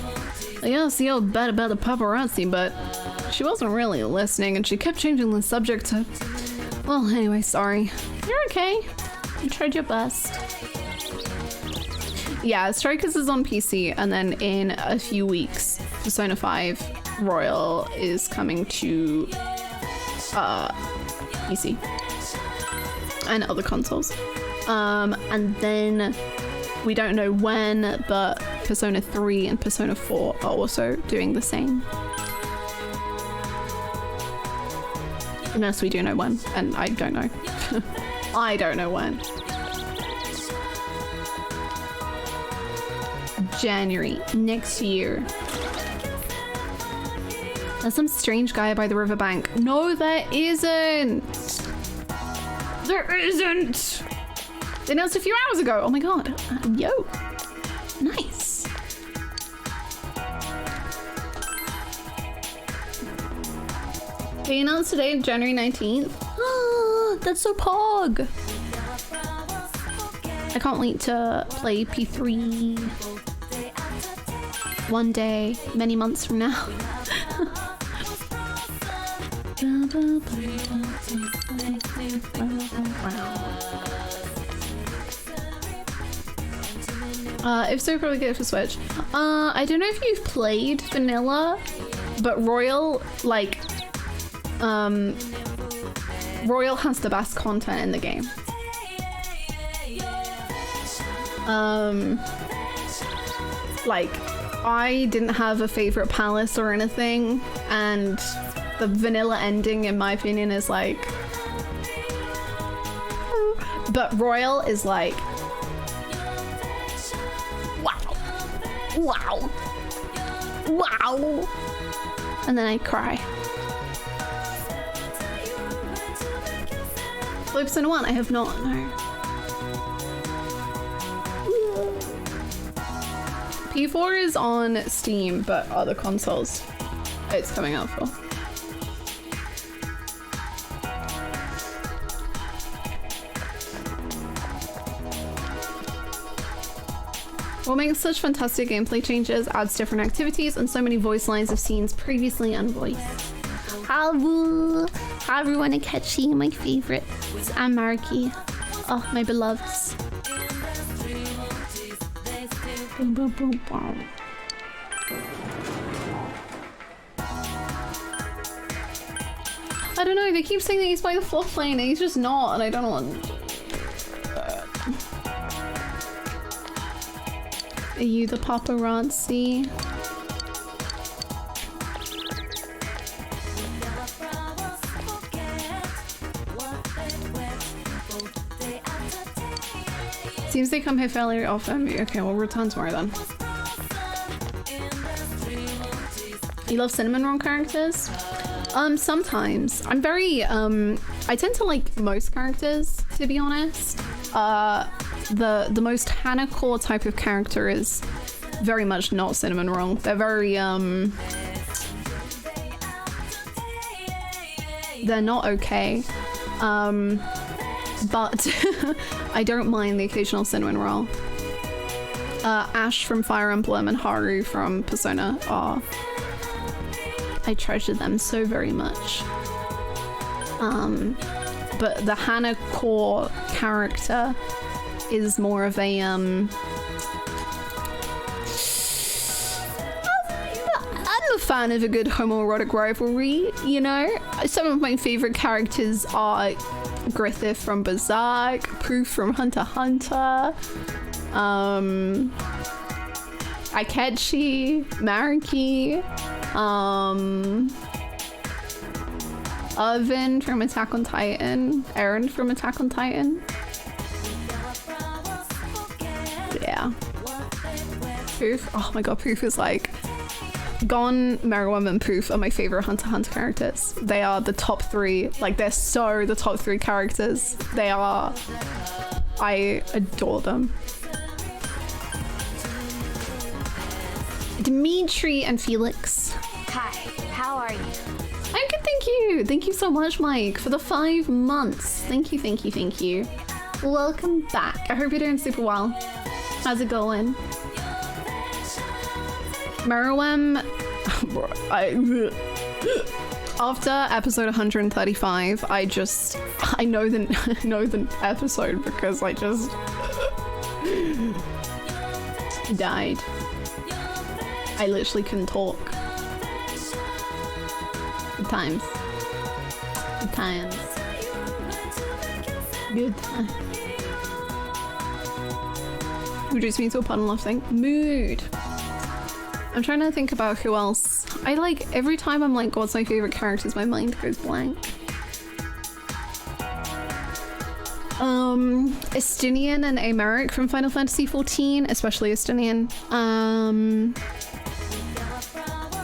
I guess the old bad about the paparazzi, but she wasn't really listening, and she kept changing the subject to... Well, anyway, sorry. You're okay. You tried your best. Yeah, Strikers is on PC, and then in a few weeks, Persona 5 Royal is coming to PC and other consoles. And then we don't know when, but Persona 3 and Persona 4 are also doing the same. Unless we do know when, and I don't know. I don't know when. January next year. There's some strange guy by the riverbank. No, there isn't. There isn't. They announced a few hours ago. Oh my god. Yo. Nice. They announced today, January 19th. Oh, that's so pog. I can't wait to play P3 one day, many months from now. If so, probably get it for Switch. I don't know if you've played Vanilla, but Royal, like, Royal has the best content in the game. Like, I didn't have a favorite palace or anything, and the vanilla ending, in my opinion, is like... But Royal is like... Wow. Wow. Wow. And then I cry. Persona 1, I have not, no. P4 is on Steam, but other consoles it's coming out for. What makes such fantastic gameplay changes, adds different activities, and so many voice lines of scenes previously unvoiced. Hello, hi everyone, Akechi, my favorite. I'm Mariki. Oh, my beloveds. Boom, boom, boom, boom. I don't know, they keep saying that he's by the fourth lane and he's just not, and I don't know. Are you the paparazzi? Seems they come here fairly often. Okay, we'll return tomorrow then. You love cinnamon roll characters? Sometimes. I'm very, I tend to like most characters, to be honest. The most Hannah core type of character is very much not cinnamon roll. They're very, they're not okay. But I don't mind the occasional cinnamon roll. Ash from Fire Emblem and Haru from Persona are... I treasure them so very much. But the Hannah core character is more of a I'm a fan of a good homoerotic rivalry, you know? Some of my favorite characters are Griffith from Berserk, Proof from Hunter x Hunter, Akechi, Mariki, Irvin from Attack on Titan, Eren from Attack on Titan. Yeah. Proof, oh my god, Proof is like... Gon, Meruem, and Proof are my favorite Hunter x Hunter characters. They are the top three. Like, they're so the top three characters. They are... I adore them. Dimitri and Felix. Hi, how are you? I'm good, thank you. Thank you so much, Mike, for the 5 months. Thank you, thank you, thank you. Welcome back. I hope you're doing super well. How's it going? Meruem, after episode 135, I know the episode because I just He died. I literally couldn't talk. Good times. Good times. Good times. Reduce me to a pun love thing. Mood. I'm trying to think about who else. I like, every time I'm like, what's my favorite characters, my mind goes blank. Estinian and Americ from Final Fantasy XIV, especially Estinian.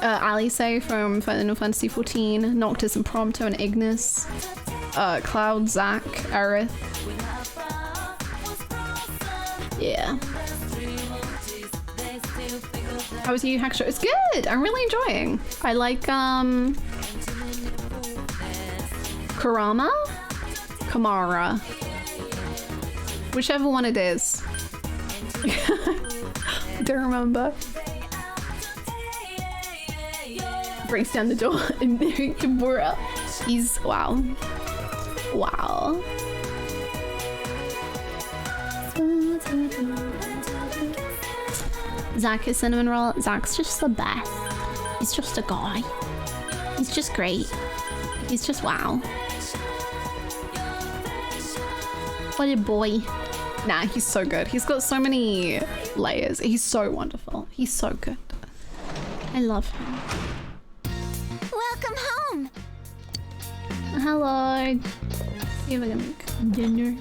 Alice from Final Fantasy XIV, Noctis and Prompto and Ignis. Cloud, Zack, Aerith. Yeah. How was Yu Hakusho? It's good! I'm really enjoying. I like, Kurama? Kamara. Whichever one it is. I don't remember. Breaks down the door and Kimura. He's, wow. Wow. Zack is cinnamon roll. Zack's just the best. He's just a guy. He's just great. He's just wow. What a boy. Nah, he's so good. He's got so many layers. He's so wonderful. He's so good. I love him. Welcome home. Hello. See if I can make dinner.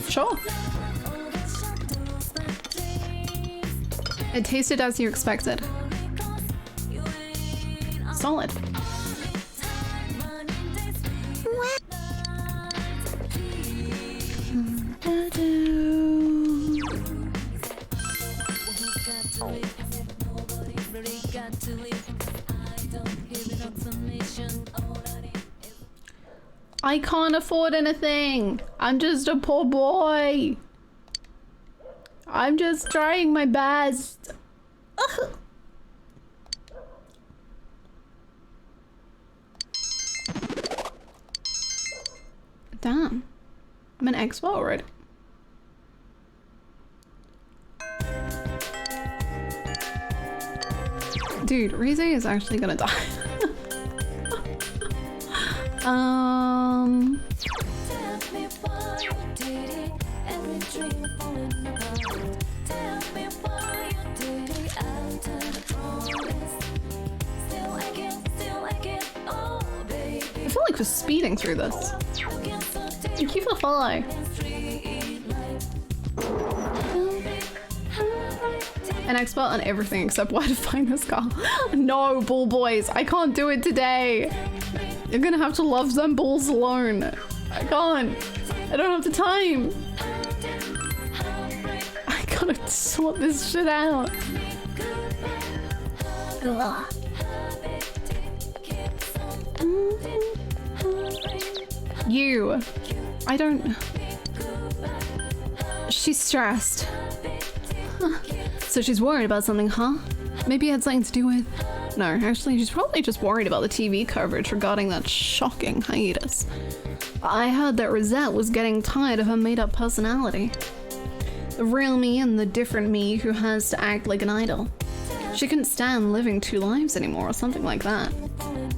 Sure. It tasted as you expected. Solid. I can't afford anything. I'm just a poor boy. I'm just trying my best. Ugh. Damn. I'm an expert already. Dude, Rize is actually gonna die. I feel like we're speeding through this. Thank you for the follow. An expert on everything except where to find this girl. No, bull boys, I can't do it today. You're gonna have to love them bulls alone. I can't. I don't have the time. I gotta sort this shit out. Ugh. You. I don't... She's stressed. Huh. So she's worried about something, huh? Maybe it had something to do with... No, actually, she's probably just worried about the TV coverage regarding that shocking hiatus. I heard that Rosette was getting tired of her made-up personality. The real me and the different me who has to act like an idol. She couldn't stand living two lives anymore or something like that.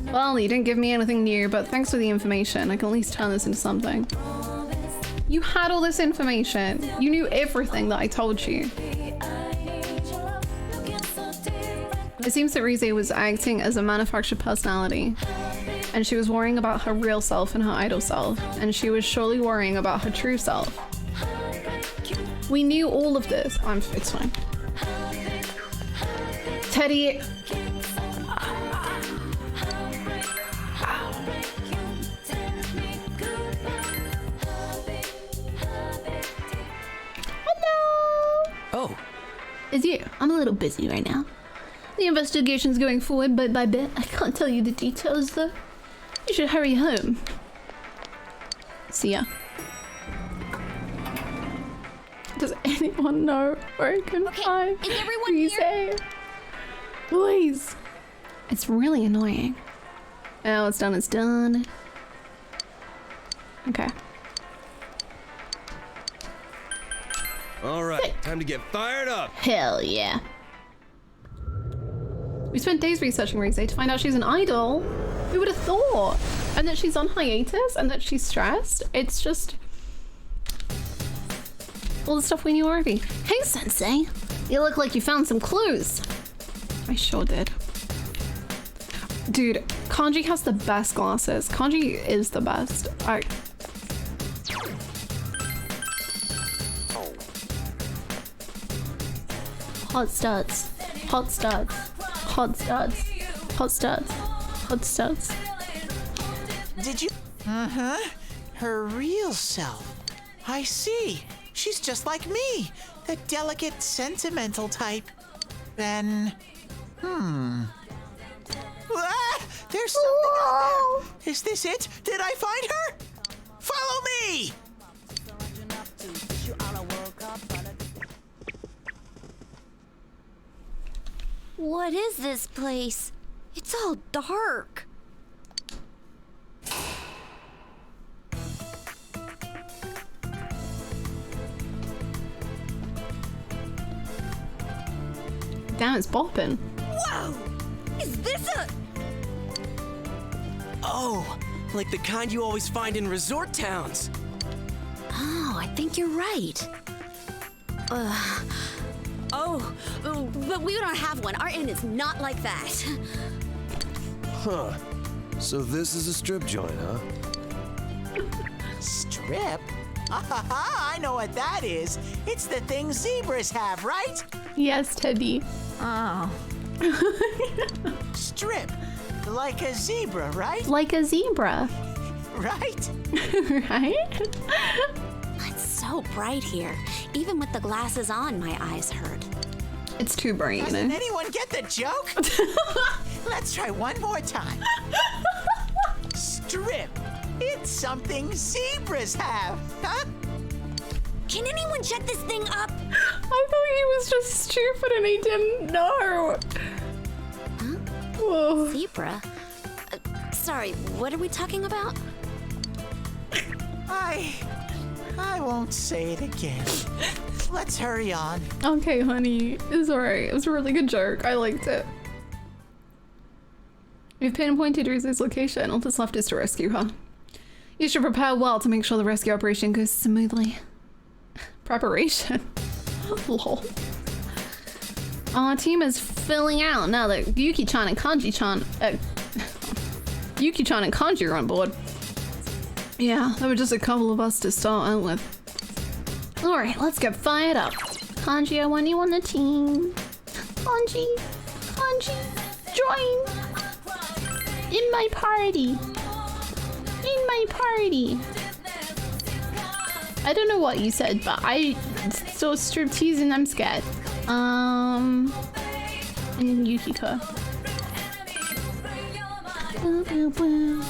Well, you didn't give me anything new, but thanks for the information. I can at least turn this into something. You had all this information. You knew everything that I told you. It seems that Rize was acting as a manufactured personality, and she was worrying about her real self and her idol self, and she was surely worrying about her true self. We knew all of this. It's fine. Teddy. Hello. Oh. It's you. I'm a little busy right now. The investigation's going forward bit by bit. I can't tell you the details though. You should hurry home. See ya. Does anyone know where I can find is everyone here? Please. It's really annoying. Oh, it's done, it's done. Okay. All right, time to get fired up. Hell yeah. We spent days researching Rise to find out she's an idol. Who would have thought? And that she's on hiatus and that she's stressed. It's just all the stuff we knew already. Hey, Sensei. You look like you found some clues. I sure did. Dude, Kanji has the best glasses. Kanji is the best. Hot studs. Hot studs. Hot studs. Hot studs. Hot studs. Did you? Uh-huh. Her real self. I see. She's just like me. The delicate, sentimental type. Then... Ah, there's something out there. Is this it? Did I find her? Follow me! What is this place? It's all dark. Damn, it's bopping. Whoa! Is this a... Oh, like the kind you always find in resort towns. Oh, I think you're right. Oh, but we don't have one. Our inn is not like that. Huh. So this is a strip joint, huh? Strip? I know what that is. It's the thing zebras have, right? Yes, Teddy. Oh. Strip. Like a zebra, right? Like a zebra. Right? Right? It's so bright here. Even with the glasses on, my eyes hurt. It's too bright, you Doesn't know? anyone get the joke? Let's try one more time. Strip. It's something zebras have, huh? Can anyone shut this thing up? I thought he was just stupid and he didn't know. Huh? Whoa. Zebra? Sorry, what are we talking about? I won't say it again. Let's hurry on. Okay, honey. It's alright. It was a really good joke. I liked it. We've pinpointed Rize's location. All that's left is to rescue her. You should prepare well to make sure the rescue operation goes smoothly. Preparation? Lol. Our team is filling out now that Yuki-chan and Kanji-chan... Yuki-chan and Kanji are on board. Yeah, there were just a couple of us to start out with. Alright, let's get fired up. Kanji, I want you on the team. Kanji, join! In my party. In my party. I don't know what you said, but I saw striptease and I'm scared. And Yukiko. Boo, boo, boo.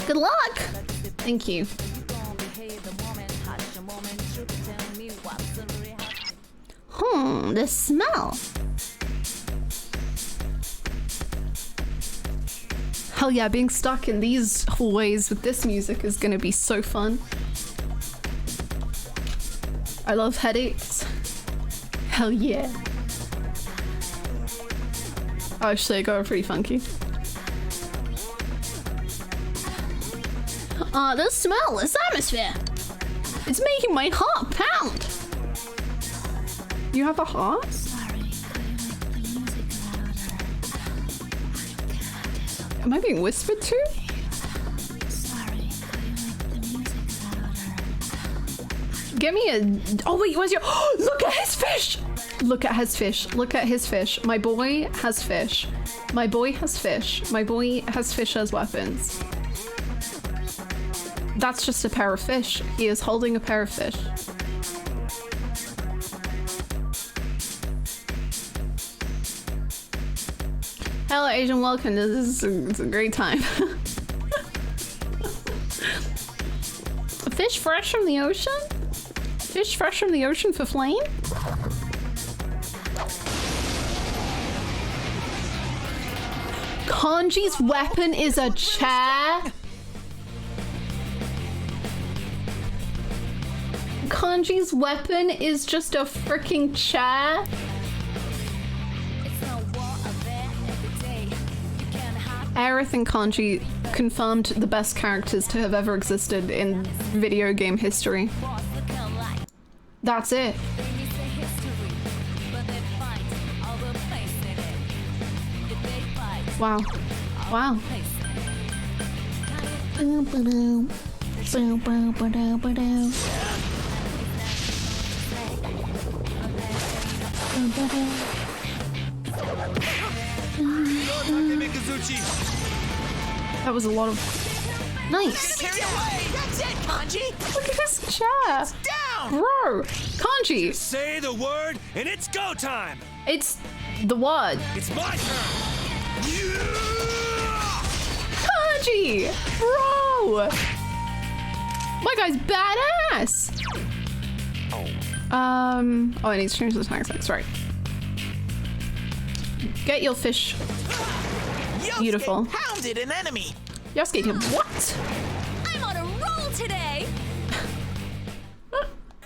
Good luck! Thank you. The smell. Hell yeah, being stuck in these hallways with this music is gonna be so fun. I love headaches. Hell yeah. Oh, actually, I got pretty funky. This smell, this atmosphere. It's making my heart pound. You have a heart? Am I being whispered to? Get me a... Oh wait, where's your... Look at his fish! Look at his fish. Look at his fish. My boy has fish. My boy has fish. My boy has fish as weapons. That's just a pair of fish. He is holding a pair of fish. Hello, Asian. Welcome. This is it's a great time. A fish fresh from the ocean? Fish fresh from the ocean for flame? Kanji's weapon is a chair? Kanji's weapon is just a freaking chair? Aerith and Kanji confirmed the best characters to have ever existed in video game history. That's it. Wow. Wow. That was a lot of... Nice. Carry away. That's it, Kanji. Look at this chair. It's down. Bro, Kanji. Just say the word and it's go time. It's the word. It's my turn. Kanji, bro. My guy's badass. Oh, I need to change the attack sex. Right. Get your fish. Beautiful. Yosuke pounded an enemy. Yosuke did what? I'm on a roll today.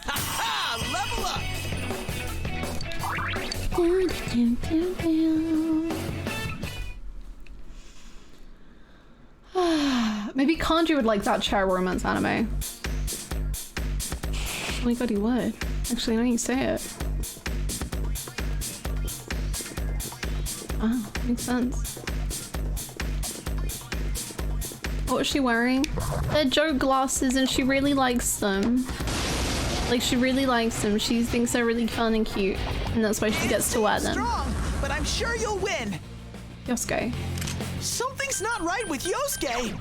Ha! Level up. Maybe Kanji would like that chair romance anime. Oh my god, he would. Actually, now you say it. Oh, makes sense. What was she wearing? They're joke glasses and she really likes them. Like, she really likes them. She thinks they're really fun and cute. And that's why she gets to wear them. Strong, but I'm sure you'll win. Yosuke. Something's not right with Yosuke.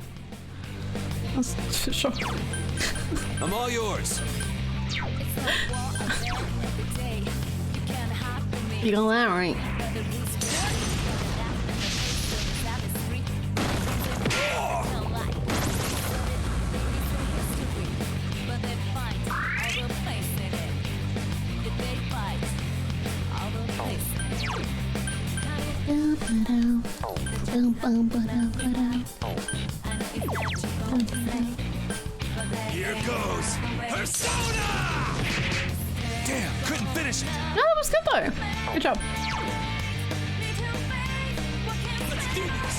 That's for sure. I'm all yours. You got that right. Here goes Persona! Damn, couldn't finish it. No, that was good though. Good job. Let's do this.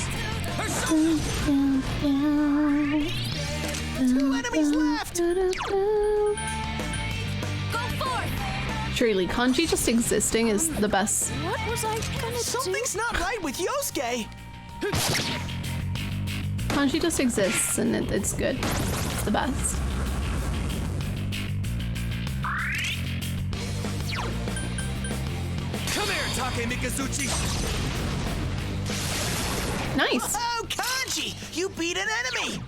Two enemies left. Go forth. Truly, Kanji just existing is the best. What was I gonna Something's not right with Yosuke. Kanji just exists and it's good. It's the best. Come here, Take Mikazuchi. Nice. Oh, Kanji, you beat an enemy.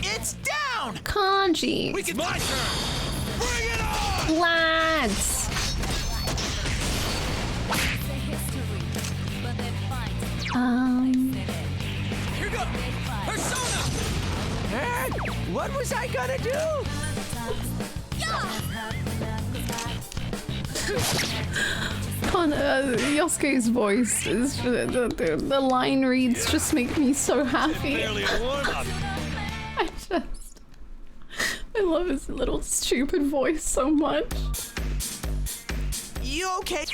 It's down. Kanji. It's my turn. Bring it on. Lads. Here goes Persona. What was I gonna do? Yosuke's voice is the line reads just make me so happy. Barely a warm-up. I love his little stupid voice so much. You okay?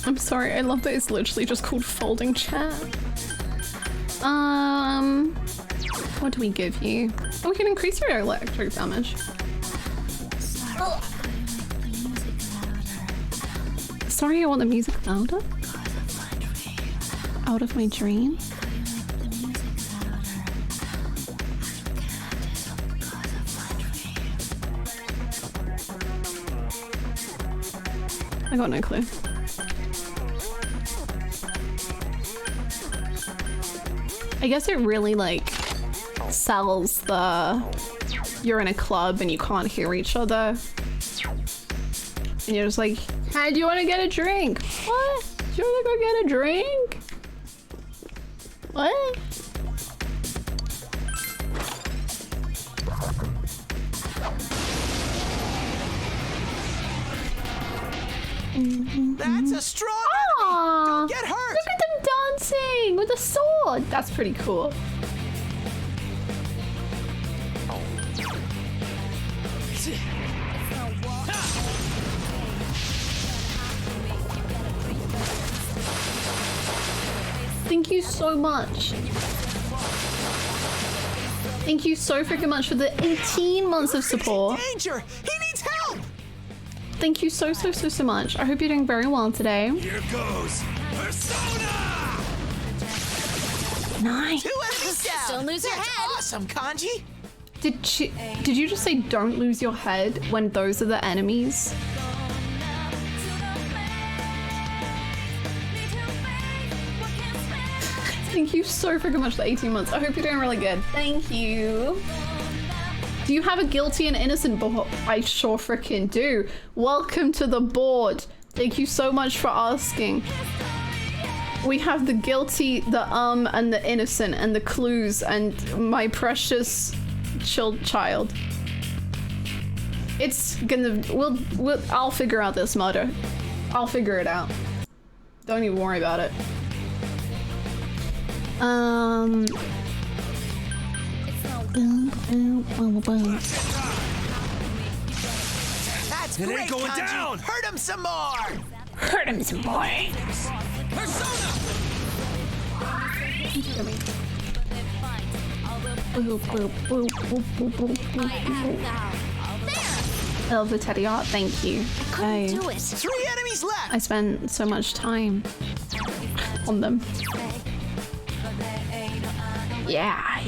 I'm sorry, I love that it's literally just called folding chair. What do we give you? Oh, we can increase your electric damage. Sorry, I want the music louder? Out of my dream? I got no clue. I guess it really like sells the you're in a club and you can't hear each other. And you're just like, hey, do you want to get a drink? What? Do you want to go get a drink? What? That's a strong Aww, enemy. Don't get hurt. Look at them dancing with a sword. That's pretty cool. Thank you so much. Thank you so freaking much for the 18 months of support. Danger! He needs help! Thank you so much. I hope you're doing very well today. Here goes Persona! Nice. 2 enemies down. Don't lose your That's head. awesome, Kanji. Did you just say don't lose your head when those are the enemies? Thank you so freaking much for the 18 months. I hope you're doing really good. Thank you. Do you have a guilty and innocent board? I sure freaking do. Welcome to the board. Thank you so much for asking. We have the guilty, and the innocent, and the clues, and my precious child. It's gonna, I'll figure out this murder. I'll figure it out. Don't even worry about it. That's It great, ain't going Kanji. down. Hurt him some more. Hurt him some more. Persona! I love the teddy art, thank you. Couldn't do it. 3 enemies left. I spent so much time on them. Yeah.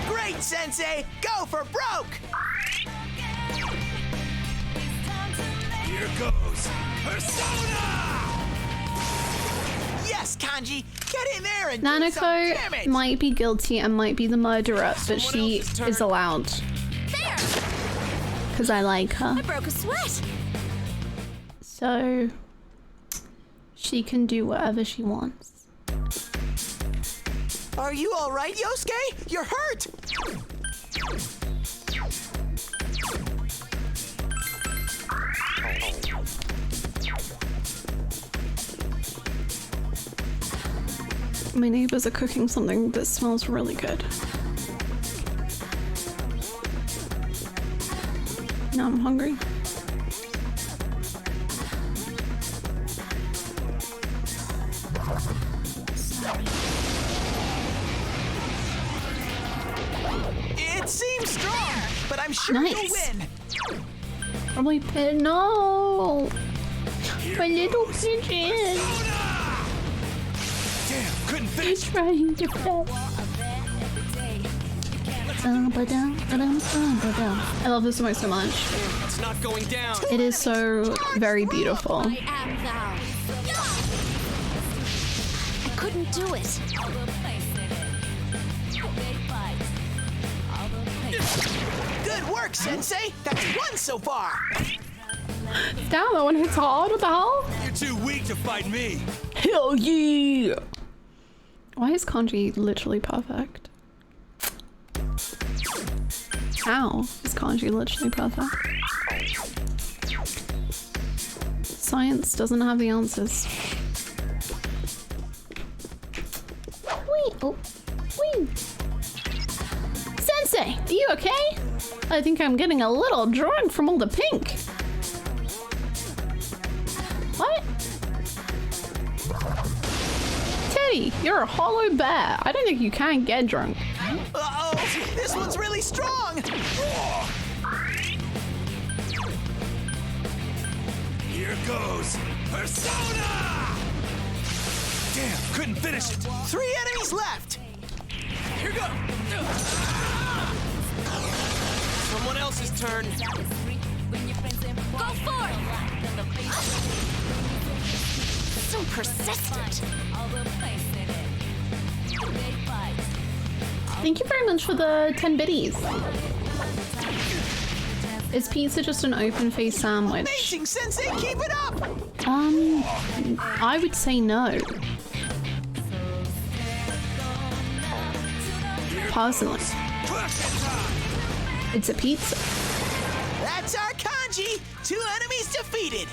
Great, Sensei. Go for broke. Here goes Persona! Yes, Kanji. Get in there and do some Nanako damage. might be guilty and might be the murderer, but she is allowed. There! Because I like her. I broke a sweat. So she can do whatever she wants. Are you all right, Yosuke? You're hurt. My neighbors are cooking something that smells really good. Now I'm hungry. It seems strong, but I'm sure Nice. you'll win. Probably no. My little pigeon. Damn, couldn't He's finish. trying to fetch. I love this song so much. It's not going down. It is so very beautiful. I am thou. I couldn't do it. Good work, Sensei. That's 1 so far. Damn, that one hits hard. What the hell? You're too weak to fight me. Hell yeah! Why is Kanji literally perfect? How is Kanji literally perfect? Science doesn't have the answers. Wee! Oh, wee! Sensei, are you okay? I think I'm getting a little drunk from all the pink. What? Teddy, you're a hollow bear. I don't think you can get drunk. Uh-oh, this one's really strong. Here goes Persona! Damn, couldn't finish it. 3 enemies left. Here go. Someone else's turn. Go forth! so persistent. Thank you very much for the 10 biddies. Is pizza just an open-faced sandwich? Amazing, Sensei, keep it up! I would say no. Personally. It's a pizza. That's our kanji! 2 enemies defeated!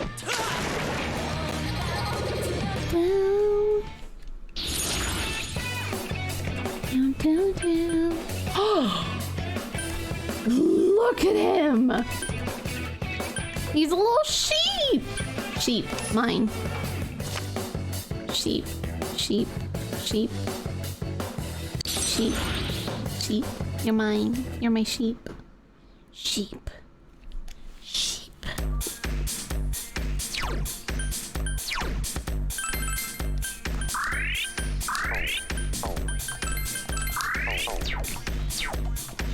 Look at him! He's a little sheep! Sheep, mine. Sheep, sheep, sheep. Sheep, sheep. You're mine. You're my sheep. Sheep. Sheep.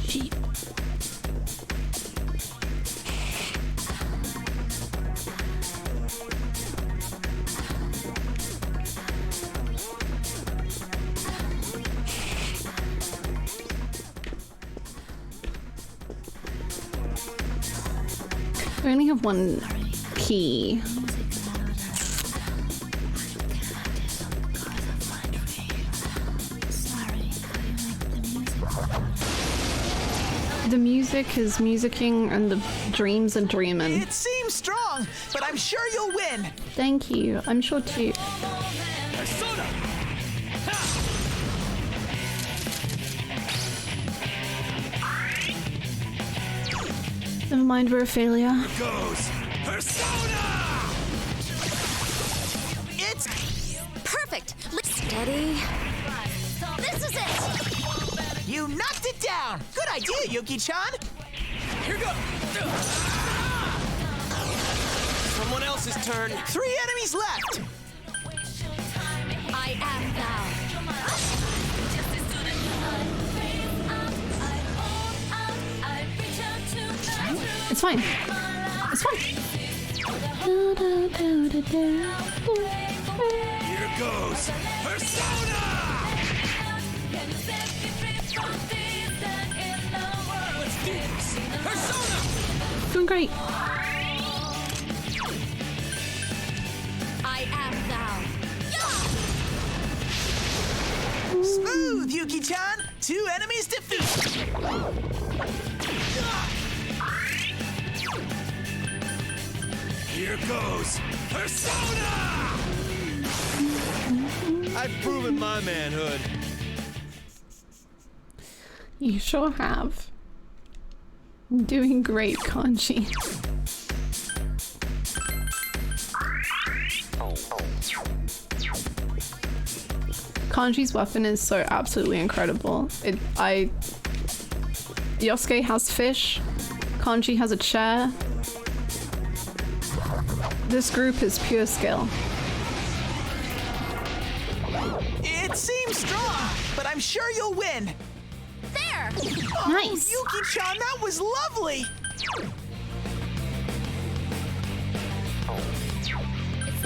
Sheep. We only have one key. The music is musicking and the dreams are dreaming. It seems strong, but I'm sure you'll win. Thank you. I'm sure too. Never mind, we're a failure. Goes Persona! It's perfect. Steady. This is it. You knocked it down. Good idea, Yuki-chan. Here goes. Someone else's turn. 3 enemies left. I am thou. It's fine. It's fine. Here goes Persona! Let's do this! Persona! Doing great. I am thou. Smooth, Yuki-chan. 2 enemies defeated. Here goes Persona! I've proven my manhood. You sure have. Doing great, Kanji. Kanji's weapon is so absolutely incredible. Yosuke has fish. Kanji has a chair. This group is pure skill. It seems strong, but I'm sure you'll win. There. Oh, Nice. Yuki-chan, that was lovely.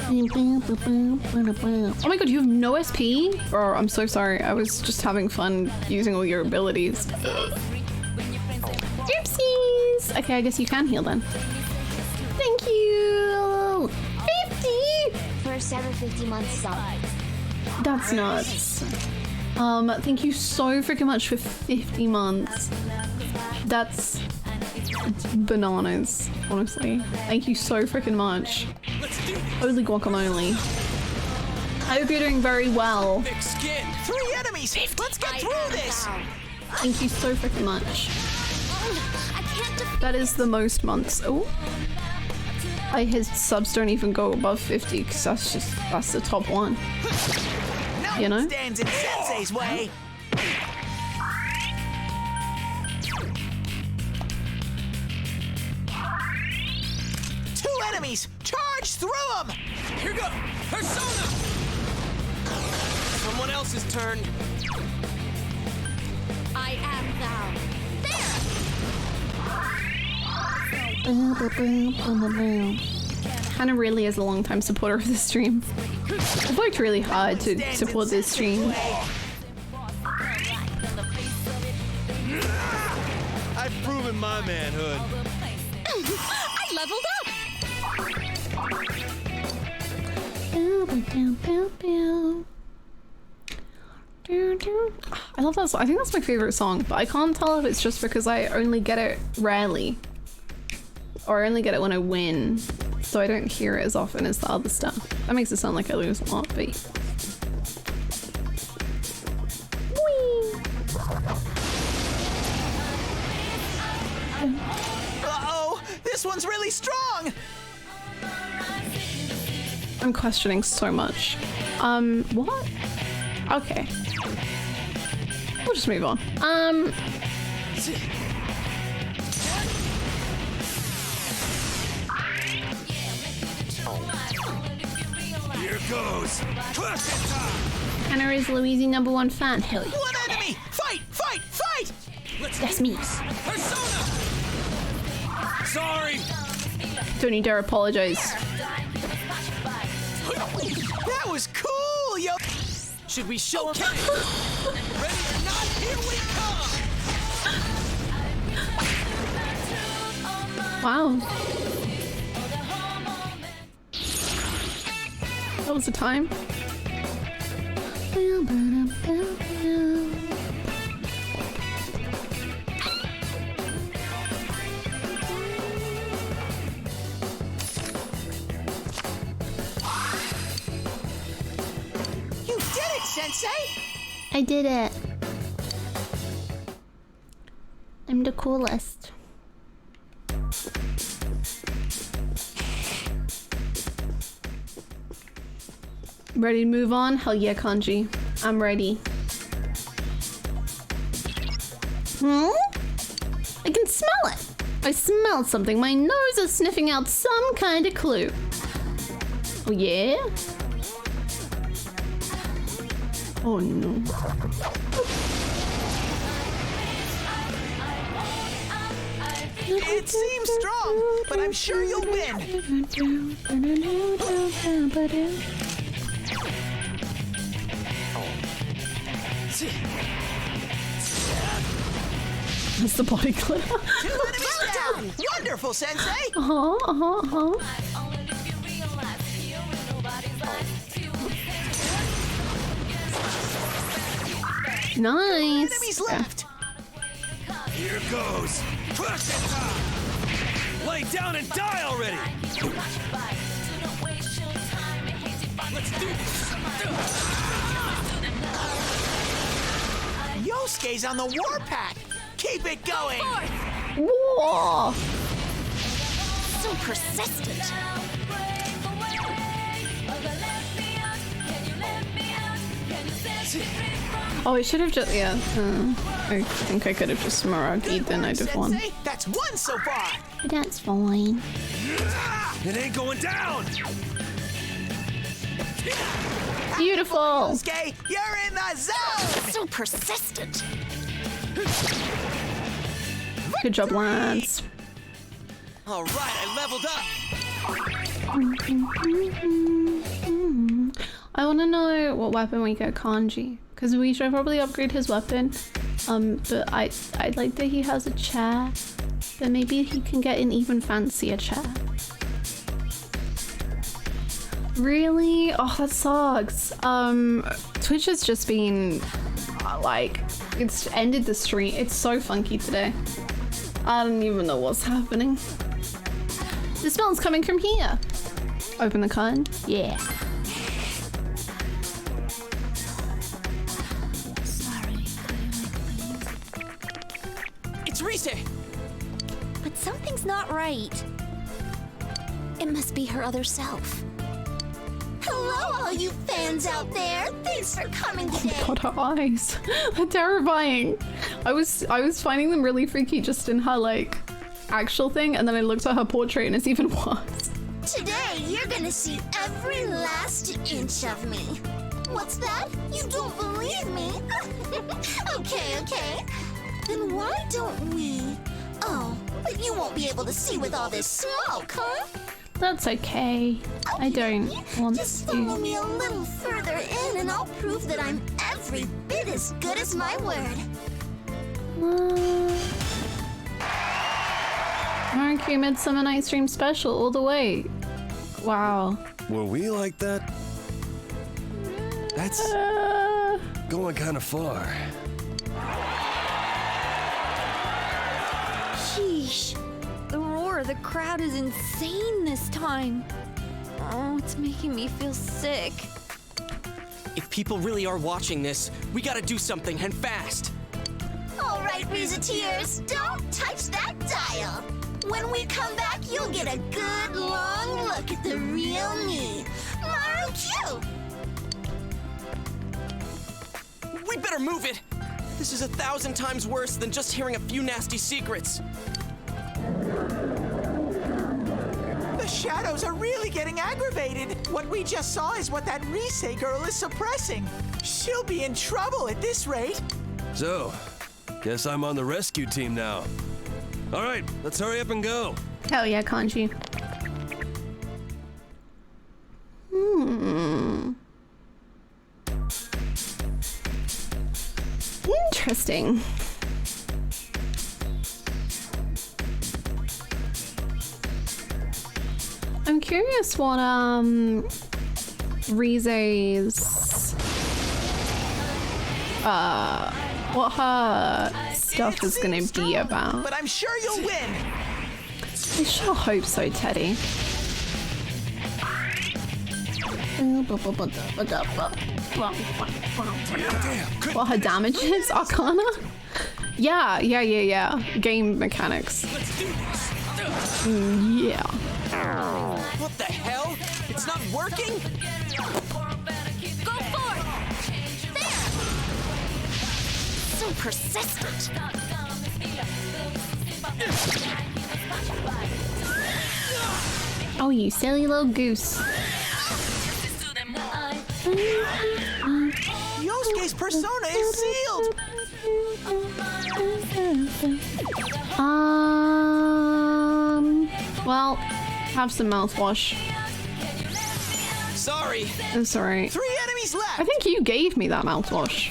Oh my god, you have no SP? Bro, I'm so sorry. I was just having fun using all your abilities. Oopsies! Okay, I guess you can heal then. Thank you! 50! First ever 50 months up. That's nuts. Thank you so freaking much for 50 months. That's bananas, honestly. Thank you so freaking much. Holy guacamole. I hope you're doing very well. Thick skin. 3 enemies. Let's get through this. Thank you so freaking much. That is the most months. Oh. His subs don't even go above 50 because that's the top one. No you know? one stands in Sensei's way. Two enemies. Charge through them. Here go. Persona. Someone else's turn. I am thou. Hannah really is a long-time supporter of the stream. I've worked really hard to support this stream. I've proven my manhood. I leveled up. I love that song. I think that's my favorite song, but I can't tell if it's just because I only get it rarely, or I only get it when I win, so I don't hear it as often as the other stuff. That makes it sound like I lose a lot, but Uh-oh! This one's really strong! I'm questioning so much. What? Okay. We'll just move on. Here goes. Hannah is Louise's #1 fan. Hell yeah. One enemy! Fight! Fight! Fight! That's me. Persona! Sorry. Don't you dare apologize. That was cool, yo! Should we show him? Ready or not, here we come! Wow. That was the time. You did it, Sensei! I did it. I'm the coolest. Ready to move on? Hell yeah, Kanji. I'm ready. I can smell it. I smell something. My nose is sniffing out some kind of clue. Oh yeah? Oh no. It seems strong, but I'm sure you'll win. That's the body glitter. Two enemies down! Wonderful, Sensei! Nice. Enemies left! Here goes. Lay down and die already. Let's do this. Yosuke's on the warpath! Keep it going! Whoa. So persistent. Oh, I should have just, yeah. I think I could have just Smaragd, then I'd have won. Sensei, that's one so far! That's fine. It ain't going down. Beautiful. Yosuke, you're in the zone! So persistent. Good job, Lance. All right, I leveled up. I want to know what weapon we get Kanji, because we should probably upgrade his weapon. But I'd like that he has a chair, but maybe he can get an even fancier chair. Really? Oh, that sucks. Twitch has just been like, it's ended the stream. It's so funky today. I don't even know what's happening. The smell's coming from here. Open the curtain. Yeah. It's Rise. But something's not right. It must be her other self. Hello, all you fans out there. Thanks for coming today. God, her eyes. They're terrifying. I was finding them really freaky just in her like actual thing, and then I looked at her portrait and it's even worse. Today, you're gonna see every last inch of me. What's that? You don't believe me? Okay. Then why don't we? Oh, but you won't be able to see with all this smoke, huh? That's okay. I don't want Just to. follow me a little further in and I'll prove that I'm every bit as good as my word. Mario Midsummer Night's Dream special all the way. Wow. Were we like that? That's going kind of far. Sheesh. The roar of the crowd is insane this time. Oh, it's making me feel sick. If people really are watching this, we gotta do something, and fast. All right, Reeseteers, don't touch that dial. When we come back, you'll get a good long look at the real me. Maru Q! We better move it! This is 1,000 times worse than just hearing a few nasty secrets. The shadows are really getting aggravated. What we just saw is what that Rise girl is suppressing. She'll be in trouble at this rate. So, guess I'm on the rescue team now. All right, let's hurry up and go. Hell yeah, Kanji. Interesting. I'm curious what Rize's what her stuff is gonna be about. But I'm sure you'll win. I sure hope so, Teddy. What her damage is? Arcana? Yeah. Game mechanics. Yeah. What the hell? It's not working? Go for it! There! So persistent. Oh, you silly little goose. Yosuke's persona is sealed. Well, have some mouthwash. Sorry. It's alright. 3 enemies left. I think you gave me that mouthwash.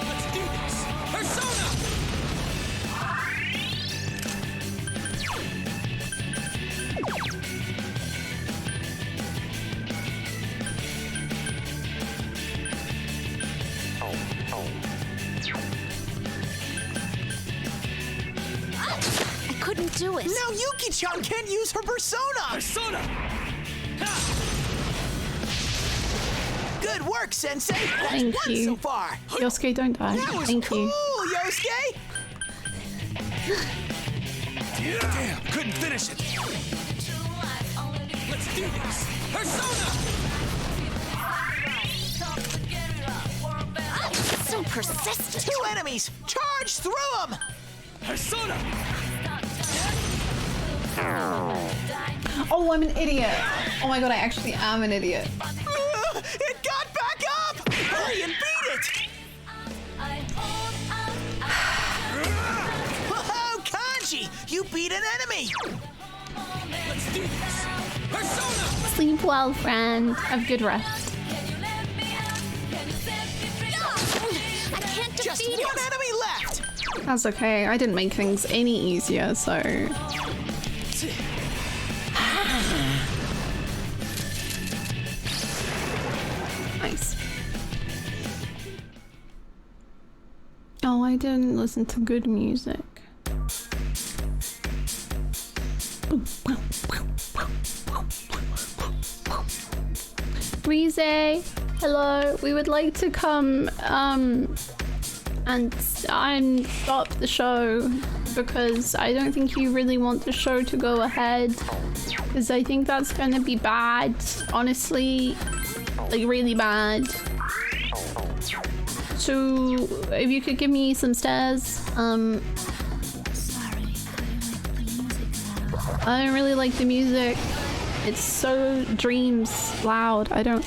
Let's do this. Persona! I couldn't do it. Now Yuki-chan can't use her persona. Persona! Good work, Sensei. That's Thank one you. so far. Yosuke, don't die. That was Thank cool, you. Yosuke. Damn, couldn't finish it. Let's do this. Persona! So persistent. 2 enemies. Charge through them. Persona! Oh, I'm an idiot. Oh my god, I actually am an idiot. It got back up. Hurry and beat it. Whoa, Kanji, you beat an enemy. Let's do this. Persona! Sleep well, friend. Have good rest. I can't Just defeat one it. enemy left. That's okay. I didn't make things any easier, so. Nice. Oh, I didn't listen to good music. Rize, hello. We would like to come and stop the show because I don't think you really want the show to go ahead, because I think that's gonna be bad, honestly, like really bad. So if you could give me some stairs. I don't really like the music. It's so dreams loud. I don't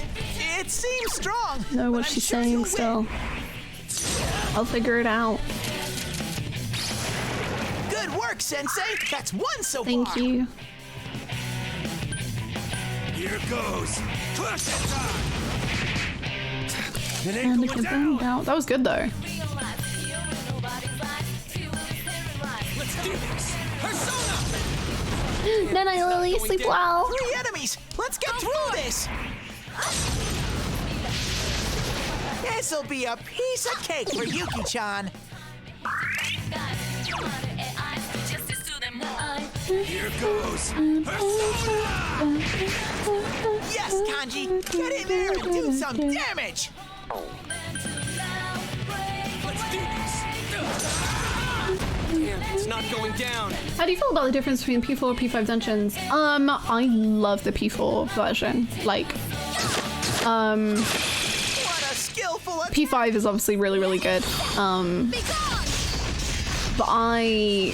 It seems strong. know what but I'm she's sure saying you'll still. win. I'll figure it out. Good work, work, Sensei. That's one so Thank far. you. Here goes. Crush it time. And it burned out. That was good though. Let's do this. Persona. Then I Lily sleep well. 3 enemies. Let's get through this. This'll be a piece of cake for Yuki-chan. Here goes. Persona. Yes, Kanji. Get in there and do some damage. Let's do this. Damn, it's not going down. How do you feel about the difference between P4 and P5 dungeons? I love the P4 version. Like, What a skillful P5 is obviously really, really good. But I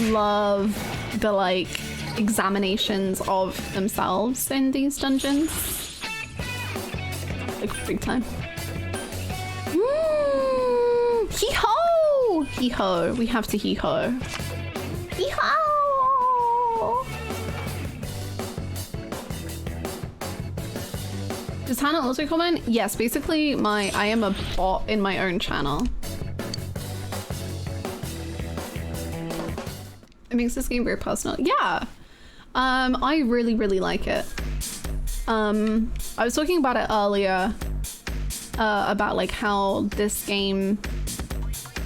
love the like examinations of themselves in these dungeons. Like big time. Hee-ho! Hee-ho. We have to hee-ho. Hee-ho! Does Hannah also comment? Yes, basically I am a bot in my own channel. It makes this game very personal. Yeah. I really, really like it. I was talking about it earlier, about like how this game,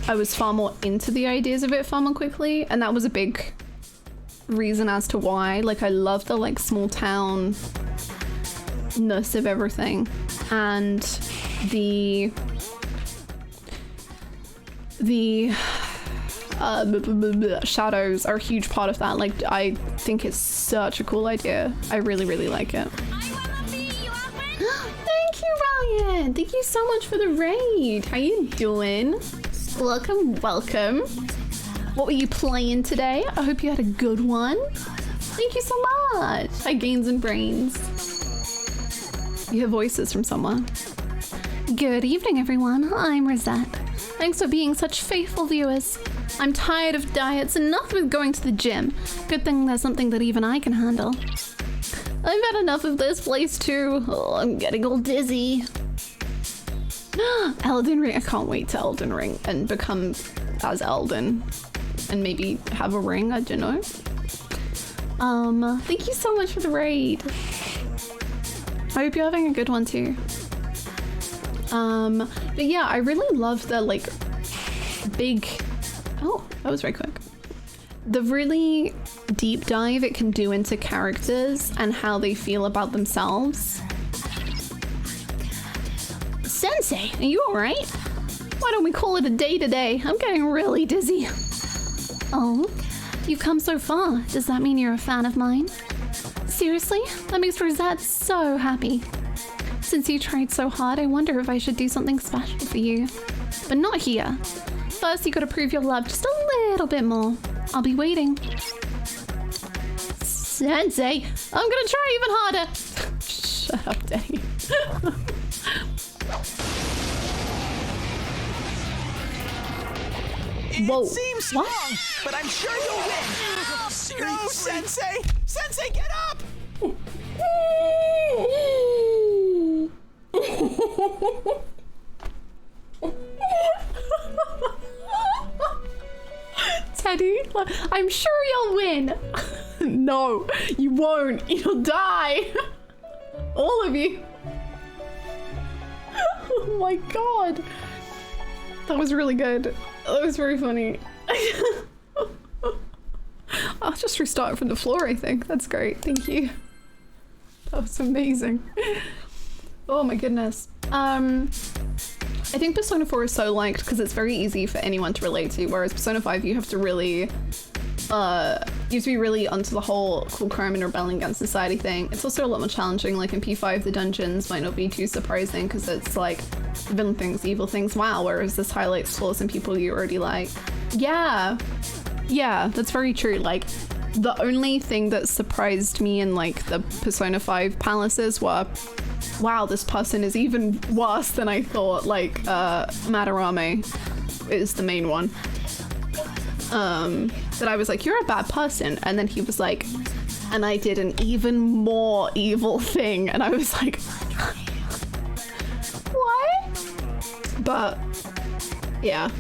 I was far more into the ideas of it far more quickly, and that was a big reason as to why. Like, I love the like small town-ness of everything, and the shadows are a huge part of that. Like, I think it's such a cool idea. I really, really like it. Thank you, Ryan. Thank you so much for the raid. How you doing? Welcome, welcome. What were you playing today? I hope you had a good one. Thank you so much. Hi, Gains and Brains. You hear voices from somewhere. Good evening, everyone. I'm Rosette. Thanks for being such faithful viewers. I'm tired of diets, enough with going to the gym. Good thing there's something that even I can handle. I've had enough of this place too. Oh, I'm getting all dizzy. Elden Ring. I can't wait to Elden Ring and become as Elden and maybe have a ring. I don't know. Thank you so much for the raid. I hope you're having a good one too. But yeah, I really love the like big, oh, that was very quick. The really deep dive it can do into characters and how they feel about themselves. Sensei, are you alright? Why don't we call it a day today? I'm getting really dizzy. Oh, you've come so far. Does that mean you're a fan of mine? Seriously? That makes Rosette so happy. Since you tried so hard, I wonder if I should do something special for you. But not here. First, you gotta prove your love just a little bit more. I'll be waiting. Sensei, I'm gonna try even harder. Shut up, Daddy. Whoa. It seems strong, but I'm sure you'll win. No, Sensei! Sensei, get up! Teddy, I'm sure you'll win. No, you won't. You'll die. All of you. Oh my god. That was really good. That was very funny. I'll just restart from the floor, I think. That's great. Thank you. That was amazing. Oh my goodness. I think Persona 4 is so liked because it's very easy for anyone to relate to, whereas Persona 5 you have to really you have to be really onto the whole cool crime and rebelling against society thing. It's also a lot more challenging. Like in P5 the dungeons might not be too surprising because it's like villain things, evil things, wow, whereas this highlights flaws in people you already like. Yeah, that's very true. Like the only thing that surprised me in like the Persona 5 palaces were, wow, this person is even worse than I thought. Like Madarame is the main one. that I was like, you're a bad person. And then he was like, and I did an even more evil thing. And I was like, what? But yeah.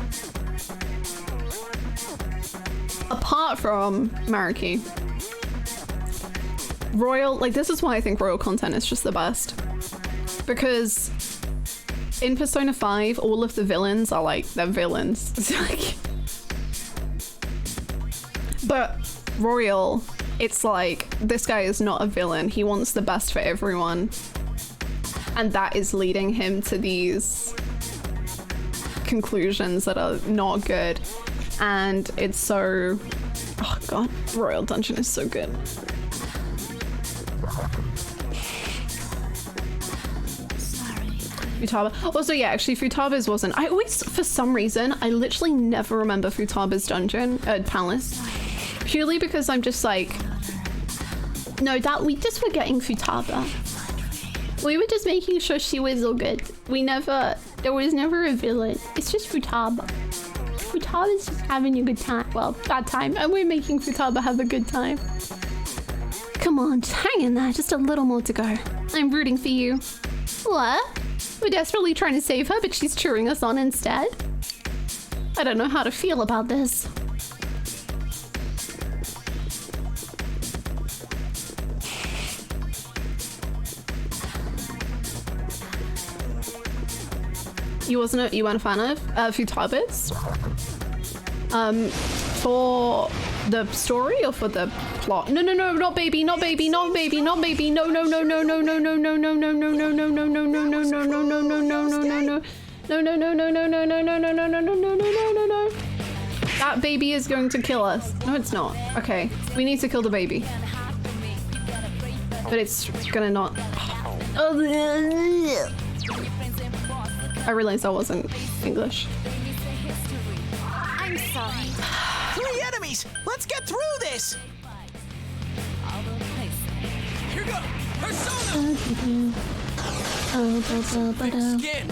Apart from Mariki, Royal, like, this is why I think Royal content is just the best. Because in Persona 5, all of the villains are like, they're villains. It's like, but Royal, it's like, this guy is not a villain. He wants the best for everyone. And that is leading him to these conclusions that are not good. And it's so, oh god, Royal Dungeon is so good. Futaba. Also, yeah, actually, Futaba's wasn't. I always, for some reason, I literally never remember Futaba's dungeon, palace. Purely because I'm just like, no, that we just were getting Futaba. We were just making sure she was all good. We never, there was never a villain. It's just Futaba. Futaba's just having a good time. Well, bad time. And we're making Futaba have a good time. Come on, just hang in there. Just a little more to go. I'm rooting for you. What? We're desperately trying to save her, but she's cheering us on instead. I don't know how to feel about this. You weren't a fan of Futaba's? For the story or for the plot? No, not baby, not baby, not baby, not baby. No. That baby is going to kill us. No, it's not. Okay, we need to kill the baby. But it's gonna not. I realized that wasn't English. I'm sorry. 3 enemies! Let's get through this! Here go! Persona! Skin!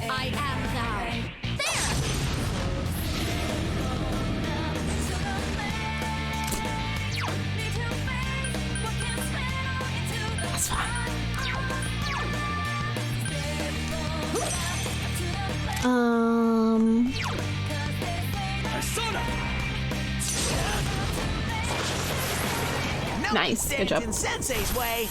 I am thou. That's fine. Persona! Nice, good job. In Sensei's way.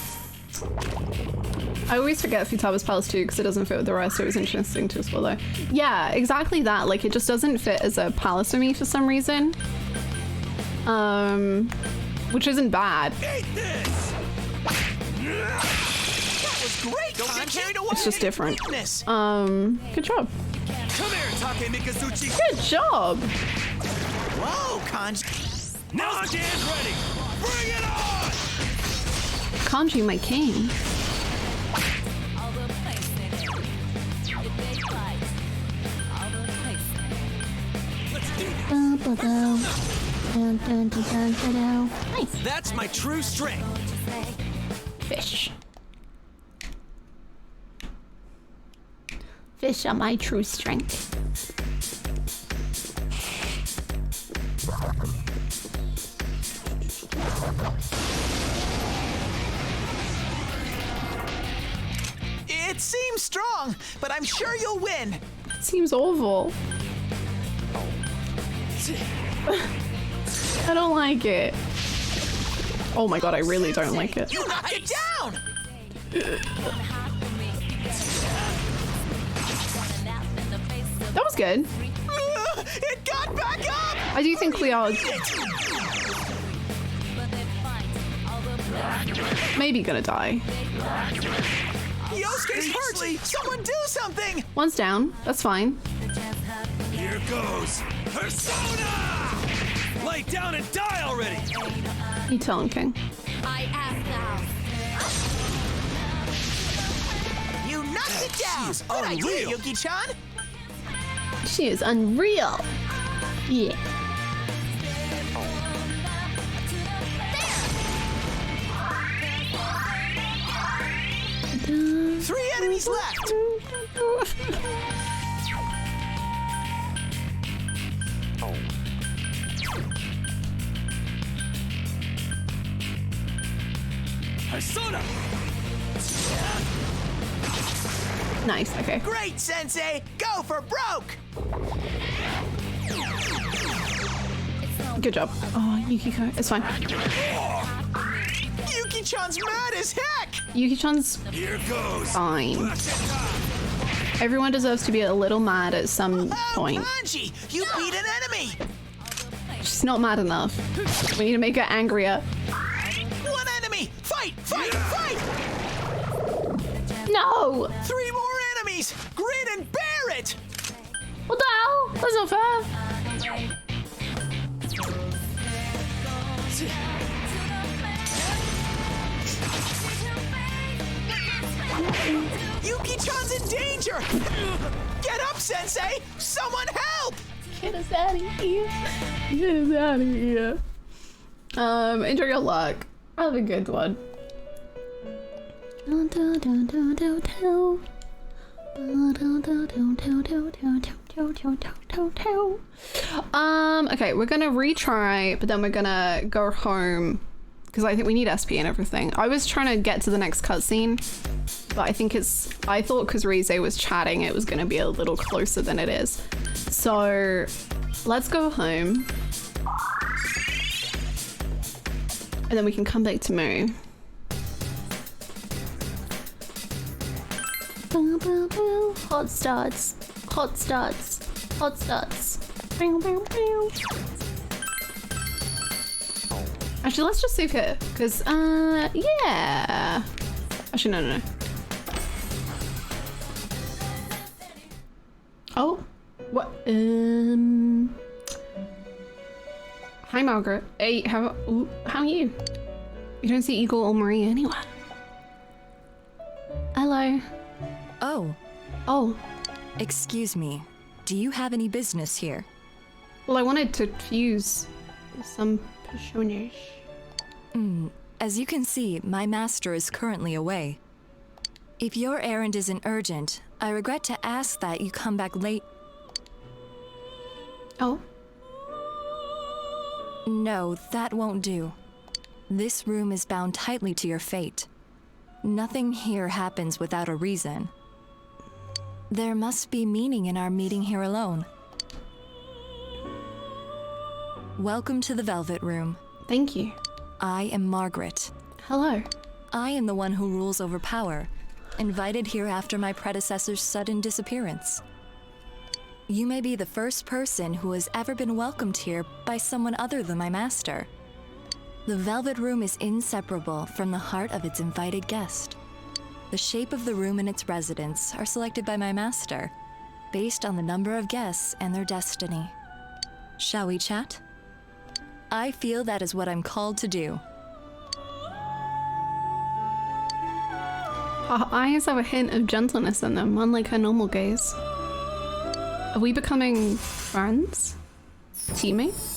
I always forget Futaba's Palace too because it doesn't fit with the rest. It was interesting to explore though. Yeah, exactly that. Like, it just doesn't fit as a palace for me for some reason. Which isn't bad. Eat this! That was great! Don't get carried away! It's just different. Good job. Come here, Take Mikazuchi! Good job! Whoa, Kanji! Now Dan's ready! Bring it on! Kanji, my king. Nice. That's my true strength. Fish. Fish are my true strength. It seems strong, but I'm sure you'll win. It seems awful. I don't like it. Oh my god, I really don't like it. You knocked it down! That was good. It got back up! I do think we are maybe gonna die. Yosuke's hurt! Someone do something! One's down. That's fine. Here goes Persona! Lay down and die already! You tell him, King. I am thou. You knocked it down! Good idea, Yuki-chan! She is unreal. Yeah. Three enemies left! persona! Nice, okay. Great, Sensei! Go for broke! Good job. Oh, Yukiko, it's fine. Yuki-chan's mad as heck! Yuki-chan's fine. Everyone deserves to be a little mad at some point. Anji, you beat an enemy! She's not mad enough. We need to make her angrier. One enemy! Fight! Fight! Fight! No! 3 more enemies! Grin and bear it! What the hell? That's not fair. Yuki-chan's in danger! Get up, Sensei! Someone help! Get us out of here. Get us out of here. Enjoy your luck. Have a good one. Okay, we're gonna retry, but then we're gonna go home because I think we need SP and everything. I was trying to get to the next cutscene, but I think I thought because Rize was chatting it was gonna be a little closer than it is. So let's go home and then we can come back to Moo. Hot starts. Hot starts. Hot starts. Actually, let's just save here, because, yeah. Actually, no. Oh, what? Hi, Margaret. Hey, how are you? You don't see Eagle or Marie anywhere. Hello. Oh. Excuse me. Do you have any business here? Well, I wanted to fuse some personas. As you can see, my master is currently away. If your errand isn't urgent, I regret to ask that you come back late. Oh? No, that won't do. This room is bound tightly to your fate. Nothing here happens without a reason. There must be meaning in our meeting here alone. Welcome to the Velvet Room. Thank you. I am Margaret. Hello. I am the one who rules over power, invited here after my predecessor's sudden disappearance. You may be the first person who has ever been welcomed here by someone other than my master. The Velvet Room is inseparable from the heart of its invited guest. The shape of the room and its residents are selected by my master, based on the number of guests and their destiny. Shall we chat? I feel that is what I'm called to do. Her eyes have a hint of gentleness in them, unlike her normal gaze. Are we becoming friends? Teammates?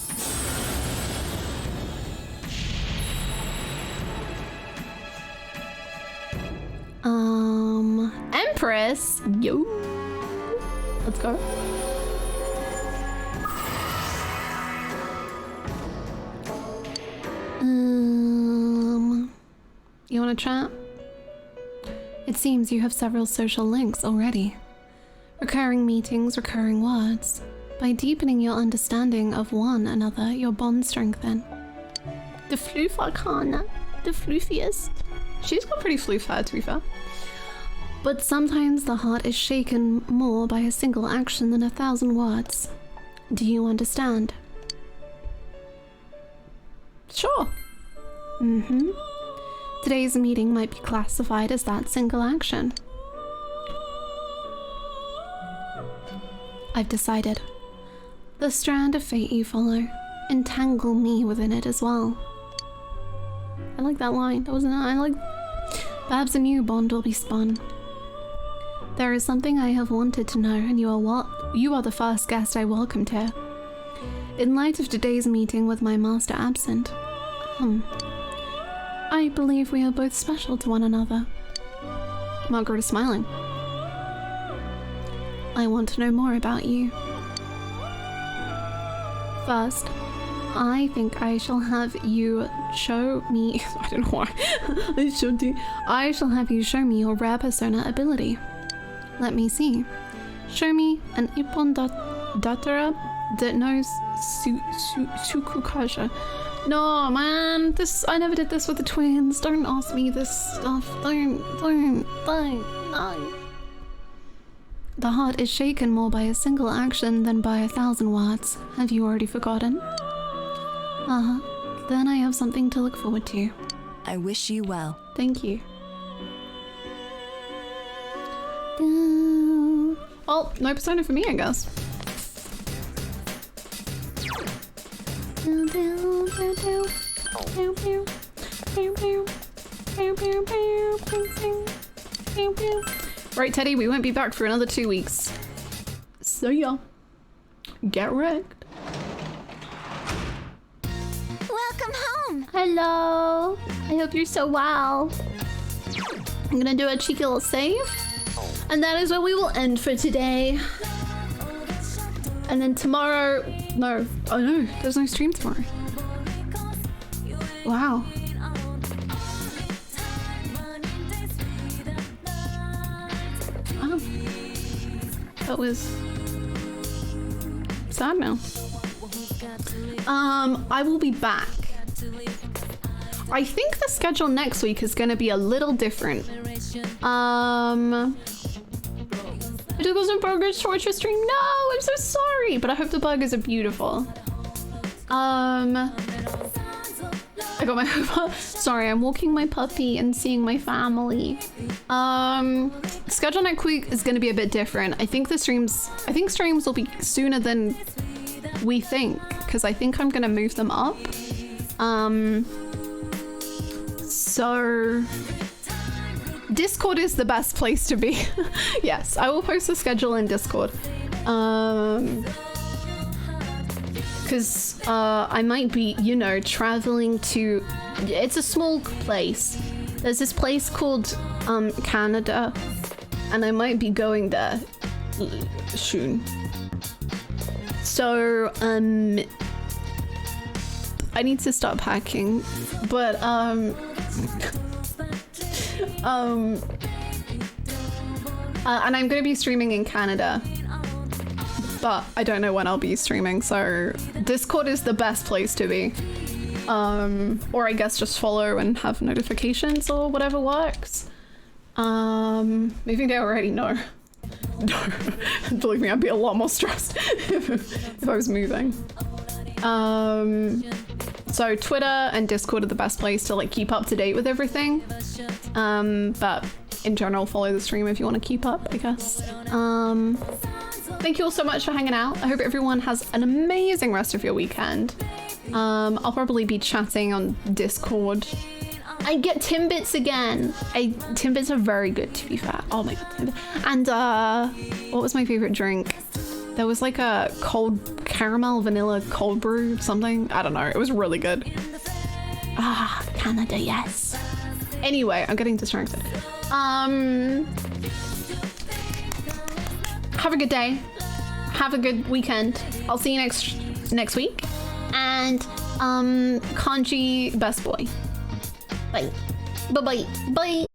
Empress? Yo. Let's go. You wanna chat? It seems you have several social links already. Recurring meetings, recurring words. By deepening your understanding of one another, your bonds strengthen. The floof arcana. The floofiest. She's got pretty floof hair, to be fair. But sometimes the heart is shaken more by a single action than 1,000 words. Do you understand? Sure. Today's meeting might be classified as that single action. I've decided. The strand of fate you follow, entangle me within it as well. I like that line. That wasn't. I like. Perhaps a new bond will be spun. There is something I have wanted to know, and you are the first guest I welcomed here. In light of today's meeting with my master absent, I believe we are both special to one another. Margaret is smiling. I want to know more about you. First, I think I shall have you show me. I don't know why. I shall have you show me your rare persona ability. Let me see. Show me an Ippon Datara that knows Sukukaja. No, man. I never did this with the twins. Don't ask me this stuff. Don't. The heart is shaken more by a single action than by 1,000 words. Have you already forgotten? Then I have something to look forward to. I wish you well. Thank you. Oh, no persona for me, I guess. Right, Teddy, we won't be back for another 2 weeks. So yeah, get wrecked. Welcome home. Hello. I hope you're so well. I'm gonna do a cheeky little save. And that is where we will end for today. And then tomorrow... No. Oh no, there's no stream tomorrow. Wow. Oh. That was... sad now. I will be back. I think the schedule next week is gonna be a little different. It wasn't burgers towards your stream. No, I'm so sorry, but I hope the burgers are beautiful. I got my sorry, I'm walking my puppy and seeing my family. Schedule next week is gonna be a bit different. I think streams will be sooner than we think, because I think I'm gonna move them up. So Discord is the best place to be. Yes, I will post the schedule in Discord. Because I might be, you know, traveling to... It's a small place. There's this place called Canada, and I might be going there soon. So, I need to start packing, but and I'm gonna be streaming in Canada, but I don't know when I'll be streaming, so Discord is the best place to be. Or I guess just follow and have notifications or whatever works. Maybe they already know. No, believe me, I'd be a lot more stressed if I was moving. So Twitter and Discord are the best place to like keep up to date with everything. But in general, follow the stream if you want to keep up, I guess. Thank you all so much for hanging out. I hope everyone has an amazing rest of your weekend. I'll probably be chatting on Discord. I get Timbits again. Timbits are very good, to be fair. Oh my god, Timbits. And what was my favorite drink? There was like a cold caramel vanilla cold brew something. I don't know. It was really good. Ah, Canada, yes. Anyway, I'm getting distracted. Have a good day. Have a good weekend. I'll see you next week. And Kanji best boy. Bye. Bye-bye. Bye.